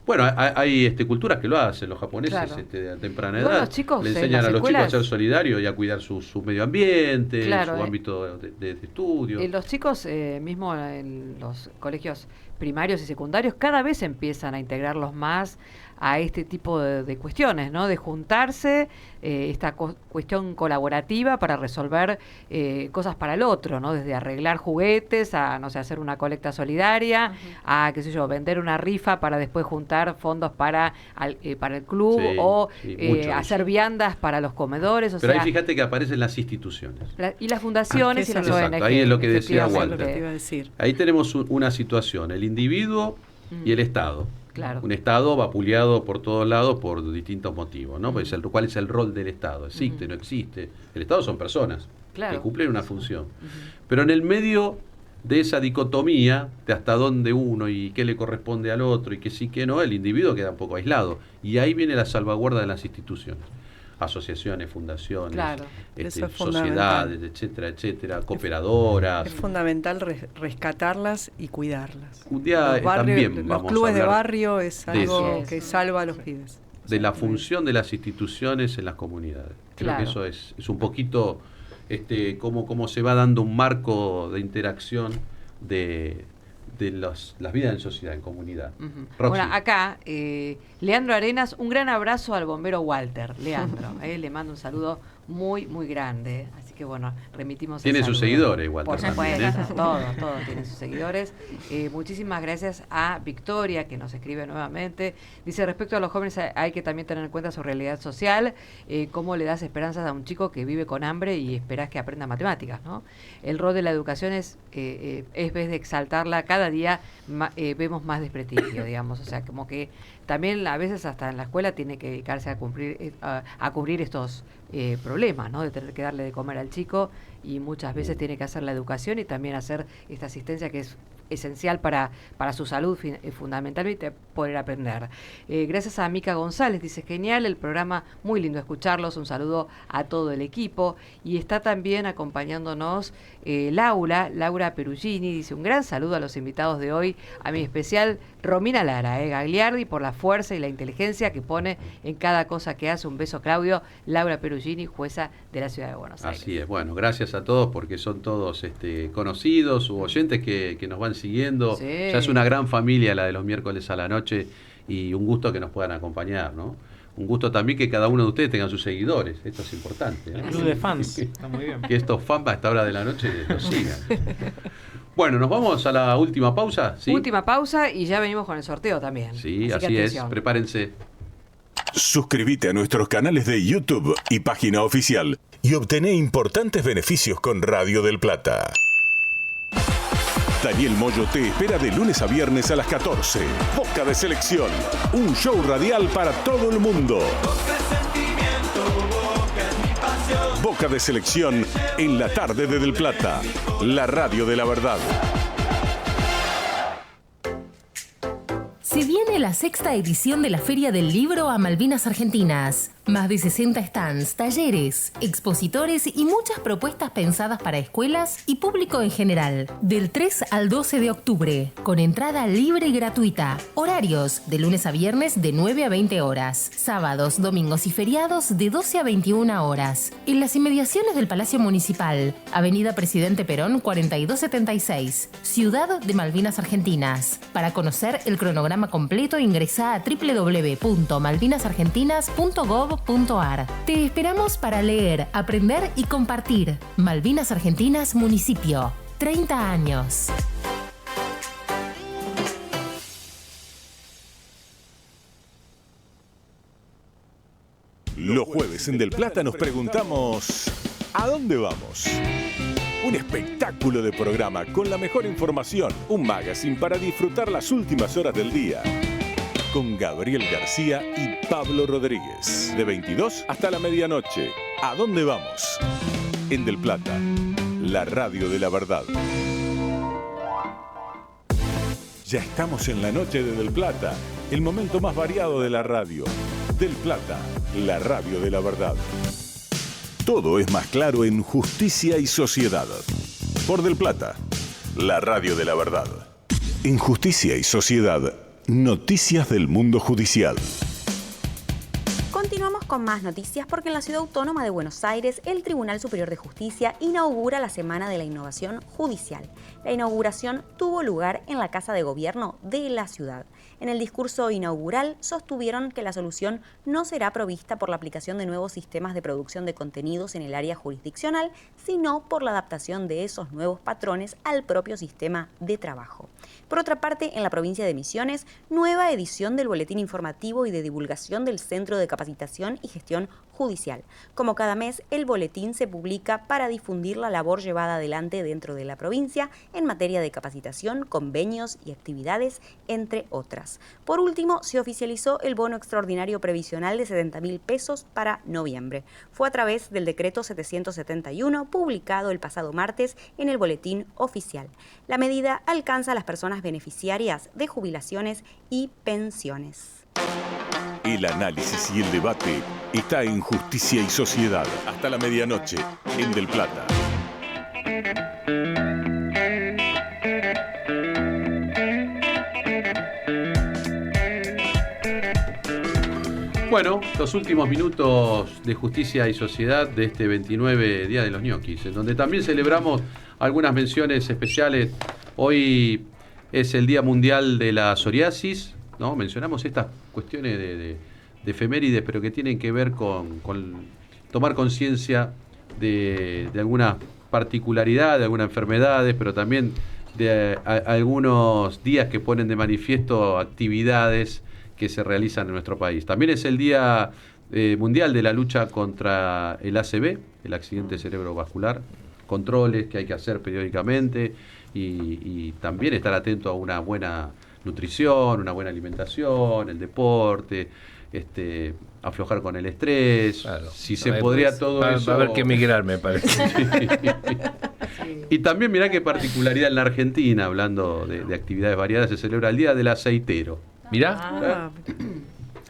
Bueno, hay culturas que lo hacen, los japoneses, claro, a temprana edad. Chicos, le enseñan a los chicos a ser solidarios y a cuidar su medio ambiente, claro, su ámbito de estudio. Los chicos, mismo en los colegios primarios y secundarios, cada vez empiezan a integrarlos más a este tipo de cuestiones, ¿no? De juntarse, esta cuestión colaborativa para resolver cosas para el otro, ¿no? Desde arreglar juguetes a, no sé, hacer una colecta solidaria, a, qué sé yo, vender una rifa para después juntar fondos para el club, hacer viandas para los comedores. Pero ahí fíjate que aparecen las instituciones. Y las fundaciones y las ONG. Ahí es lo que decía Walter. Ahí tenemos una situación, el individuo y el Estado. Claro. Un Estado vapuleado por todos lados por distintos motivos, ¿no? Pues ¿cuál es el rol del Estado? ¿Existe, no existe? El Estado son personas que cumplen una función. Pero en el medio de esa dicotomía de hasta dónde uno y qué le corresponde al otro y qué sí, qué no, el individuo queda un poco aislado. Y ahí viene la salvaguarda de las instituciones. Asociaciones, fundaciones, sociedades, etcétera, etcétera, cooperadoras. Es fundamental rescatarlas y cuidarlas. Un día también los clubes de barrio es algo que salva a los pibes. De la función de las instituciones en las comunidades. Creo que eso es un poquito cómo se va dando un marco de interacción de las vidas en sociedad, en comunidad. Bueno, acá, Leandro Arenas, un gran abrazo al bombero Walter. Leandro, le mando un saludo muy, muy grande. Así que bueno, remitimos. Tiene sus seguidores, Walter. Por supuesto, todos tienen sus seguidores. Muchísimas gracias a Victoria, que nos escribe nuevamente. Dice, respecto a los jóvenes, hay que también tener en cuenta su realidad social. Cómo le das esperanzas a un chico que vive con hambre y esperas que aprenda matemáticas, ¿no? El rol de la educación es vez de exaltarla, cada día vemos más desprestigio, digamos. O sea, como que también a veces hasta en la escuela tiene que dedicarse a cubrir estos problemas, ¿no? De tener que darle de comer al chico, y muchas veces tiene que hacer la educación y también hacer esta asistencia que es esencial para su salud, fundamentalmente poder aprender. Gracias a Mica González, dice, genial el programa, muy lindo escucharlos, un saludo a todo el equipo. Y está también acompañándonos Laura Perugini, dice, un gran saludo a los invitados de hoy, a mi especial Romina Lara, Gagliardi, por la fuerza y la inteligencia que pone en cada cosa que hace. Un beso, Claudio. Laura Perugini, jueza de la Ciudad de Buenos Aires. Así es, bueno, gracias a todos porque son todos conocidos u oyentes que nos van siguiendo. Sí. Ya es una gran familia la de los miércoles a la noche, y un gusto que nos puedan acompañar, ¿no? Un gusto también que cada uno de ustedes tengan sus seguidores. Esto es importante, ¿no? El club de fans. Está muy bien. Que estos fans a esta hora de la noche los sigan. Bueno, nos vamos a la última pausa. ¿Sí? Última pausa y ya venimos con el sorteo también. Sí, así es. Prepárense. Suscríbete a nuestros canales de YouTube y página oficial y obtené importantes beneficios con Radio del Plata. Daniel Moyo te espera de lunes a viernes a las 14. Boca de Selección, un show radial para todo el mundo. Boca de Selección en la tarde de Del Plata, la radio de la verdad. Se viene la 6ª edición de la Feria del Libro a Malvinas Argentinas. Más de 60 stands, talleres, expositores y muchas propuestas pensadas para escuelas y público en general. Del 3 al 12 de octubre, con entrada libre y gratuita. Horarios, de lunes a viernes de 9 a 20 horas. Sábados, domingos y feriados de 12 a 21 horas. En las inmediaciones del Palacio Municipal, Avenida Presidente Perón 4276, Ciudad de Malvinas Argentinas. Para conocer el cronograma programa completo ingresa a www.malvinasargentinas.gov.ar. Te esperamos para leer, aprender y compartir. Malvinas Argentinas Municipio. 30 años. Los jueves en Del Plata nos preguntamos, ¿a dónde vamos? Un espectáculo de programa con la mejor información, un magazine para disfrutar las últimas horas del día. Con Gabriel García y Pablo Rodríguez, de 22 hasta la medianoche. ¿A dónde vamos? En Del Plata, la radio de la verdad. Ya estamos en la noche de Del Plata, el momento más variado de la radio. Del Plata, la radio de la verdad. Todo es más claro en Justicia y Sociedad. Por Del Plata, la radio de la verdad. En Justicia y Sociedad, noticias del mundo judicial. Continuamos con más noticias porque en la Ciudad Autónoma de Buenos Aires el Tribunal Superior de Justicia inaugura la Semana de la Innovación Judicial. La inauguración tuvo lugar en la Casa de Gobierno de la ciudad. En el discurso inaugural sostuvieron que la solución no será provista por la aplicación de nuevos sistemas de producción de contenidos en el área jurisdiccional, sino por la adaptación de esos nuevos patrones al propio sistema de trabajo. Por otra parte, en la provincia de Misiones, nueva edición del Boletín Informativo y de Divulgación del Centro de Capacitación y Gestión Judicial. Como cada mes, el boletín se publica para difundir la labor llevada adelante dentro de la provincia en materia de capacitación, convenios y actividades, entre otras. Por último, se oficializó el bono extraordinario previsional de 70.000 pesos para noviembre. Fue a través del decreto 771, publicado el pasado martes en el Boletín Oficial. La medida alcanza a las personas beneficiarias de jubilaciones y pensiones. El análisis y el debate está en Justicia y Sociedad. Hasta la medianoche, en Del Plata. Bueno, los últimos minutos de Justicia y Sociedad de este 29 Día de los Ñoquis, en donde también celebramos algunas menciones especiales. Hoy es el Día Mundial de la Psoriasis, ¿no? Mencionamos estas cuestiones de efemérides, pero que tienen que ver con tomar conciencia de alguna particularidad, de algunas enfermedades, pero también de algunos días que ponen de manifiesto actividades que se realizan en nuestro país. También es el Día Mundial de la lucha contra el ACV, el accidente cerebrovascular, controles que hay que hacer periódicamente y también estar atento a una buena nutrición, una buena alimentación, el deporte, aflojar con el estrés. Claro. Si se podría todo eso... Va a haber que emigrar, me parece. Y también mirá qué particularidad en la Argentina, hablando de actividades variadas, se celebra el Día del Aceitero. Mirá.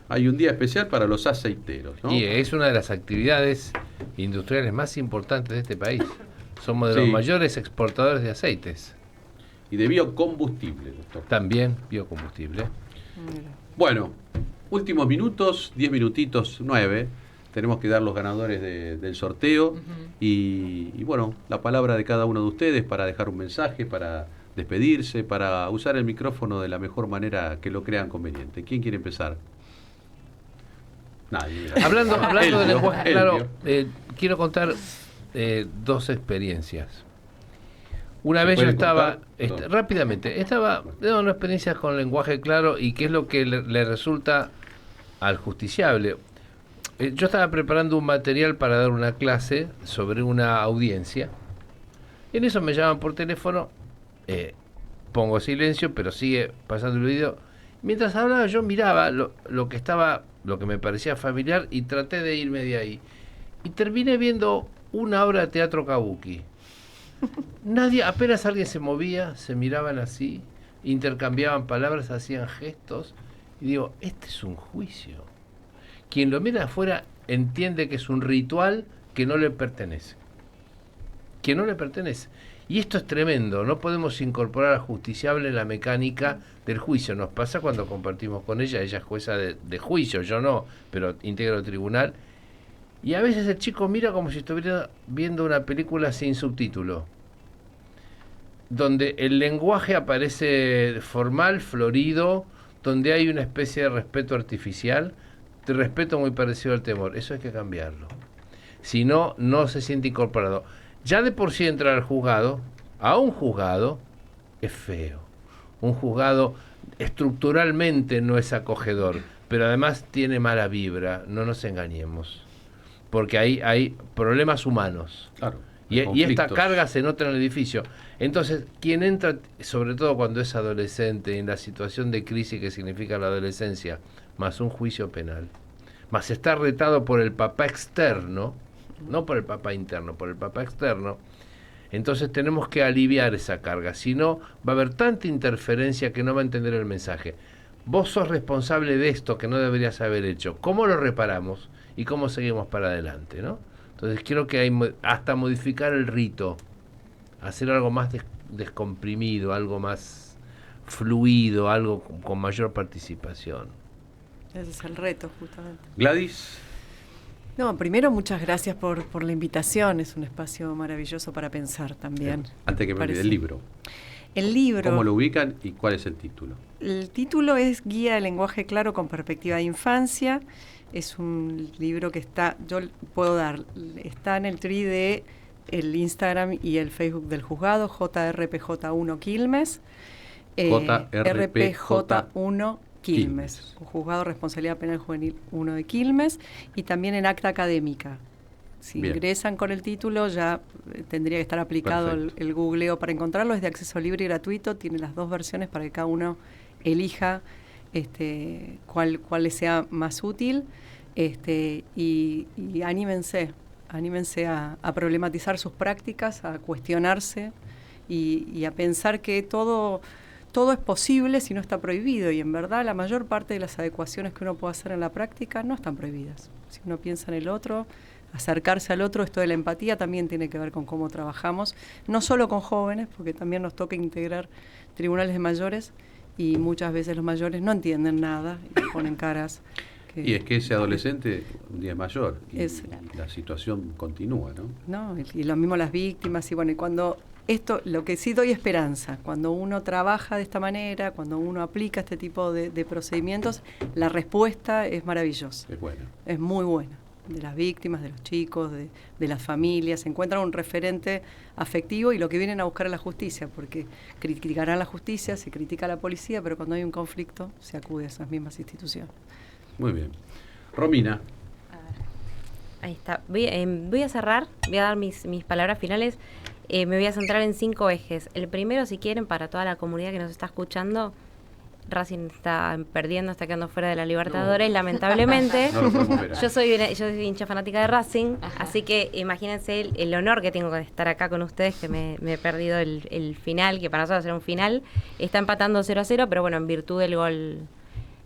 Hay un día especial para los aceiteros, ¿no? Y es una de las actividades industriales más importantes de este país. Somos de los mayores exportadores de aceites. Y de biocombustible, doctor. También biocombustible. Bueno, últimos minutos, 10 minutitos, 9. Tenemos que dar los ganadores del sorteo. Y bueno, la palabra de cada uno de ustedes para dejar un mensaje, para despedirse, para usar el micrófono de la mejor manera que lo crean conveniente. ¿Quién quiere empezar? Nadie. Hablando de lenguaje claro, quiero contar dos experiencias. Una vez yo estaba, rápidamente, estaba dando una experiencia con lenguaje claro y qué es lo que le resulta al justiciable. Yo estaba preparando un material para dar una clase sobre una audiencia. En eso me llaman por teléfono, pongo silencio, pero sigue pasando el video. Mientras hablaba yo miraba lo que me parecía familiar y traté de irme de ahí. Y terminé viendo una obra de teatro kabuki. Apenas alguien se movía, se miraban así, intercambiaban palabras, hacían gestos. Y digo, este es un juicio. Quien lo mira afuera entiende que es un ritual que no le pertenece. Que no le pertenece. Y esto es tremendo, no podemos incorporar al justiciable en la mecánica del juicio. Nos pasa cuando compartimos con ella es jueza de juicio, yo no, pero integro el tribunal. Y a veces el chico mira como si estuviera viendo una película sin subtítulo, donde el lenguaje aparece formal, florido, donde hay una especie de respeto artificial, de respeto muy parecido al temor. Eso hay que cambiarlo. Si no, no se siente incorporado. Ya de por sí entrar al juzgado, a un juzgado, es feo. Un juzgado estructuralmente no es acogedor, pero además tiene mala vibra, no nos engañemos. Porque hay problemas humanos. Claro, y esta carga se nota en el edificio. Entonces, quien entra, sobre todo cuando es adolescente, en la situación de crisis que significa la adolescencia, más un juicio penal, más está retado por el papá externo, no por el papá interno, por el papá externo, entonces tenemos que aliviar esa carga. Si no, va a haber tanta interferencia que no va a entender el mensaje. Vos sos responsable de esto que no deberías haber hecho. ¿Cómo lo reparamos? ¿Y cómo seguimos para adelante? ¿No? Entonces creo que hay hasta modificar el rito, hacer algo más descomprimido, algo más fluido, algo con mayor participación. Ese es el reto, justamente. Gladys. No, primero muchas gracias por la invitación, es un espacio maravilloso para pensar también. Antes que me olvide, el libro. El libro. ¿Cómo lo ubican y cuál es el título? El título es Guía de lenguaje claro con perspectiva de infancia. Es un libro que está en el tree de el Instagram y el Facebook del juzgado, JRPJ1 Quilmes. RPJ1 Quilmes, Juzgado de Responsabilidad Penal Juvenil 1 de Quilmes, y también en Acta Académica. Si Bien. ingresan con el título ya tendría que estar aplicado el googleo para encontrarlo. Es de acceso libre y gratuito, tiene las dos versiones para que cada uno elija cuál les sea más útil, y anímense a problematizar sus prácticas, a cuestionarse y a pensar que todo es posible si no está prohibido, y en verdad la mayor parte de las adecuaciones que uno puede hacer en la práctica no están prohibidas. Si uno piensa en el otro, acercarse al otro, esto de la empatía también tiene que ver con cómo trabajamos, no solo con jóvenes, porque también nos toca integrar tribunales de mayores, y muchas veces los mayores no entienden nada y ponen caras. Y es que ese adolescente un día es mayor y la situación continúa, ¿no? No, y lo mismo las víctimas, y bueno, y cuando lo que sí doy esperanza, cuando uno trabaja de esta manera, cuando uno aplica este tipo de procedimientos, la respuesta es maravillosa. Es buena. Es muy buena. De las víctimas, de los chicos, de las familias, se encuentran un referente afectivo y lo que vienen a buscar es la justicia, porque criticarán la justicia, se critica a la policía, pero cuando hay un conflicto se acude a esas mismas instituciones. Muy bien. Romina. Ahí está. Voy a cerrar, voy a dar mis palabras finales. Me voy a centrar en 5 ejes. El primero, si quieren, para toda la comunidad que nos está escuchando, Racing está perdiendo, está quedando fuera de la Libertadores, lamentablemente. No lo podemos ver. Yo soy hincha fanática de Racing, así que imagínense el honor que tengo de estar acá con ustedes, que me he perdido el final, que para nosotros era un final. Está empatando 0-0, pero bueno, en virtud del gol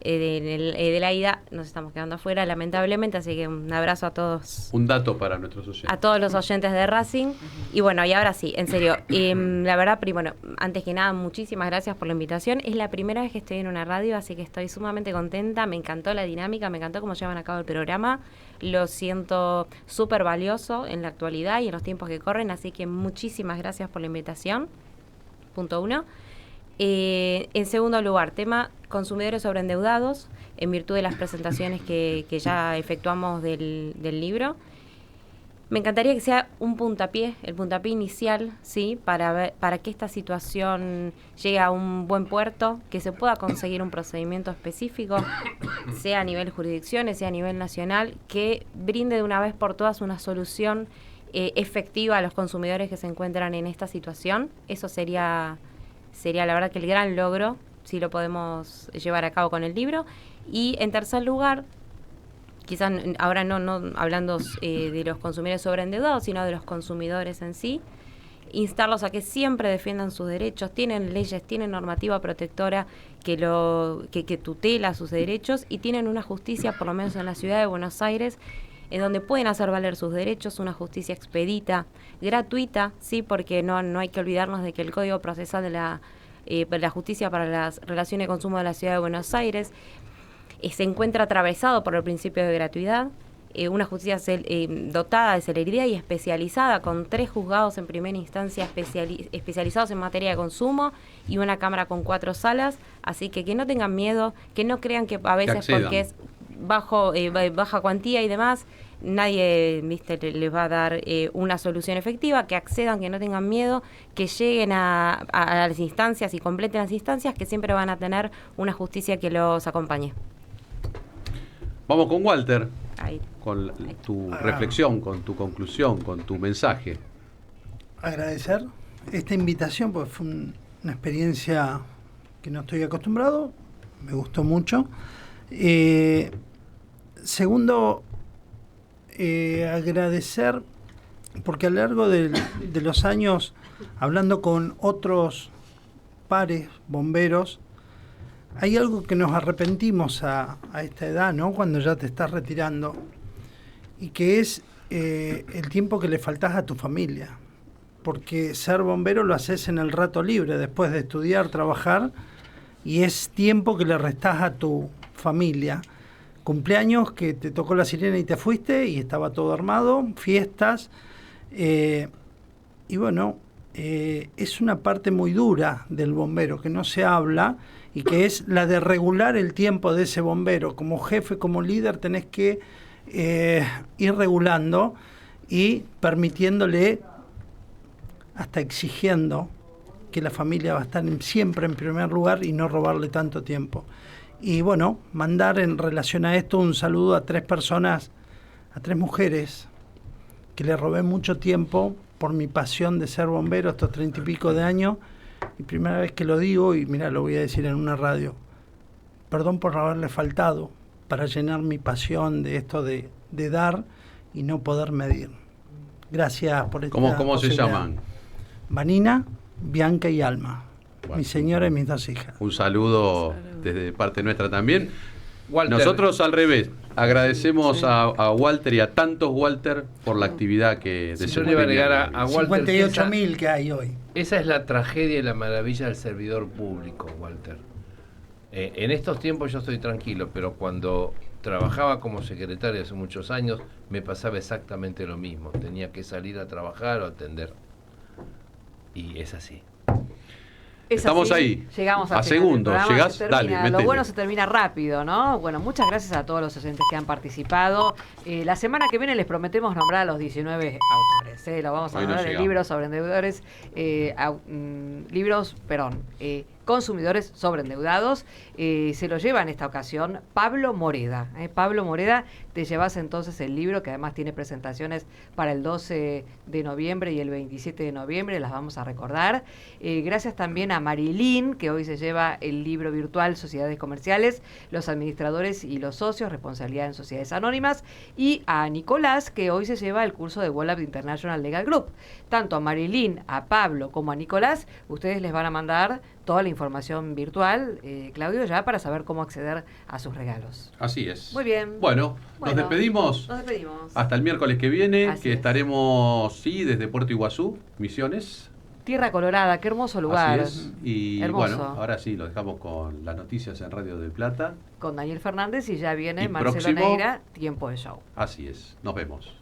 de la ida nos estamos quedando afuera, lamentablemente, así que un abrazo a todos. Un dato para nuestros oyentes. A todos los oyentes de Racing. Y bueno, y ahora sí, en serio, la verdad, bueno, antes que nada, muchísimas gracias por la invitación. Es la primera vez que estoy en una radio, así que estoy sumamente contenta. Me encantó la dinámica, me encantó cómo llevan a cabo el programa. Lo siento súper valioso en la actualidad y en los tiempos que corren, así que muchísimas gracias por la invitación. Punto 1. En segundo lugar, tema consumidores sobreendeudados, en virtud de las presentaciones que ya efectuamos del libro. Me encantaría que sea un puntapié, el puntapié inicial, ¿sí? Para que esta situación llegue a un buen puerto, que se pueda conseguir un procedimiento específico, sea a nivel jurisdicciones, sea a nivel nacional, que brinde de una vez por todas una solución efectiva a los consumidores que se encuentran en esta situación. Eso sería la verdad que el gran logro, si lo podemos llevar a cabo con el libro. Y en tercer lugar, quizás ahora no hablando de los consumidores sobreendeudados, sino de los consumidores en sí, instarlos a que siempre defiendan sus derechos. Tienen leyes, tienen normativa protectora que tutela sus derechos, y tienen una justicia, por lo menos en la ciudad de Buenos Aires, en donde pueden hacer valer sus derechos, una justicia expedita, gratuita, sí, porque no hay que olvidarnos de que el Código Procesal de la Justicia para las Relaciones de Consumo de la Ciudad de Buenos Aires se encuentra atravesado por el principio de gratuidad. una justicia dotada de celeridad y especializada, con 3 juzgados en primera instancia especializados en materia de consumo y una cámara con 4 salas, así que no tengan miedo, que no crean que a veces porque es baja cuantía y demás, nadie les va a dar una solución efectiva, que accedan, que no tengan miedo, que lleguen a las instancias y completen las instancias, que siempre van a tener una justicia que los acompañe. Vamos con Walter, Ahí. con tu reflexión, con tu conclusión, con tu mensaje. Agradecer esta invitación, porque fue una experiencia que no estoy acostumbrado, me gustó mucho. Segundo, agradecer, porque a lo largo de los años, hablando con otros pares bomberos, hay algo que nos arrepentimos a esta edad, ¿no? Cuando ya te estás retirando, y que es el tiempo que le faltás a tu familia, porque ser bombero lo haces en el rato libre, después de estudiar, trabajar, y es tiempo que le restás a tu familia. Cumpleaños que te tocó la sirena y te fuiste y estaba todo armado, fiestas, y bueno, es una parte muy dura del bombero que no se habla, y que es la de regular el tiempo de ese bombero. Como jefe, como líder, tenés que ir regulando y permitiéndole, hasta exigiendo, que la familia va a estar siempre en primer lugar y no robarle tanto tiempo. Y bueno, mandar en relación a esto un saludo a 3 personas, a 3 mujeres, que le robé mucho tiempo por mi pasión de ser bombero estos 30 y pico de años. Y primera vez que lo digo, y mira, lo voy a decir en una radio, perdón por haberle faltado para llenar mi pasión de esto de dar y no poder medir. Gracias por esta ¿Cómo se posibilidad. llaman? Vanina, Bianca y Alma. Bueno, mi señora y mis 2 hijas. Un saludo desde parte nuestra también. Walter. Nosotros al revés, agradecemos a Walter y a tantos Walter por la actividad que yo le iba a agregar a Walter 58.000 que hay hoy. Esa es la tragedia y la maravilla del servidor público, Walter. En estos tiempos yo estoy tranquilo, pero cuando trabajaba como secretario hace muchos años, me pasaba exactamente lo mismo. Tenía que salir a trabajar o atender. Y es así. Estamos así, ahí. Llegamos a segundos. Llegás, dale, Lo métele. bueno se termina rápido, ¿no? Bueno, muchas gracias a todos los oyentes que han participado. La semana que viene les prometemos nombrar a los 19 autores. Lo vamos a Hoy no nombrar de llegamos. libros sobre endeudadores, consumidores sobreendeudados. Se lo lleva en esta ocasión Pablo Moreda. Pablo Moreda, te llevas entonces el libro, que además tiene presentaciones para el 12 de noviembre y el 27 de noviembre, las vamos a recordar. Gracias también a Marilyn, que hoy se lleva el libro virtual Sociedades Comerciales, los administradores y los socios, responsabilidad en sociedades anónimas, y a Nicolás, que hoy se lleva el curso de Wallab International Legal Group. Tanto a Marilyn, a Pablo como a Nicolás, ustedes les van a mandar toda la información virtual, Claudio, ya para saber cómo acceder a sus regalos. Así es. Muy bien. Bueno, nos despedimos. Nos despedimos. Hasta el miércoles que viene, Así que es. estaremos, desde Puerto Iguazú, Misiones. Tierra Colorada, qué hermoso lugar. Así es. Y Hermoso. bueno, ahora sí, lo dejamos con las noticias en Radio del Plata. Con Daniel Fernández y ya viene Y Marcelo próximo- Neira, Tiempo de Show. Así es. Nos vemos.